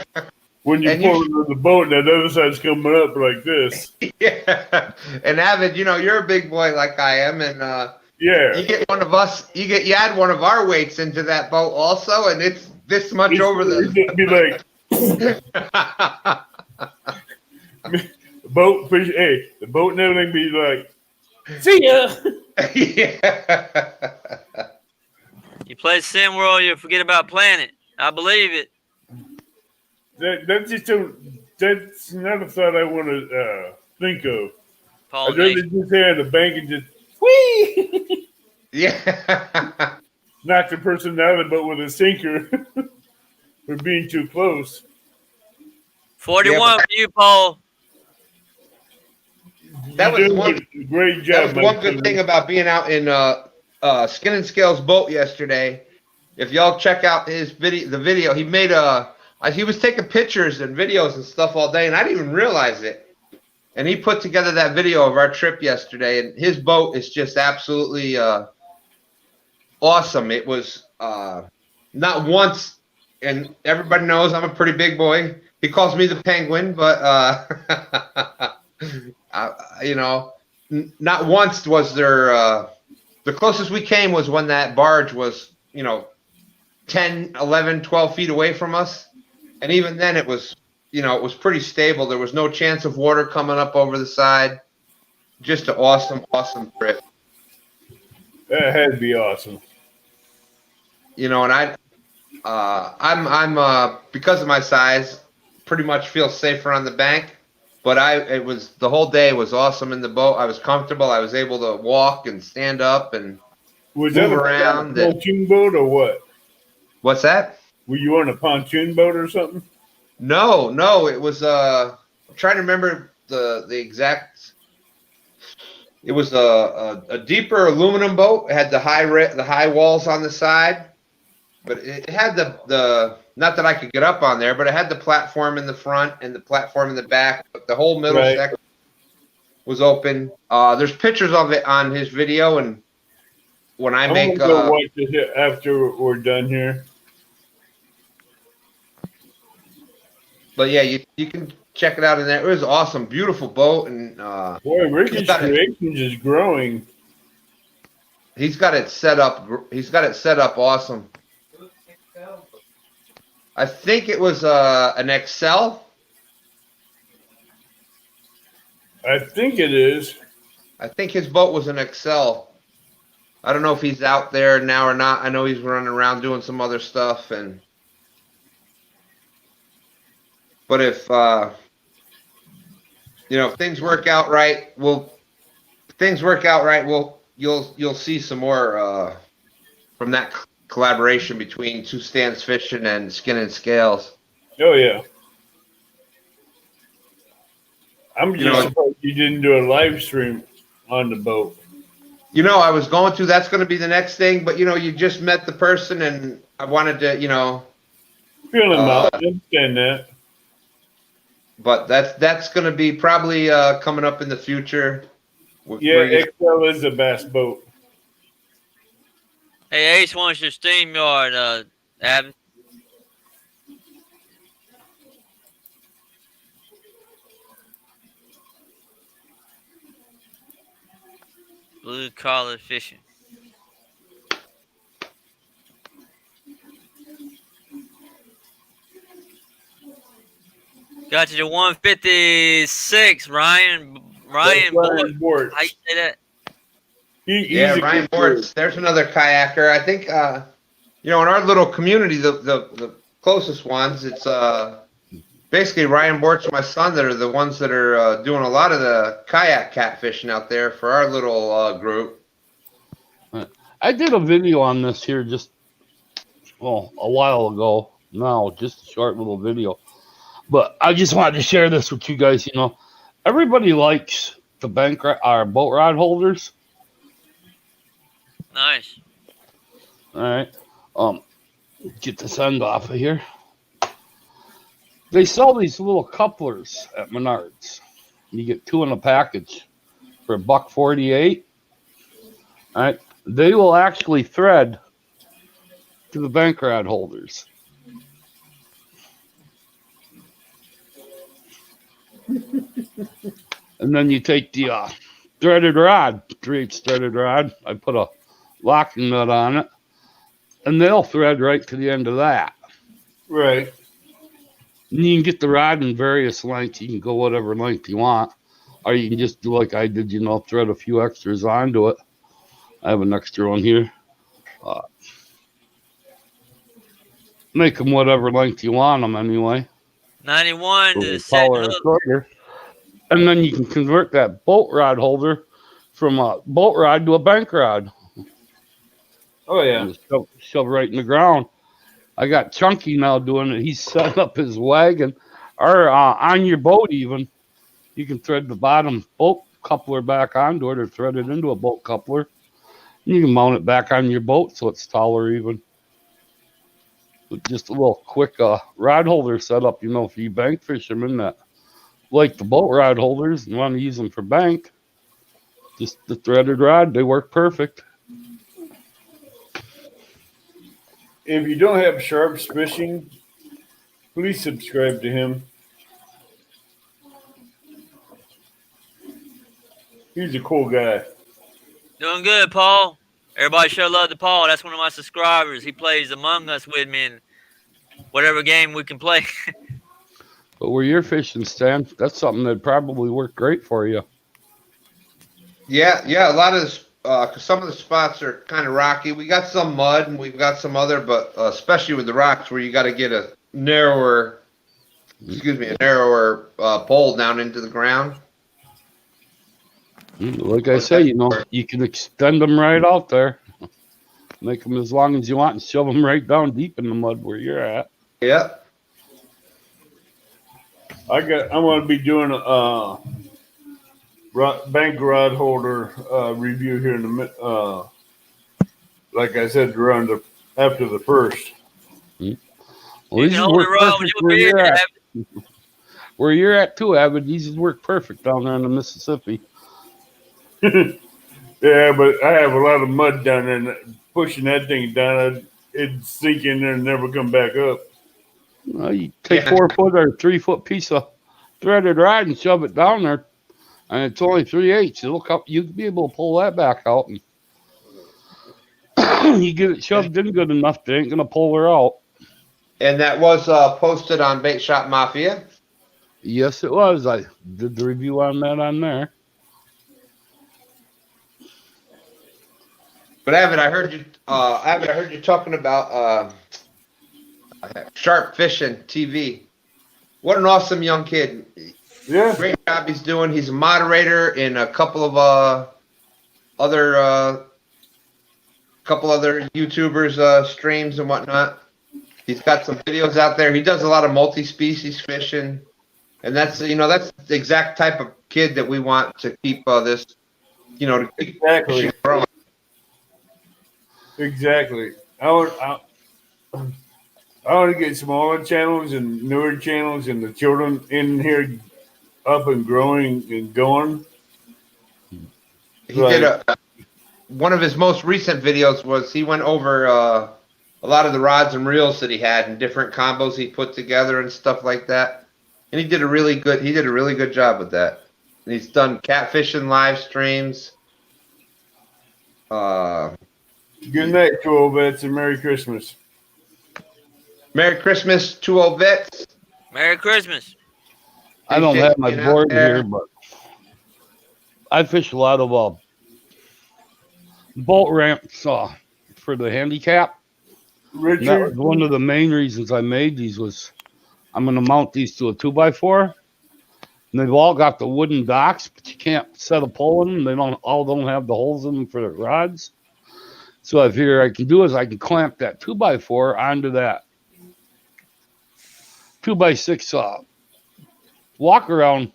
when you pull into the boat and that other side's coming up like this. Yeah. And Avid, you're a big boy like I am, and yeah, you get one of us. You add one of our weights into that boat also, and it's this much over the. It'd be like boat fish. Hey, the boat and everything be like, See ya. Yeah. You play Sim World, you forget about Planet. I believe it. That's not a thought I want to think of. Paul I'd rather Nation. just stay on the bank and just whee, Yeah. knock the person out of the boat with a sinker for being too close. 41 for you, Paul. That was one great job. That was one good thing about being out in Skin and Scales boat yesterday. If y'all check out his video, he made he was taking pictures and videos and stuff all day, and I didn't even realize it. And he put together that video of our trip yesterday, and his boat is just absolutely awesome. It was not once, and everybody knows I'm a pretty big boy. He calls me the Penguin, but not once was there. The closest we came was when that barge was, 10, 11, 12 feet away from us. And even then it was, it was pretty stable. There was no chance of water coming up over the side. Just an awesome, awesome trip. That had to be awesome. And I'm because of my size, pretty much feel safer on the bank. But the whole day was awesome in the boat. I was comfortable. I was able to walk and stand up and move around. Was that a pontoon boat or what? What's that? Were you on a pontoon boat or something? No. It was I'm trying to remember the exact. It was a deeper aluminum boat. It had the high walls on the side, but it had the not that I could get up on there, but it had the platform in the front and the platform in the back. But the whole middle section was open. There's pictures of it on his video, and when I'm gonna go watch it after we're done here. But yeah, you can check it out in there. It was awesome, beautiful boat, and boy, Ricky's Creations is growing. He's got it set up. Awesome. I think it was an XL. I think it is. I think his boat was an XL. I don't know if he's out there now or not. I know he's running around doing some other stuff, but if if things work out right, you'll see some more from that collaboration between Two Stands Fishing and Skin and Scales. Oh yeah. I'm just surprised you didn't do a live stream on the boat. I was going to. That's going to be the next thing. But you just met the person, and I wanted to, feel him out. I understand that. But that's going to be probably coming up in the future. Yeah, XL is the best boat. Hey, Ace wants your StreamYard, Abby. Blue collar fishing. Got you to 156, Ryan. Ryan Board. How you say that? Ryan Board. There's another kayaker. I think in our little community, the closest ones, it's basically Ryan Borch and my son that are the ones that are doing a lot of the kayak catfishing out there for our little group. I did a video on this here just a while ago. Now, just a short little video, but I just wanted to share this with you guys. Everybody likes the our boat rod holders. Nice. All right. Get this end off of here. They sell these little couplers at Menards. You get 2 in a package for $1.48. All right. They will actually thread to the bank rod holders. And then you take the threaded rod, 3/8 threaded rod. I put a locking nut on it, and they'll thread right to the end of that. Right. And you can get the rod in various lengths. You can go whatever length you want, or you can just do like I did, thread a few extras onto it. I have an extra one here. Make them whatever length you want them anyway. 91 to the Taller second or hook. shorter. And then you can convert that boat rod holder from a boat rod to a bank rod. Oh yeah. And just shove right in the ground. I got Chunky now doing it. He's setting up his wagon, or on your boat even. You can thread the bottom boat coupler back onto it, or thread it into a boat coupler. You can mount it back on your boat so it's taller even. But just a little quick rod holder setup, for you bank fishermen that like the boat rod holders and want to use them for bank. Just the threaded rod, they work perfect. If you don't have Sharps Fishing, please subscribe to him. He's a cool guy. Doing good, Paul. Everybody show love to Paul. That's one of my subscribers. He plays Among Us with me in whatever game we can play. But where you're fishing, Stan, that's something that'd probably work great for you. Yeah. A lot of this, some of the spots are kind of rocky. We got some mud and we've got some other, but especially with the rocks where you got to get a narrower pole down into the ground. Like I say, you can extend them right out there. Make them as long as you want and shove them right down deep in the mud where you're at. Yep. I'm going to be doing a bank rod holder review here in a minute. Like I said, after the first. Well, You can hold it right with your beer. Where you're at too, Avid. These work perfect down there in the Mississippi. Yeah, but I have a lot of mud down there, and pushing that thing down, it'd sink in there and never come back up. You take 4 foot or 3 foot piece of threaded rod and shove it down there, and it's only 3/8. You'll be able to pull that back out, and you get it shoved in good enough, they ain't gonna pull her out. And that was posted on Bait Shop Mafia. Yes, it was. I did the review on that on there. But Avid, I heard you talking about Sharp Fishing TV. What an awesome young kid! Yeah, Great job he's doing. He's a moderator in a couple of other YouTubers streams and whatnot. He's got some videos out there. He does a lot of multi-species fishing, and that's the exact type of kid that we want to keep to keep exactly. fishing growing. Exactly. I want to get smaller channels and newer channels and the children in here up and growing and going. He did one of his most recent videos was he went over a lot of the rods and reels that he had and different combos he put together and stuff like that. And he did a really good job with that. And he's done catfishing live streams. Good night, 2 vets, and Merry Christmas. Merry Christmas, 2 vets. Merry Christmas. I don't have my Being out board there. here, but I fish a lot of boat ramps for the handicap. And that was Richard, one of the main reasons I made these was I'm going to mount these to a 2x4. And they've all got the wooden docks, but you can't set a pole in them. They don't have the holes in them for the rods. So I figure I can do is I can clamp that 2x4 onto that 2x6 walk around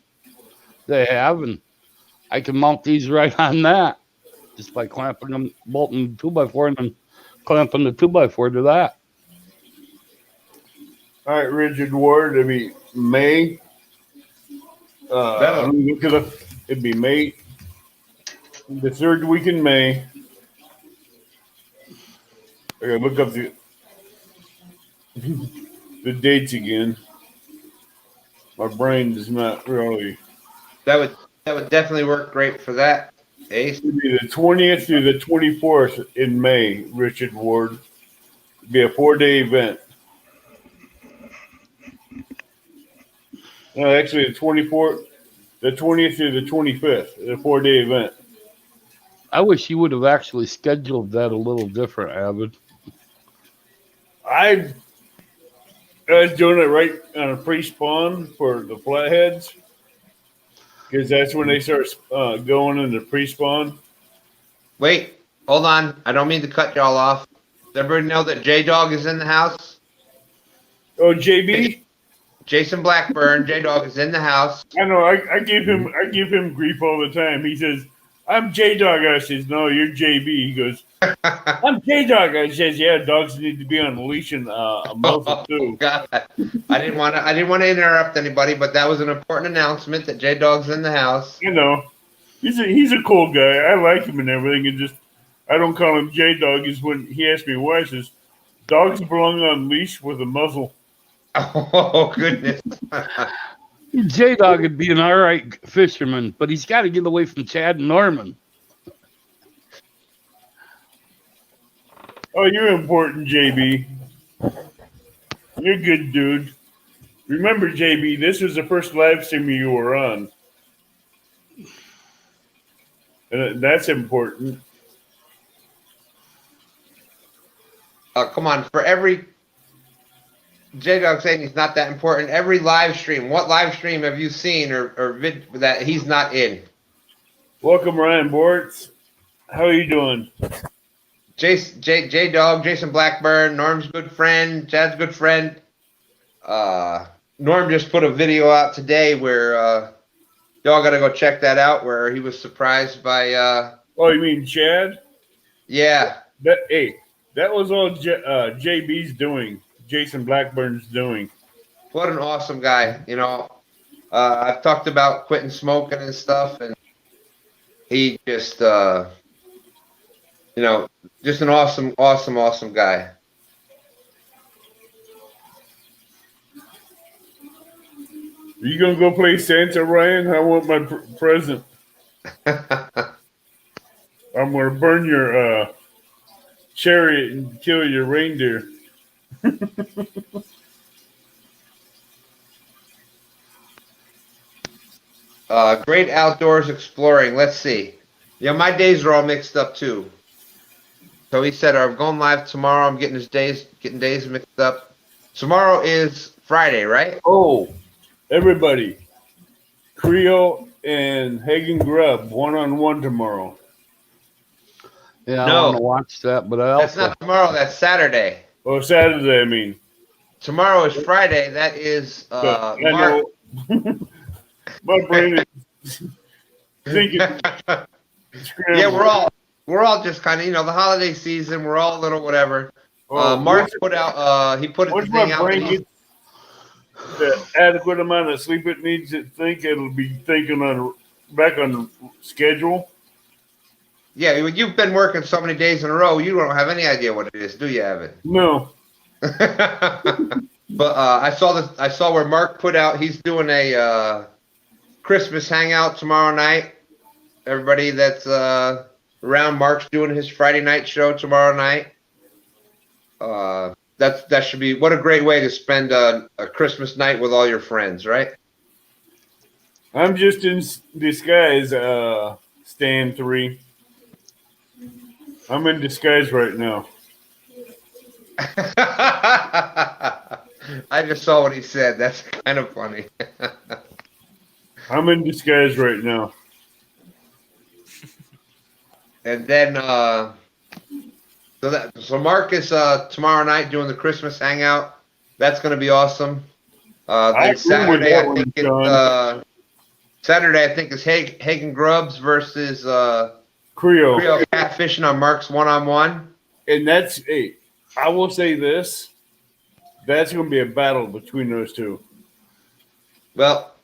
they have, and I can mount these right on that just by clamping them, bolting the 2x4 and then clamping the 2x4 to that. All right, Richard Ward. It'd be May. I'm gonna look it up. It'd be May. The third week in May. I gotta look up the dates again. My brain does not really. That would definitely work great for that. Ace. It'd be the 20th through the 24th in May, Richard Ward. It'd be a 4-day event. No, actually, the 20th through the 25th, a 4-day event. I wish you would have actually scheduled that a little different, Avid. I was doing it right on a pre-spawn for the flatheads because that's when they start going into pre-spawn. Wait, hold on. I don't mean to cut y'all off. Does everybody know that J-Dog is in the house? Oh, JB. Jason Blackburn, J-Dog is in the house. I know. I give him grief all the time. He says, "I'm J-Dog." I says, "No, you're JB." He goes, "I'm J-Dog." I says, "Yeah, dogs need to be on a leash and a muzzle too." God. I didn't want to interrupt anybody, but that was an important announcement that J-Dog's in the house. You know, he's a cool guy. I like him and everything. And just I don't call him J-Dog. Is when he asked me why. I says, "Dogs belong on leash with a muzzle." Oh goodness. J-Dog would be an all right fisherman, but he's got to get away from Chad and Norman. Oh, you're important, JB. You're a good dude. Remember, JB, this was the first live stream you were on. And that's important. Come on, for every J-Dog saying he's not that important, every live stream, what live stream have you seen or vid that he's not in? Welcome, Ryan Bortz. How are you doing? J-Dog, Jason Blackburn, Norm's good friend, Chad's good friend. Norm just put a video out today where y'all got to go check that out, where he was surprised by. Oh, you mean Chad? Yeah. That was all JB's doing. Jason Blackburn's doing. What an awesome guy. You know, I've talked about quitting smoking and stuff, and he just, you know, just an awesome guy. Are you going to go play Santa, Ryan? I want my present. I'm going to burn your chariot and kill your reindeer. Great outdoors exploring. Let's see. Yeah, my days are all mixed up too. So he said, "I'm going live tomorrow. I'm getting days mixed up." Tomorrow is Friday, right? Oh, everybody, Creole and Hagen Grubb 1-on-1 tomorrow. Yeah, No. I want to watch that, but That's not tomorrow. That's Saturday. Oh, Saturday, I mean. Tomorrow is Friday. That is I March. know. My brain is thinking. Yeah, we're all just kind of, you know, the holiday season. We're all a little whatever. Mark put out. He put Once the my thing out. brain gets the adequate amount of sleep it needs to think, it'll be thinking back on schedule. Yeah, you've been working so many days in a row. You don't have any idea what it is, do you, Evan? No. But I saw where Mark put out. He's doing a Christmas hangout tomorrow night. Everybody that's around, Mark's doing his Friday night show tomorrow night. That should be, what a great way to spend a Christmas night with all your friends, right? I'm just in disguise, Stan 3. I'm in disguise right now. I just saw what he said. That's kind of funny. I'm in disguise right now. And then so Mark is tomorrow night doing the Christmas hangout. That's going to be awesome. I Then agree with Saturday, that I one, think John. Saturday I think is Hagen Grubbs versus Creole. Creole Catfishing on Mark's one-on-one. And that's I will say this. That's going to be a battle between those two. Well,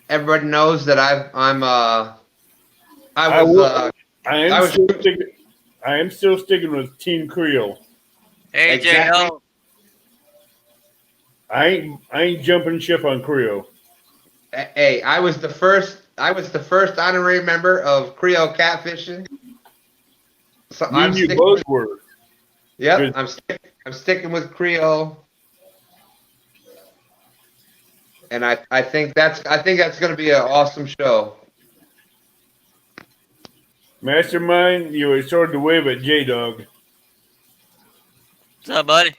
everybody knows that I am still sticking with Team Creole. Hey, Exactly. JL. I ain't jumping ship on Creole. Hey, I was the first honorary member of Creole Catfishing. So Me and you both were. Yep, I'm sticking with Creole. And I think that's going to be an awesome show. Mastermind, you were sort of the wave at J-Dog. What's up, buddy?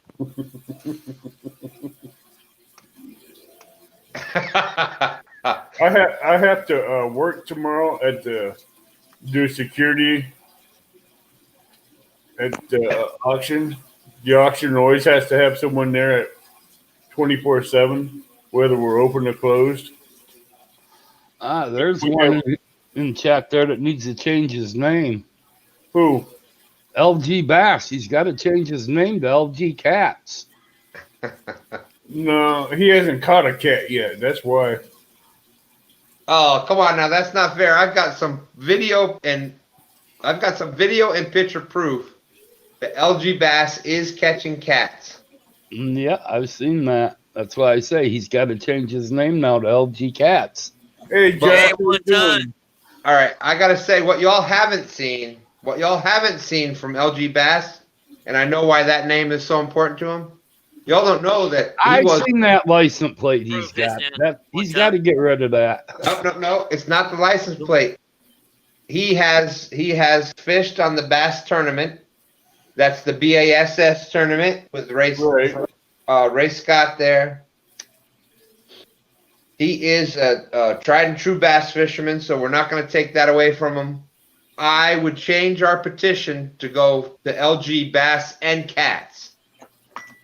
I have to work tomorrow at do security at the auction. The auction always has to have someone there at 24/7, whether we're open or closed. There's one in chat there that needs to change his name. Who? LG Bass. He's got to change his name to LG Cats. No, he hasn't caught a cat yet. That's why. Oh, come on now. That's not fair. I've got some video and picture proof that LG Bass is catching cats. Yeah, I've seen that. That's why I say he's got to change his name now to LG Cats. Hey, Josh, one time. All right, I got to say what y'all haven't seen from LG Bass, and I know why that name is so important to him. Y'all don't know that I've seen that license plate he's got. He's got to get rid of that. No, it's not the license plate. He has fished on the Bass tournament. That's the BASS tournament with Ray Scott there. He is a tried and true bass fisherman, so we're not going to take that away from him. I would change our petition to go to LG Bass and Cats.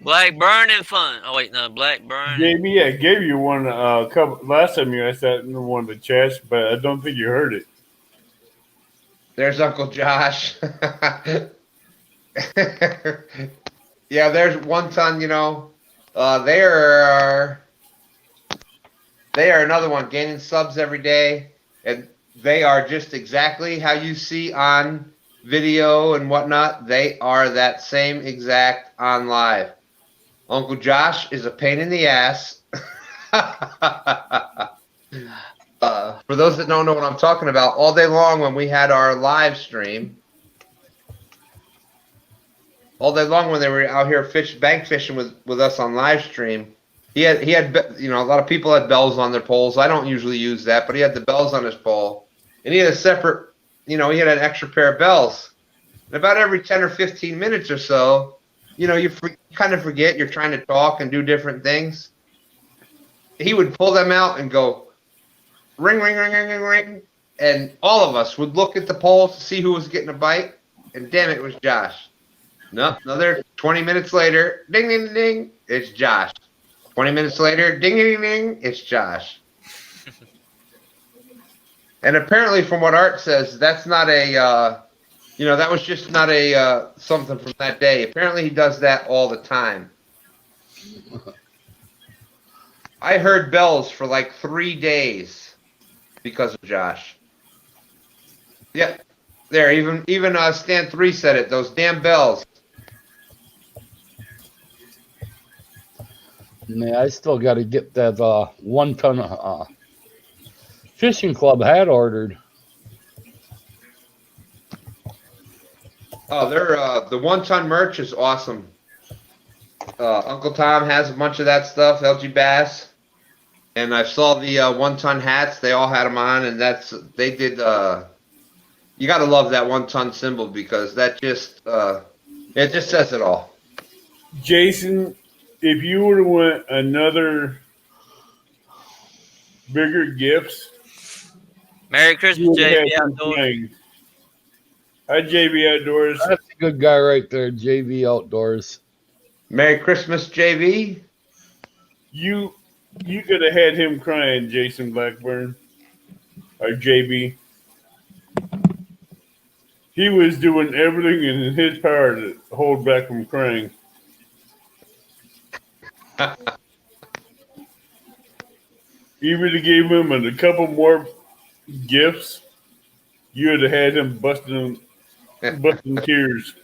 Black burning fun. Oh wait, no, black burn. JB, I gave you one couple last time you asked that in one of the chats, but I don't think you heard it. There's Uncle Josh. Yeah, there's 1 ton. They are another one gaining subs every day, and they are just exactly how you see on video and whatnot. They are that same exact on live. Uncle Josh is a pain in the ass. For those that don't know what I'm talking about, all day long when we had our live stream, all day long when they were out here bank fishing with us on live stream, he had a lot of people had bells on their poles. I don't usually use that, but he had the bells on his pole, and he had a separate, he had an extra pair of bells. And about every 10 or 15 minutes or so, you kind of forget you're trying to talk and do different things. He would pull them out and go, ring, ring, ring, ring, ring, ring. And all of us would look at the poles to see who was getting a bite. And damn it was Josh. No, another 20 minutes later, ding, ding, ding, it's Josh. 20 minutes later, ding, ding, ding, it's Josh. And apparently from what Art says, that's not that was just not a something from that day. Apparently he does that all the time. I heard bells for like 3 days because of Josh. Yeah, there. Even Stan 3 said it. Those damn bells. Yeah, I still got to get that 1 ton fishing club hat ordered. Oh, they're the 1 ton merch is awesome. Uncle Tom has a bunch of that stuff. LG Bass. And I saw the 1 ton hats. They all had them on, and they did. You got to love that 1 ton symbol because that just it just says it all. Jason, if you would have went another bigger gifts, Merry you Christmas, would have JB had him Outdoors. playing. Hi, JB Outdoors. That's a good guy right there, JV Outdoors. Merry Christmas, JV. You could have had him crying, Jason Blackburn or JB. He was doing everything in his power to hold back from crying. Even if you gave him a couple more gifts, you would have had him busting tears.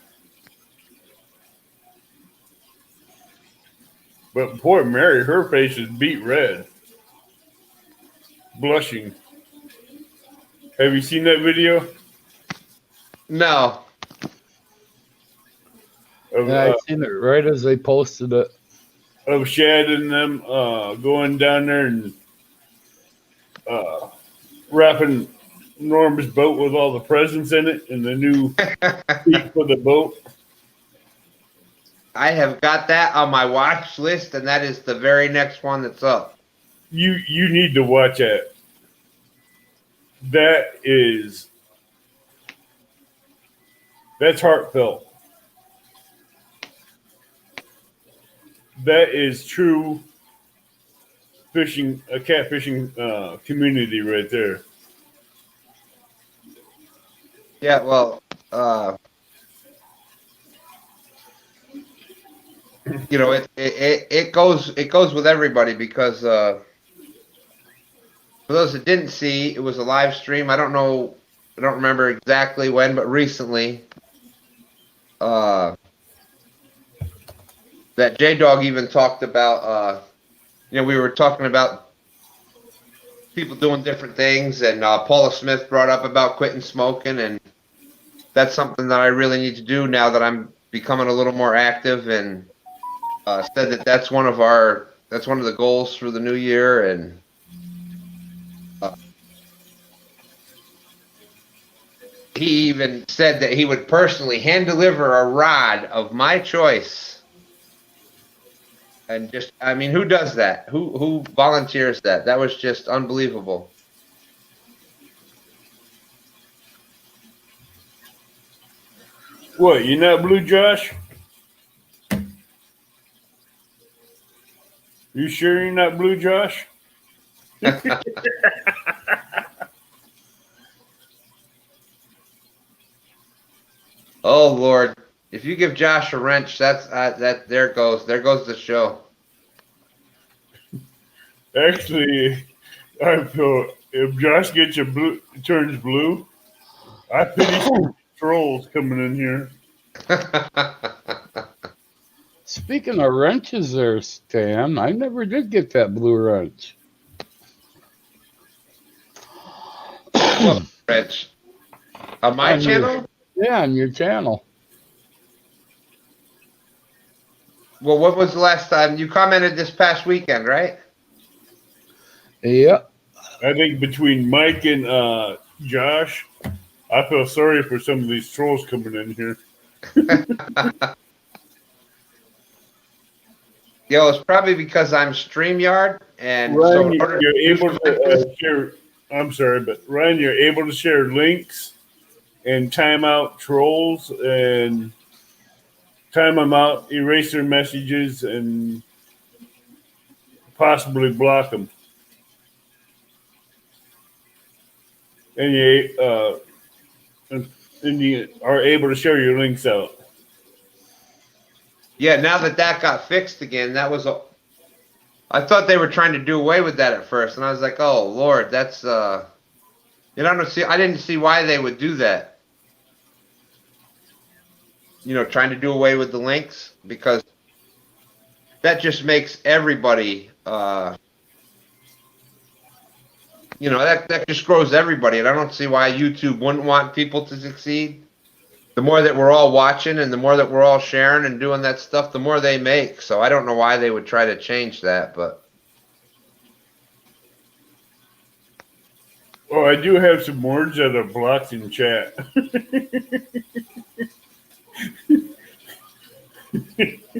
But poor Mary, her face is beat red, blushing. Have you seen that video No. of Yeah, I seen it right as they posted it. of Shad and them going down there and wrapping Norm's boat with all the presents in it and the new seat for the boat? I have got that on my watch list, and that is the very next one that's up. You need to watch that. That's heartfelt. That is true catfishing community right there. Yeah, well, you know, it goes with everybody because for those that didn't see, it was a live stream. I don't remember exactly when, but recently, that J Dog even talked about. You know, we were talking about people doing different things, and Paula Smith brought up about quitting smoking, and that's something that I really need to do now that I'm becoming a little more active, and said that that's one of the goals for the new year, and he even said that he would personally hand deliver a rod of my choice. And just, I mean, who does that? Who volunteers that? That was just unbelievable. What, you not blue, Josh? You sure you're not blue, Josh? Oh Lord, if you give Josh a wrench, that's that. There goes the show. Actually, I feel if Josh turns blue, I pity some trolls coming in here. Speaking of wrenches there, Stan, I never did get that blue wrench. Wrench on my channel. Yeah, on your channel. Well, what was the last time you commented this past weekend, right? Yep. I think between Mike and Josh, I feel sorry for some of these trolls coming in here. Yo, it's probably because I'm StreamYard, and Ryan, so you're able to share. I'm sorry, but Ryan, you're able to share links and time out trolls and time them out, erase their messages, and possibly block them. And you are able to share your links out. yeah, now that got fixed again, I thought they were trying to do away with that at first, and I was like, oh Lord, that's I didn't see why they would do that. You know, trying to do away with the links, because that just makes everybody, that just grows everybody, and I don't see why YouTube wouldn't want people to succeed. The more that we're all watching and the more that we're all sharing and doing that stuff, the more they make. So I don't know why they would try to change that, but. Oh, I do have some words that are blocked in chat.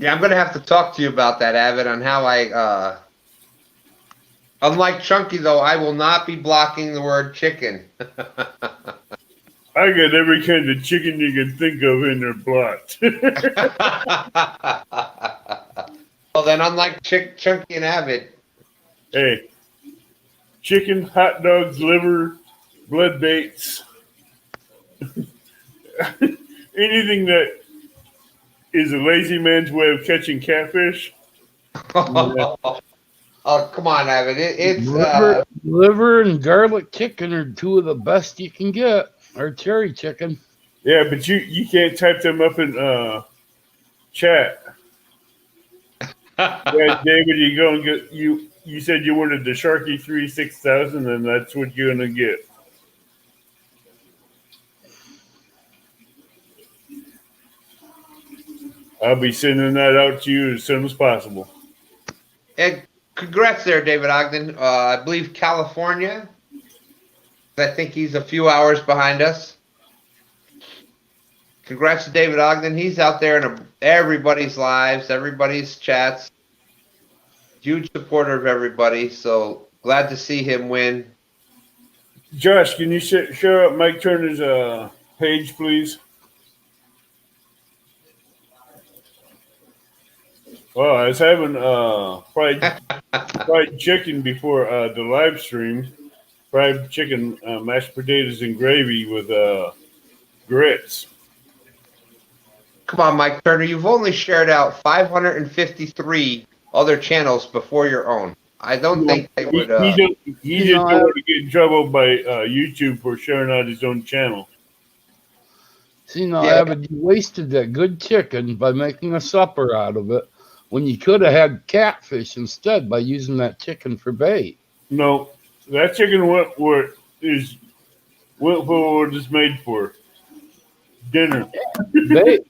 Yeah, I'm gonna have to talk to you about that, Avid, on how I. Unlike Chunky, though, I will not be blocking the word chicken. I got every kind of chicken you can think of in there blocked. Well, then, unlike Chunky and Avid, Hey, chicken, hot dogs, liver, blood baits, anything that is a lazy man's way of catching catfish. Yeah. oh come on, Avid, it's Liver and garlic chicken are two of the best you can get, or cherry chicken. Yeah, but you can't type them up in chat. Yeah, David, you go and get you. You said you wanted the Sharky 36000, and that's what you're gonna get. I'll be sending that out to you as soon as possible. And congrats there, David Ogden. I believe California. I think he's a few hours behind us. Congrats to David Ogden. He's out there in everybody's lives, everybody's chats. Huge supporter of everybody. So glad to see him win. Josh, can you share up Mike Turner's page, please? Well, I was having fried chicken before the live stream. Fried chicken, mashed potatoes and gravy with grits. Come on, Mike Turner. You've only shared out 553 other channels before your own. I don't think they would. He just don't want to get in trouble by YouTube for sharing out his own channel. See, now, Yeah. Avid, you wasted that good chicken by making a supper out of it when you could have had catfish instead by using that chicken for bait. No, that chicken went for what it's made for. Dinner. Bait.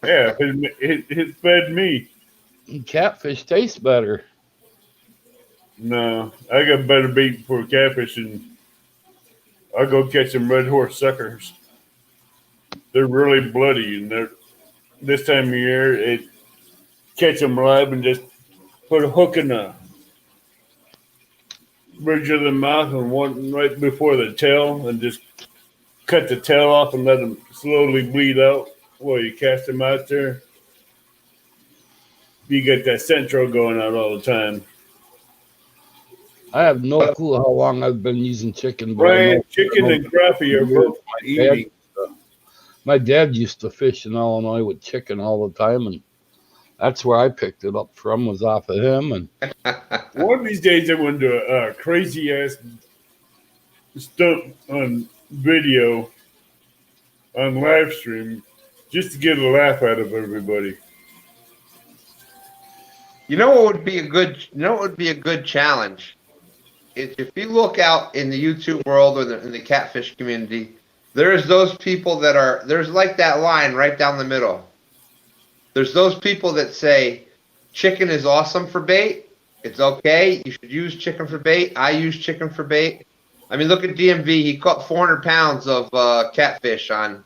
Yeah, it fed me. Catfish tastes better. No, I got better bait for catfish, and I'll go catch some red horse suckers. They're really bloody, and this time of year, catch them live and just put a hook in the bridge of the mouth and one right before the tail, and just cut the tail off and let them slowly bleed out while you cast them out there. You get that central going out all the time. I have no clue how long I've been using chicken. But Brian, chicken and crappie are both eating. My dad used to fish in Illinois with chicken all the time, and that's where I picked it up from, was off of him. And one of these days, I want to do a crazy ass stunt on video on live stream just to get a laugh out of everybody. You know what would be a good challenge? If you look out in the YouTube world or in the catfish community, there's those people there's like that line right down the middle. There's those people that say chicken is awesome for bait. It's okay. You should use chicken for bait. I use chicken for bait. I mean, look at DMV. He caught 400 pounds of catfish on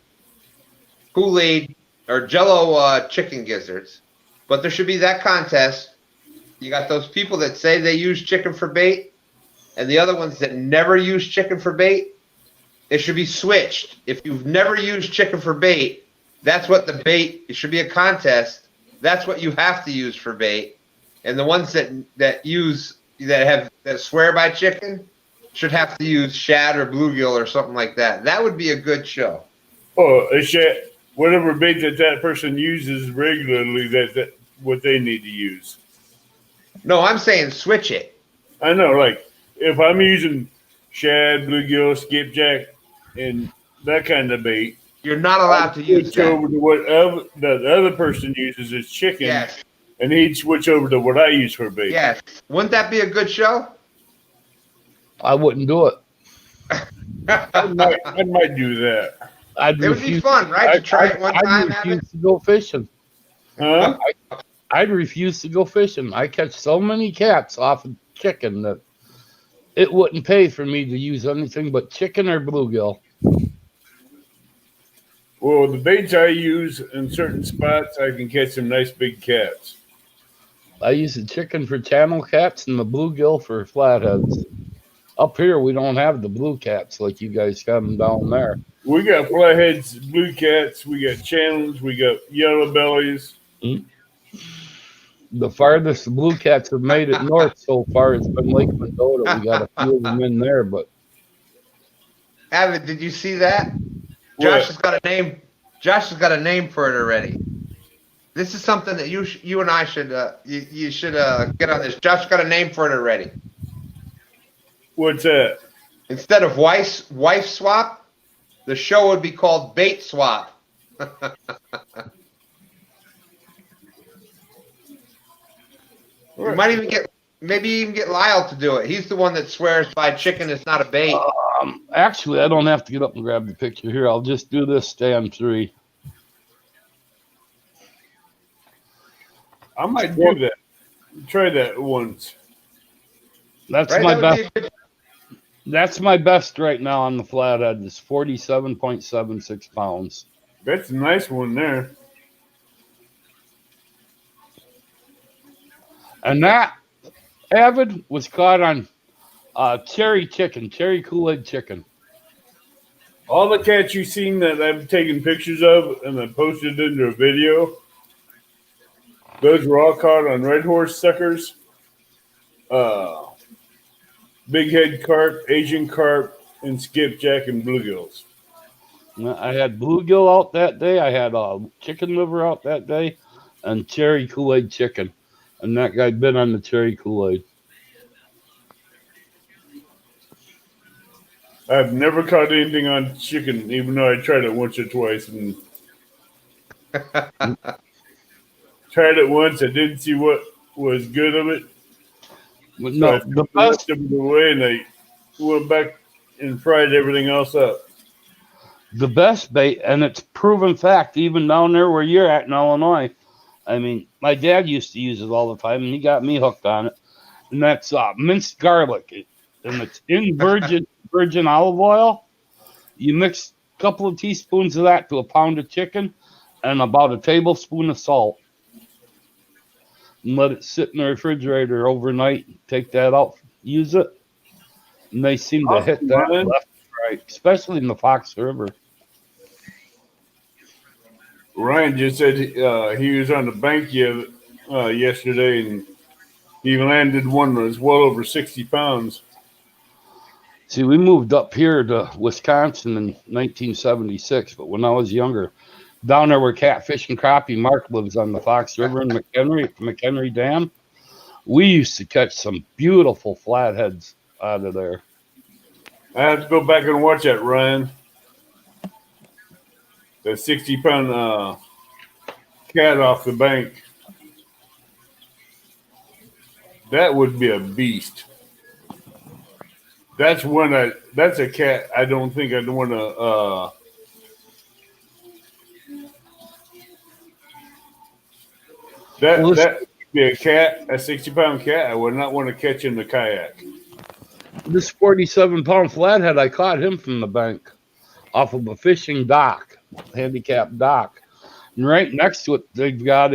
Kool-Aid or Jello chicken gizzards. But there should be that contest. You got those people that say they use chicken for bait, and the other ones that never use chicken for bait. It should be switched. If you've never used chicken for bait, that's what the bait. It should be a contest. That's what you have to use for bait. And the ones that swear by chicken should have to use shad or bluegill or something like that. That would be a good show. Oh, whatever bait that person uses regularly, that's what they need to use. No, I'm saying switch it. I know, like if I'm using shad, bluegill, skipjack, and that kind of bait, you're not allowed to use that. Over to whatever the other person uses is chicken, yes, and he'd switch over to what I use for bait. Yes, wouldn't that be a good show? I wouldn't do it. I might do that. It would be fun, right? To try it one time. I'd refuse to go fishing. Huh? I'd refuse to go fishing. I catch so many cats off of chicken that it wouldn't pay for me to use anything but chicken or bluegill. Well, the baits I use in certain spots, I can catch some nice big cats. I use the chicken for channel cats and the bluegill for flatheads. Up here, we don't have the blue cats like you guys got them down there. We got flatheads, blue cats, we got channels, we got yellow bellies. The farthest the blue cats have made it north so far has been Lake Mendota. We got a few of them in there, but Avid, did you see that? What? Josh has got a name. Josh has got a name for it already. This is something that you and I should you should get on this. Josh got a name for it already. What's that? Instead of wife swap, the show would be called Bait Swap. You might even get Lyle to do it. He's the one that swears by chicken is not a bait. actually, I don't have to get up and grab the picture here. I'll just do this stand 3. I might do that. Try that once. That's Right? my That would be best. a good- That's my best right now on the flathead. It's 47.76 pounds. That's a nice one there. And that Avid was caught on cherry Kool-Aid chicken. All the cats you've seen that I've taken pictures of and then posted into a video, those were all caught on red horse suckers, big head carp, Asian carp, and skipjack and bluegills. I had bluegill out that day. I had chicken liver out that day, and cherry Kool-Aid chicken. And that guy bit on the cherry Kool-Aid. I've never caught anything on chicken, even though I tried it once or twice. And tried it once, I didn't see what was good of it. But So no, I the took the best rest of it away, and I went back and fried everything else up. The best bait, and it's proven fact, even down there where you're at in Illinois. I mean, my dad used to use it all the time, and he got me hooked on it. And that's minced garlic, and it's in virgin olive oil. You mix a couple of teaspoons of that to a pound of chicken, and about a tablespoon of salt, and let it sit in the refrigerator overnight. Take that out, use it, and they seem to hit that Ryan. left and right, especially in the Fox River. Ryan just said he was on the bank yesterday, and he landed one that was well over 60 pounds. See, we moved up here to Wisconsin in 1976, but when I was younger, down there where catfish and crappie, Mark lives on the Fox River in McHenry Dam, we used to catch some beautiful flatheads out of there. I have to go back and watch that, Ryan. That 60-pound cat off the bank. That would be a beast. That's a cat I don't think I'd want to that would be a 60-pound cat I would not want to catch in the kayak. This 47-pound flathead, I caught him from the bank off of a fishing dock, handicapped dock. And right next to it, they've got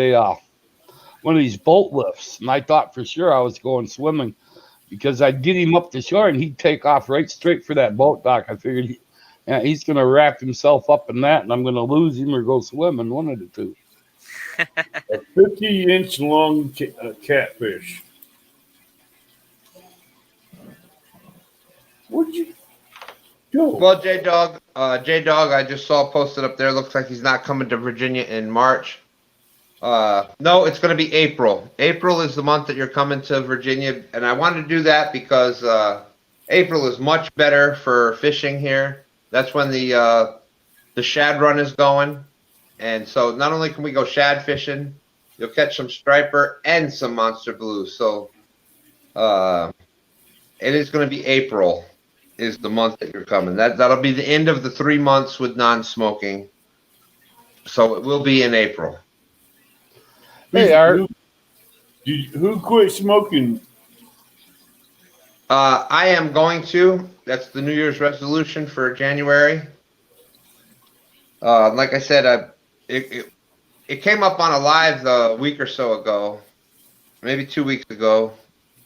one of these boat lifts. And I thought for sure I was going swimming because I'd get him up the shore and he'd take off right straight for that boat dock. I figured he's going to wrap himself up in that and I'm going to lose him or go swimming, one of the two. A 50-inch long catfish. What'd you do? Well, J Dog, I just saw posted up there. Looks like he's not coming to Virginia in March. No, it's going to be April. April is the month that you're coming to Virginia, and I wanted to do that because April is much better for fishing here. That's when the shad run is going, and so not only can we go shad fishing, you'll catch some striper and some monster blues. So it is going to be April. Is the month that you're coming. That'll be the end of the 3 months with non-smoking. So it will be in April. Hey, Art. Who quit smoking? I am going to. That's the New Year's resolution for January. Like I said, it came up on a live a week or so ago, maybe 2 weeks ago,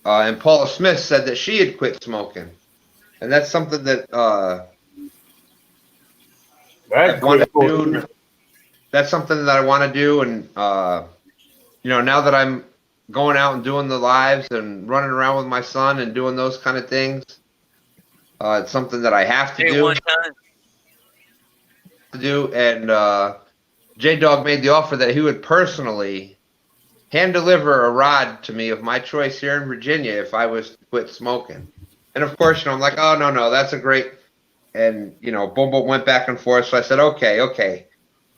and Paula Smith said that she had quit smoking, and that's something that I want to do. That's something that I want to do, and now that I'm going out and doing the lives and running around with my son and doing those kind of things, it's something that I have to Hey, do. one time. And J Dog made the offer that he would personally hand deliver a rod to me of my choice here in Virginia if I was to quit smoking. And of course, I'm like, oh no, that's a great. And boom, boom, went back and forth. So I said, okay.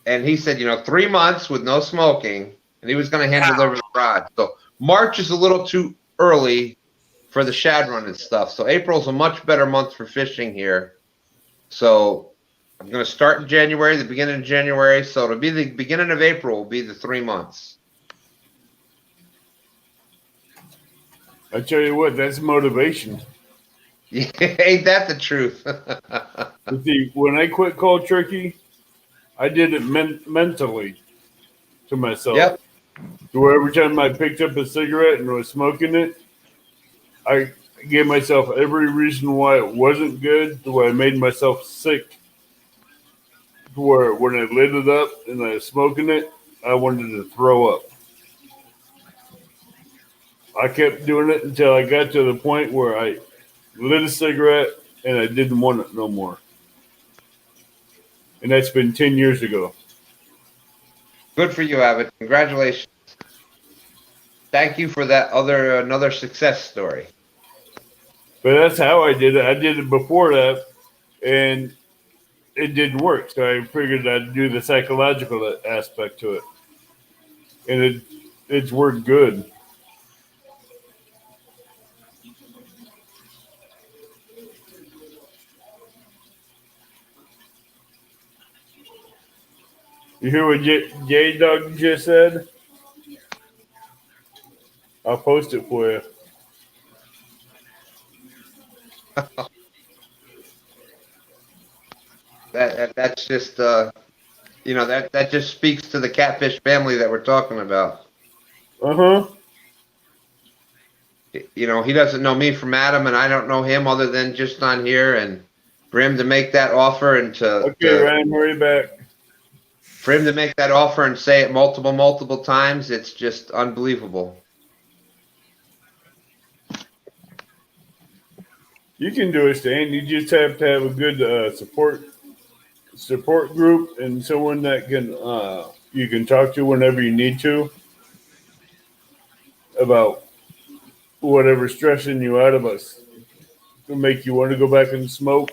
And he said, 3 months with no smoking, and he was going to hand deliver the rod. So March is a little too early for the shad run and stuff. So April's a much better month for fishing here. So I'm going to start in January, the beginning of January. So it'll be the beginning of April will be the 3 months. I tell you what, that's motivation. Ain't that the truth? But see, when I quit cold turkey, I did it mentally to myself. Yep. To where every time I picked up a cigarette and was smoking it, I gave myself every reason why it wasn't good, to where I made myself sick. To where when I lit it up and I was smoking it, I wanted to throw up. I kept doing it until I got to the point where I lit a cigarette and I didn't want it no more. And that's been 10 years ago. Good for you, Abbott. Congratulations. Thank you for that another success story. But that's how I did it. I did it before that, and it didn't work. So I figured I'd do the psychological aspect to it. And it's worked good. You hear what J Dog just said? I'll post it for you. That's just that just speaks to the catfish family that we're talking about. Uh-huh. He doesn't know me from Adam, and I don't know him other than just on here. And for him to make that offer and Ryan, hurry back. For him to make that offer and say it multiple times, it's just unbelievable. You can do it, Stan. You just have to have a good support group and someone that can you can talk to whenever you need to about whatever's stressing you out about to make you want to go back and smoke.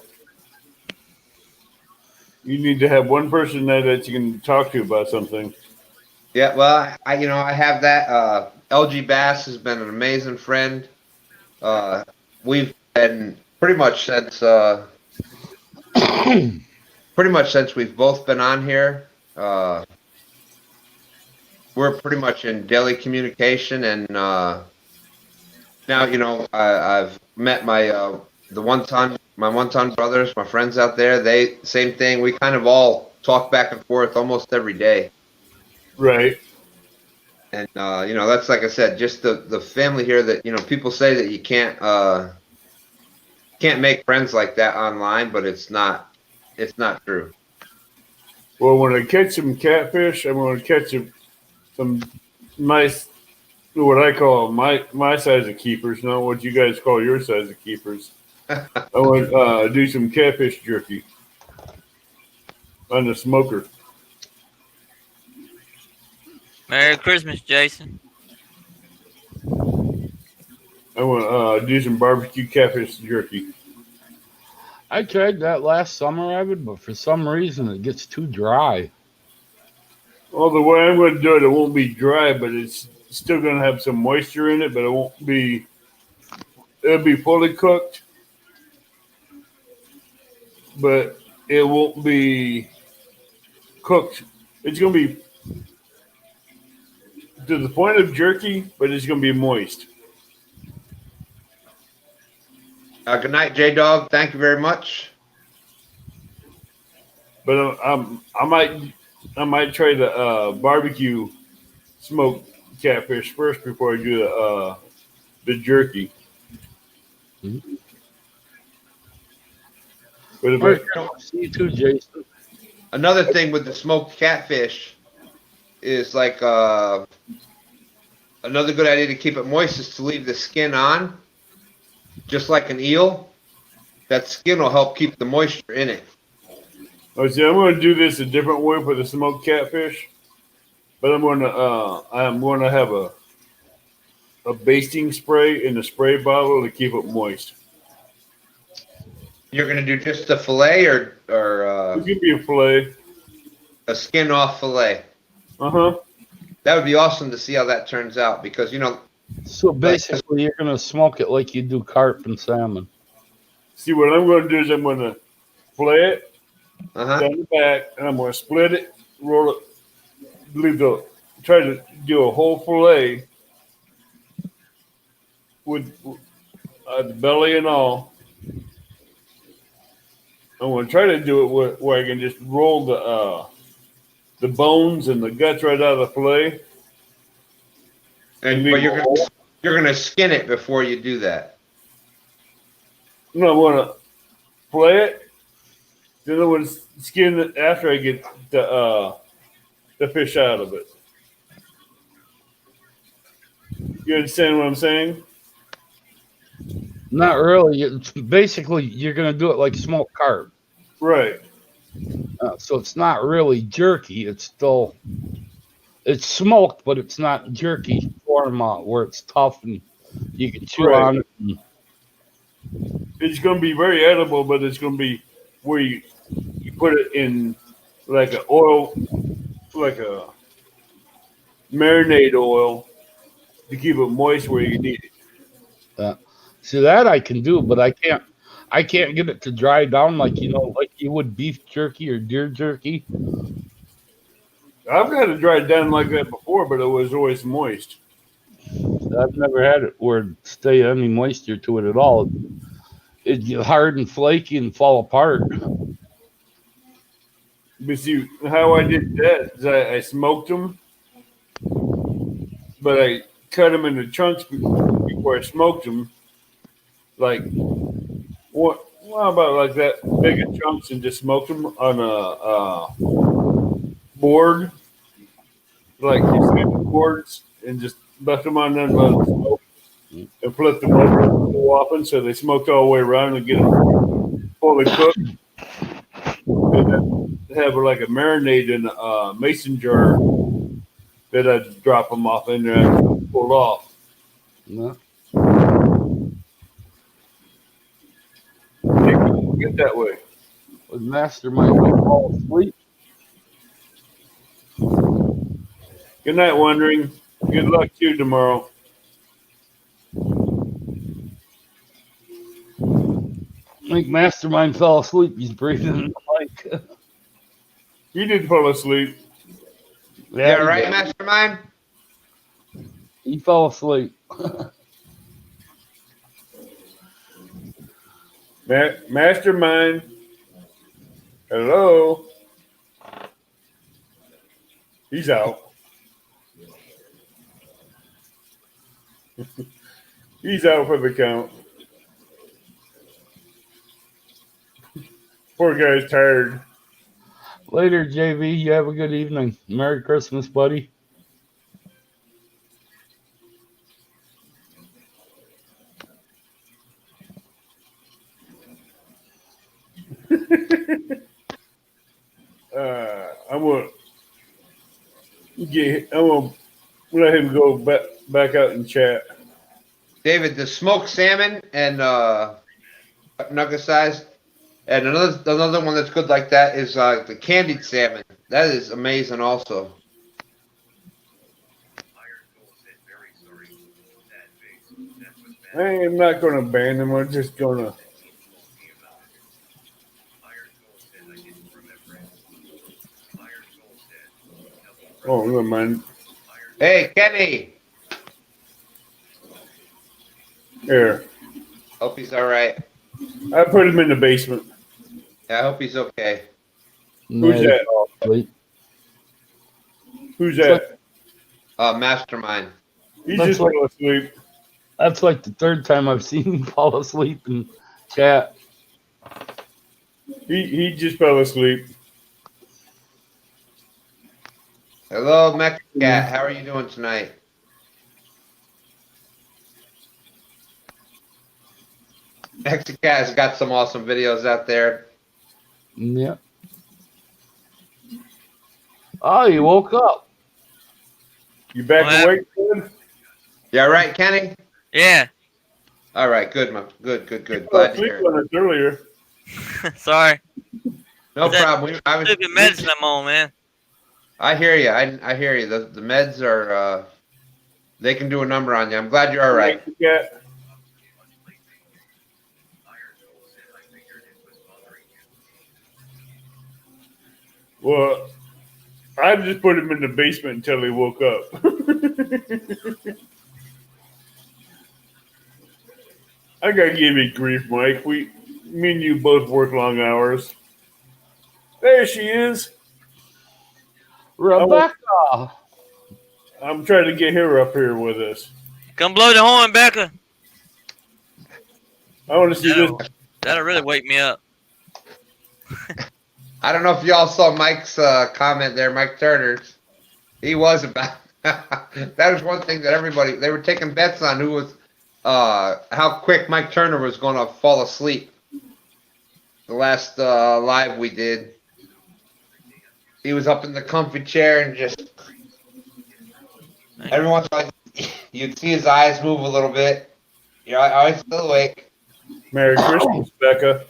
You need to have one person there that you can talk to about something. Yeah, well, I have that. LG Bass has been an amazing friend. We've been pretty much since we've both been on here. We're pretty much in daily communication, and now I've met my one-ton brothers, my friends out there. They same thing. We kind of all talk back and forth almost every day. Right. And that's, like I said, just the family here that people say that you can't make friends like that online, but it's not true. Well, when I catch some catfish, I'm going to catch some nice, what I call my size of keepers, not what you guys call your size of keepers. I want to do some catfish jerky on the smoker. Merry Christmas, Jason. I want to do some barbecue catfish jerky. I tried that last summer, Evan, but for some reason it gets too dry. Well, the way I'm going to do it, it won't be dry, but it's still going to have some moisture in it, but it won't be. It'll be fully cooked, but it won't be cooked. It's going to be to the point of jerky, but it's going to be moist. Good night, J Dog. Thank you very much. But I might try the barbecue smoked catfish first before I do the jerky. Mhm. But if Merry I, Christmas to you too, Jason. Another thing with the smoked catfish is like another good idea to keep it moist is to leave the skin on, just like an eel. That skin will help keep the moisture in it. oh, see, I'm going to do this a different way for the smoked catfish. But I'm going to have a basting spray in the spray bottle to keep it moist. You're gonna do just a fillet or It can be a fillet. a skin off fillet. Uh huh. That would be awesome to see how that turns out because So like basically, you're gonna smoke it like you do carp and salmon. See, what I'm going to do is I'm going to fillet it uh-huh. down the back, and I'm going to split it, roll it, try to do a whole fillet with the belly and all. I'm going to try to do it where I can just roll the bones and the guts right out of the fillet. And leave but a hole. you're gonna skin it before you do that. No, I'm going to fillet it. Then I'm going to skin it after I get the fish out of it. You understand what I'm saying? Not really. Basically, you're gonna do it like smoked carp. Right. So it's not really jerky. It's smoked, but it's not jerky form where it's tough and you can chew Right. on it. And, It's going to be very edible, but it's going to be where you put it in like a marinade oil to keep it moist where you need it. see that I can do, but I can't. I can't get it to dry down like like you would beef jerky or deer jerky. I've had it dried down like that before, but it was always moist. I've never had it where it stay any moisture to it at all. It get hard and flaky and fall apart. But see, how I did that is I smoked them, but I cut them into chunks before I smoked them. Like, well, about like that big of chunks and just smoked them on a board, like you see the boards, and just left them on there and let them smoke. And flip them over so often so they smoked all the way around and get them fully cooked. And then have like a marinade in a mason jar that I'd drop them off in there and pull off. No. Get that way. With mastermind, we fall asleep. Good night, Wondering. Good luck to you tomorrow. I think Mastermind fell asleep. He's breathing in the mic. You did fall asleep. Yeah, right, Mastermind? He fell asleep. Mastermind. Hello. He's out. He's out for the count. Poor guy's tired. Later, JV. You have a good evening. Merry Christmas, buddy. I'm gonna let him go back out and chat. David, the smoked salmon and nugget size, and another one that's good like that is the candied salmon. That is amazing, also. I am not gonna ban him. I'm just gonna. Oh, never mind. Hey, Kenny. Here, Hope he's all right. I put him in the basement. Yeah, I hope he's okay. Who's he that? fell asleep. Who's It's that? Mastermind. He That's just like fell asleep. that's like the third time I've seen him fall asleep in chat. He just fell asleep. Hello, Mexicat. How are you doing tonight? Mexicat's got some awesome videos out there. Yeah. Oh, you woke up. You back What awake, son? Yeah, right, Kenny? Yeah. All right, good, good. Fell Glad to asleep hear it. on us earlier. Sorry. No Is that problem. stupid medicine I'm on, man. I hear you. I hear you. The meds are they can do a number on you. I'm glad you're all right. Yeah. Well, I just put him in the basement until he woke up. I gotta give you grief, Mike. Me and you both work long hours. There she is. Rebecca. I'm trying to get her up here with us. Come blow the horn, Becca. I want to see this. That'll really wake me up. I don't know if y'all saw Mike's comment there, Mike Turner's. He was about that was one thing that they were taking bets on who was how quick Mike Turner was going to fall asleep. The last live we did, he was up in the comfy chair and just every once in a while you'd see his eyes move a little bit. You know, I was still awake. Merry Christmas, Becca.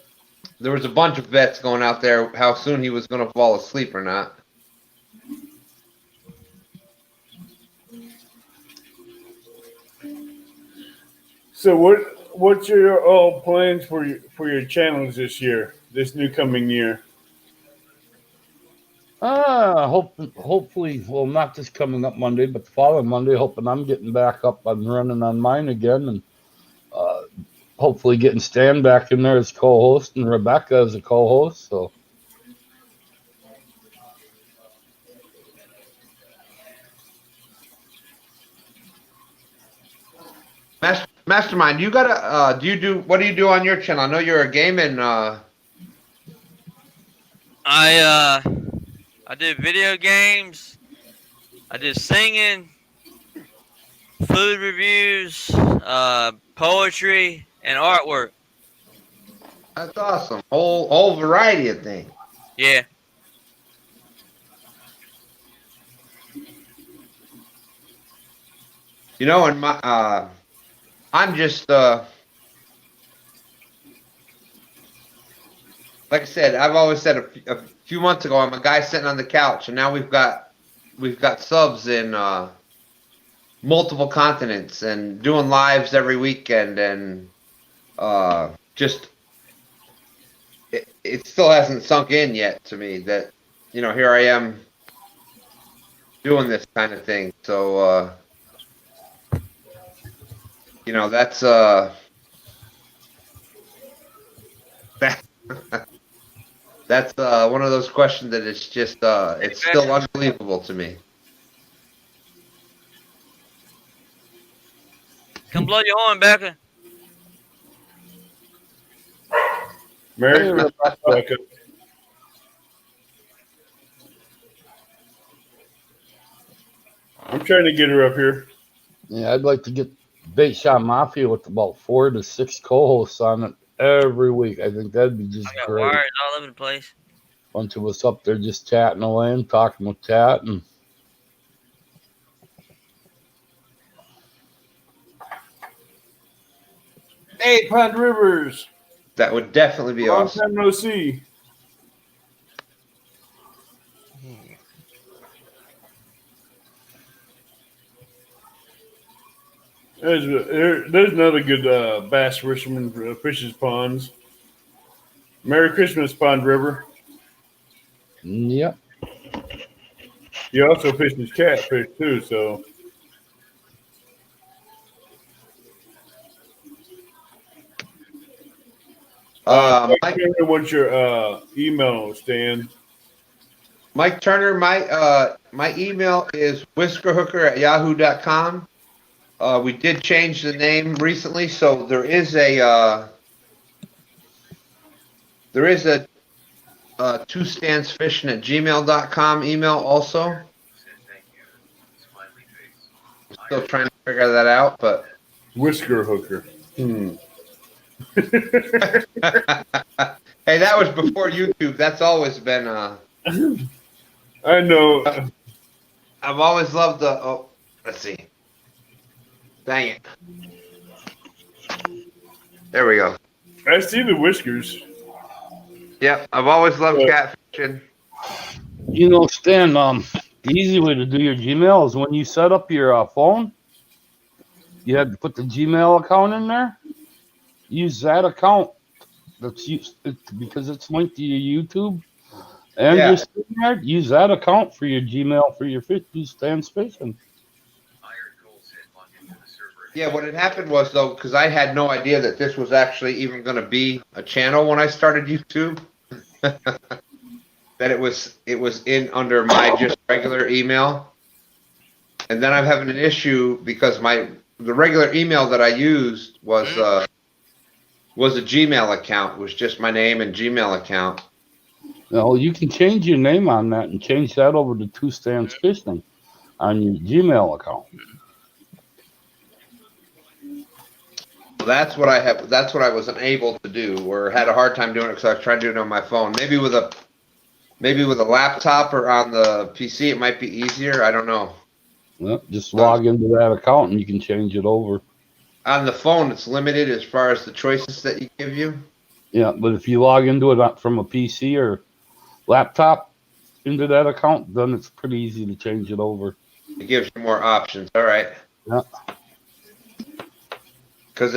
There was a bunch of bets going out there how soon he was going to fall asleep or not. So what's your plans for your channels this year, this new coming year? Hopefully, well, not this coming up Monday, but the following Monday, hoping I'm getting back up and running on mine again, and hopefully getting Stan back in there as co-host and Rebecca as a co-host. So Mastermind, you gotta what do you do on your channel? I know you're a gaming I do video games. I do singing, food reviews, poetry, and artwork. That's awesome. Whole variety of things. Yeah. You know, and I'm just like I said, I've always said a few months ago, I'm a guy sitting on the couch, and now we've got subs in multiple continents and doing lives every weekend, and just it still hasn't sunk in yet to me that here I am doing this kind of thing. So that's that. That's one of those questions that it's just it's still unbelievable to me. Come blow your horn, Becca. Merry Christmas, Becca. I'm trying to get her up here. yeah, I'd like to get Bait Shot Mafia with about 4 to 6 co-hosts on it every week. I think that'd be just I got great. wires all over the place. Bunch of us up there just chatting away and talking with chat and. Hey, Pond Rivers. That would definitely be Long awesome. time no see. There's another good bass fisherman fishes ponds. Merry Christmas, Pond River. Yep. He also fishes catfish too. So Mike, what's your email, Stan? Mike Turner, my email is whiskerhooker@yahoo.com. We did change the name recently, so there is a twostandsfishing@gmail.com email also. I'm still trying to figure that out, but Whisker hooker. hey, that was before YouTube. That's always been I know. I've always loved the let's see. Dang it. There we go. I see the whiskers. Yep, I've always loved catfishing. You know, Stan, the easy way to do your Gmail is when you set up your phone, you had to put the Gmail account in there. Use that account because it's linked to your YouTube and Yeah. your StreamYard. Use that account for your Gmail for your fish. Stan's fishing. Yeah, what had happened was though, because I had no idea that this was actually even going to be a channel when I started YouTube. That it was in under my just regular email, and then I'm having an issue because the regular email that I used was a Gmail account. It was just my name and Gmail account. Now you can change your name on that and change that over to Two Stands Fishing on your Gmail account. That's what I have. That's what I was unable to do, or had a hard time doing it because I was trying to do it on my phone. Maybe with a laptop or on the PC, it might be easier. I don't know. Well, just log into that account and you can change it over. On the phone, it's limited as far as the choices that you give you. Yeah, but if you log into it from a PC or laptop into that account, then it's pretty easy to change it over. It gives you more options. All right. Yeah. Because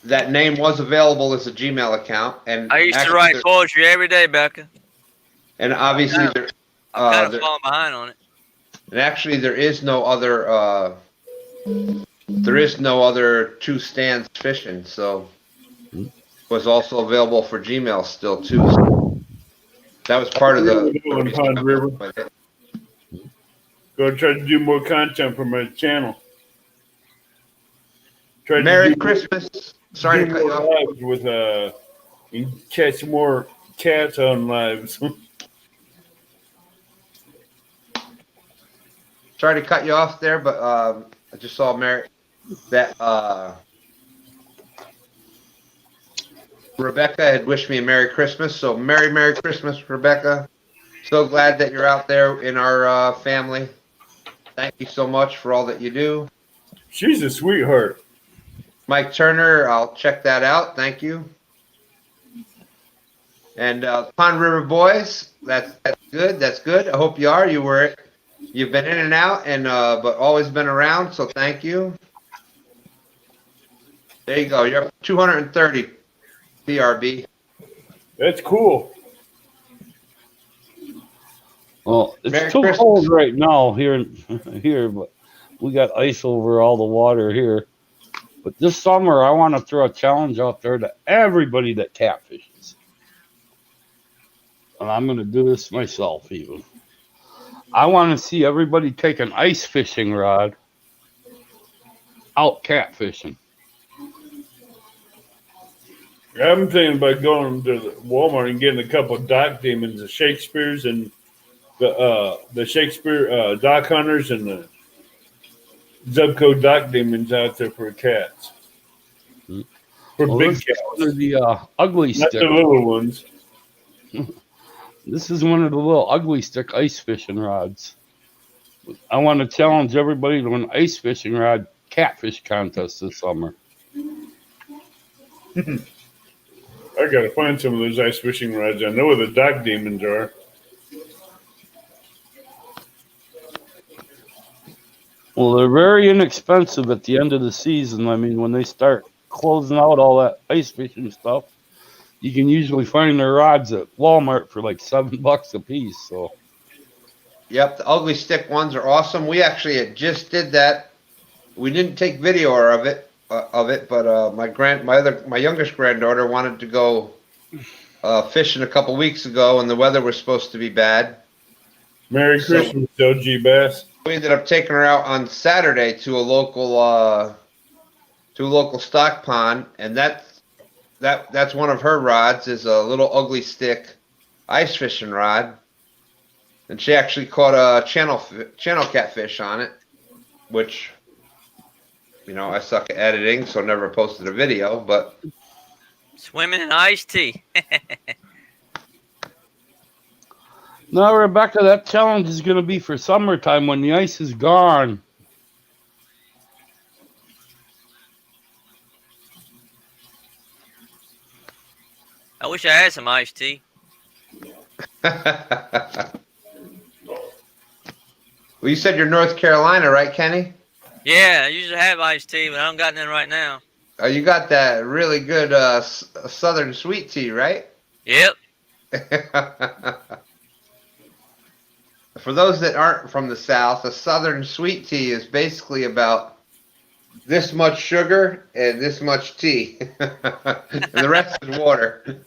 that name was available as a Gmail account, and I used to write poetry every day, Becca. And obviously, I'm kind of falling behind on it. And actually, there is no other Two Stands Fishing, so it was also available for Gmail still too. So that was part of the Pond River. Go try to do more content for my channel. Merry Christmas. Sorry to cut you off. With and catch more cats on lives. Sorry to cut you off there, but I just saw Rebecca had wished me a Merry Christmas. So Merry Christmas, Rebecca. So glad that you're out there in our family. Thank you so much for all that you do. She's a sweetheart. Mike Turner, I'll check that out. Thank you. And Pond River Boys, that's good. That's good. I hope you are. You've been in and out, and but always been around. So thank you. There you go. You're up to 230 PRB. That's cool. Well, it's Merry too Christmas. cold right now here, but we got ice over all the water here. But this summer, I want to throw a challenge out there to everybody that catfishes. And I'm going to do this myself even. I want to see everybody take an ice fishing rod out catfishing. I'm thinking about going to the Walmart and getting a couple of dock demons, the Shakespeare's and the Shakespeare dock hunters and the Zubco dock demons out there for cats. For big cats. One of the ugly Not stick. the little ones. This is one of the little ugly stick ice fishing rods. I want to challenge everybody to an ice fishing rod catfish contest this summer. I gotta find some of those ice fishing rods. I know where the dock demons are. Well, they're very inexpensive at the end of the season. I mean, when they start closing out all that ice fishing stuff, you can usually find their rods at Walmart for like $7 a piece. So, Yep, the ugly stick ones are awesome. We actually just did that. We didn't take video of it, but my youngest granddaughter wanted to go fishing a couple weeks ago, and the weather was supposed to be bad. Merry So- Christmas, LG Bass. We ended up taking her out on Saturday to a local stock pond, and that's one of her rods is a little ugly stick ice fishing rod, and she actually caught a channel catfish on it, which I suck at editing, so never posted a video, but Swimming in iced tea. Now, Rebecca, that challenge is going to be for summertime when the ice is gone. I wish I had some iced tea. well, you said you're North Carolina, right, Kenny? Yeah, I usually have iced tea, but I don't got none right now. Oh, you got that really good Southern sweet tea, right? Yep. For those that aren't from the South, a Southern sweet tea is basically about this much sugar and this much tea, and the rest is water.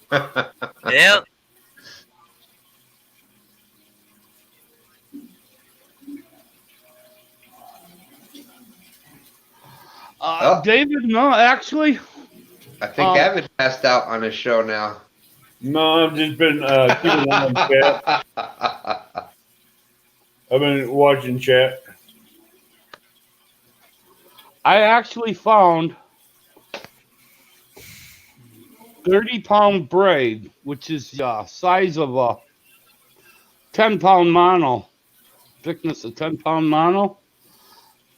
Yep. David, no, actually, I think Evan passed out on his show now. No, I've just been keeping an eye on chat. I've been watching chat. I actually found 30-pound braid, which is the size of a 10-pound mono, thickness of 10-pound mono.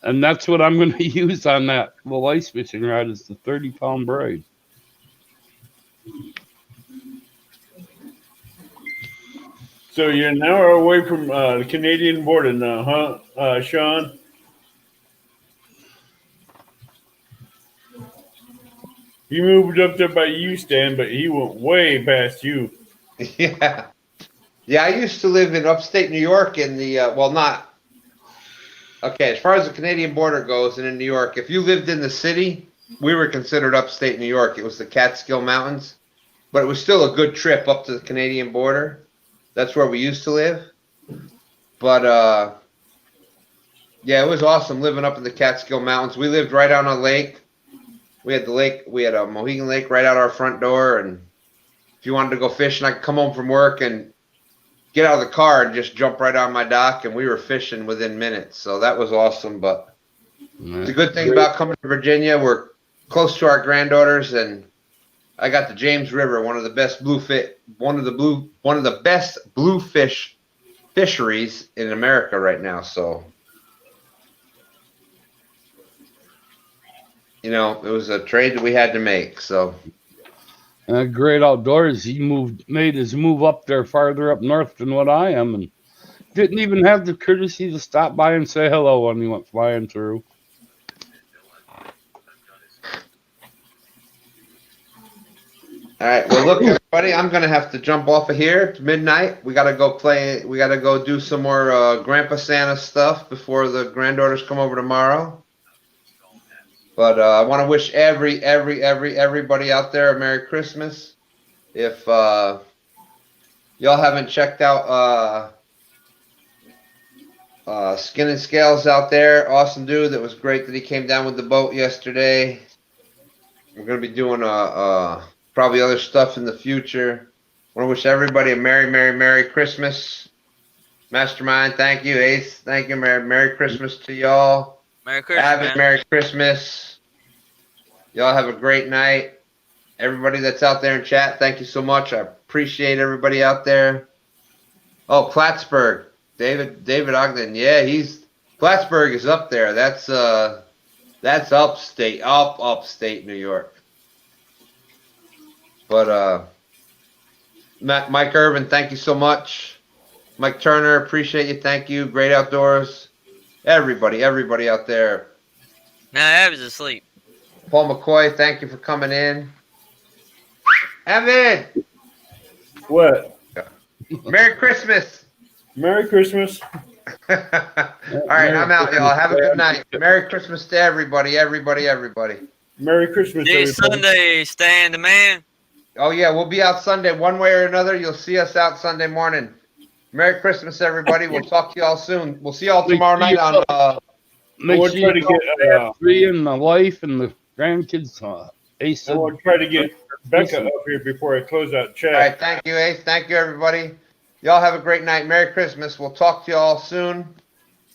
And that's what I'm going to use on that little ice fishing rod is the 30-pound braid. So you're an hour away from the Canadian border now, huh, Sean? He moved up there by you, Stan, but he went way past you. Yeah. Yeah, I used to live in upstate New York in the, as far as the Canadian border goes and in New York, if you lived in the city, we were considered upstate New York. It was the Catskill Mountains, but it was still a good trip up to the Canadian border. That's where we used to live. But, yeah, it was awesome living up in the Catskill Mountains. We lived right on a lake. We had a Mohegan Lake right out our front door, and if you wanted to go fishing, I could come home from work and get out of the car and just jump right on my dock, and we were fishing within minutes. So that was awesome. But the good thing about coming to Virginia, we're close to our granddaughters, and I got the James River, one of the best bluefish fisheries in America right now. So, it was a trade that we had to make. So. Great Outdoors, he made his move up there farther up north than what I am, and didn't even have the courtesy to stop by and say hello when he went flying through. All right. Well, look, everybody, I'm gonna have to jump off of here. It's midnight. We gotta go play. We gotta go do some more Grandpa Santa stuff before the granddaughters come over tomorrow. But I want to wish everybody out there a Merry Christmas. If y'all haven't checked out Skin and Scales out there, awesome dude. That was great that he came down with the boat yesterday. We're gonna be doing probably other stuff in the future. I want to wish everybody a Merry Christmas. Mastermind, thank you. Ace, thank you. Merry Christmas to y'all. Merry Christmas, Have a man. Merry Christmas. Y'all have a great night. Everybody that's out there in chat, thank you so much. I appreciate everybody out there. Oh, Plattsburgh. David Ogden. Yeah, Plattsburgh is up there. That's upstate New York. But Mike Irvin, thank you so much. Mike Turner, appreciate you. Thank you. Great Outdoors. Everybody out there. Now Abby's asleep. Paul McCoy, thank you for coming in. Evan, What? Merry Christmas. Merry Christmas. All right, I'm out, y'all. Have a good night. Merry Christmas to everybody. Merry Christmas, This everybody. Sunday, Stan the man. Oh, yeah, we'll be out Sunday one way or another. You'll see us out Sunday morning. Merry Christmas, everybody. We'll talk to y'all soon. We'll see y'all Make tomorrow sure night you on. Make we'll sure try you to call get Three and the wife and the grandkids. Ace and said we'll try to get Becca up here before I close out All chat. right. Thank you, Ace. Thank you, everybody. Y'all have a great night. Merry Christmas. We'll talk to y'all soon.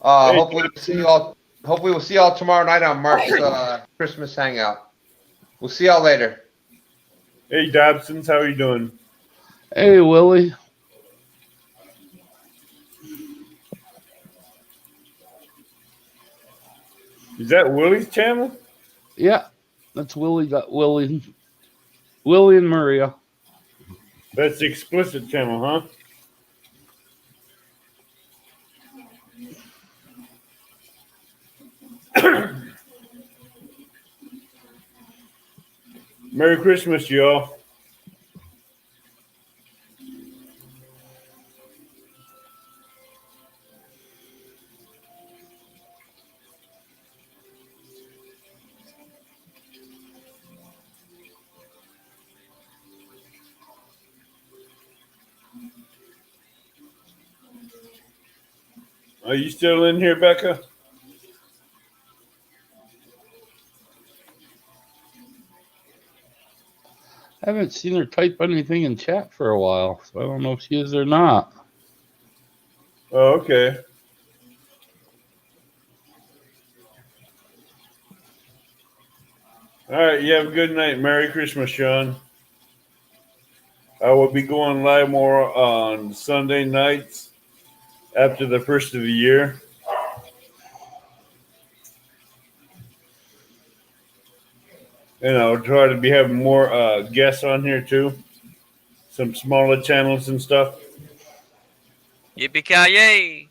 Hey, Hopefully we'll see y'all. Hopefully we'll see y'all tomorrow night on Mark's Christmas hangout. We'll see y'all later. Hey, Dobsons, how are you doing? Hey, Willie. Is that Willie's channel? Yeah, that's Willie. Got Willie and Maria. That's the explicit channel, huh? Merry Christmas, y'all. Are you still in here, Becca? I haven't seen her type anything in chat for a while, so I don't know if she is or not. Oh, okay. All right, you have a good night. Merry Christmas, Sean. I will be going live more on Sunday nights after the first of the year. And I'll try to be having more guests on here too. Some smaller channels and stuff. Yippee-ki-yay!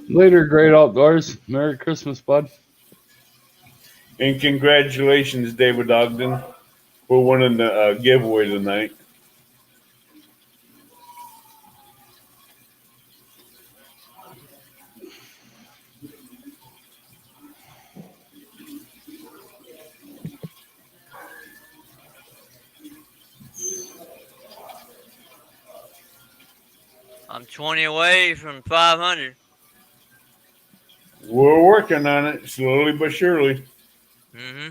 Later, great outdoors. Merry Christmas, bud. And congratulations, David Ogden, for winning the giveaway tonight. I'm 20 away from 500. We're working on it slowly but surely. Mm-hmm.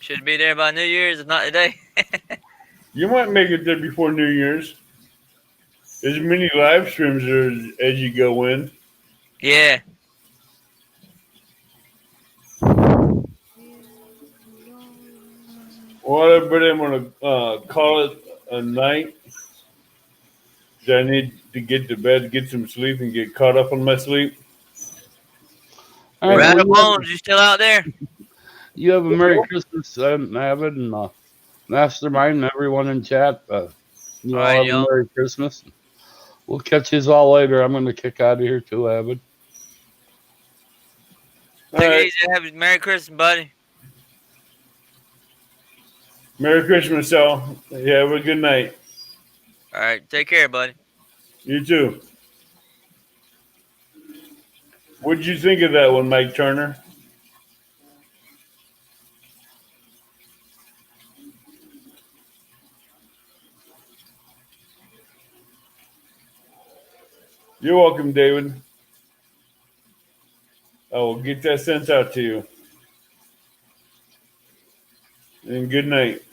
Should be there by New Year's, if not today. You might make it there before New Year's. As many live streams as you go in. Yeah. Well, but I'm going to call it a night. I need to get to bed, get some sleep, and get caught up on my sleep. All right, Rattle well, Bones, you still out there? you have a Merry Christmas, Avid, and Mastermind, and everyone in chat. You All all right, have a y'all. Merry Christmas. We'll catch you all later. I'm going to kick out of here too, Avid. All Take it right. easy. Have a Merry Christmas, buddy. Merry Christmas, y'all. Yeah, have a good night. All right. Take care, buddy. You too. What'd you think of that one, Mike Turner? You're welcome, David. I will get that sent out to you. And good night.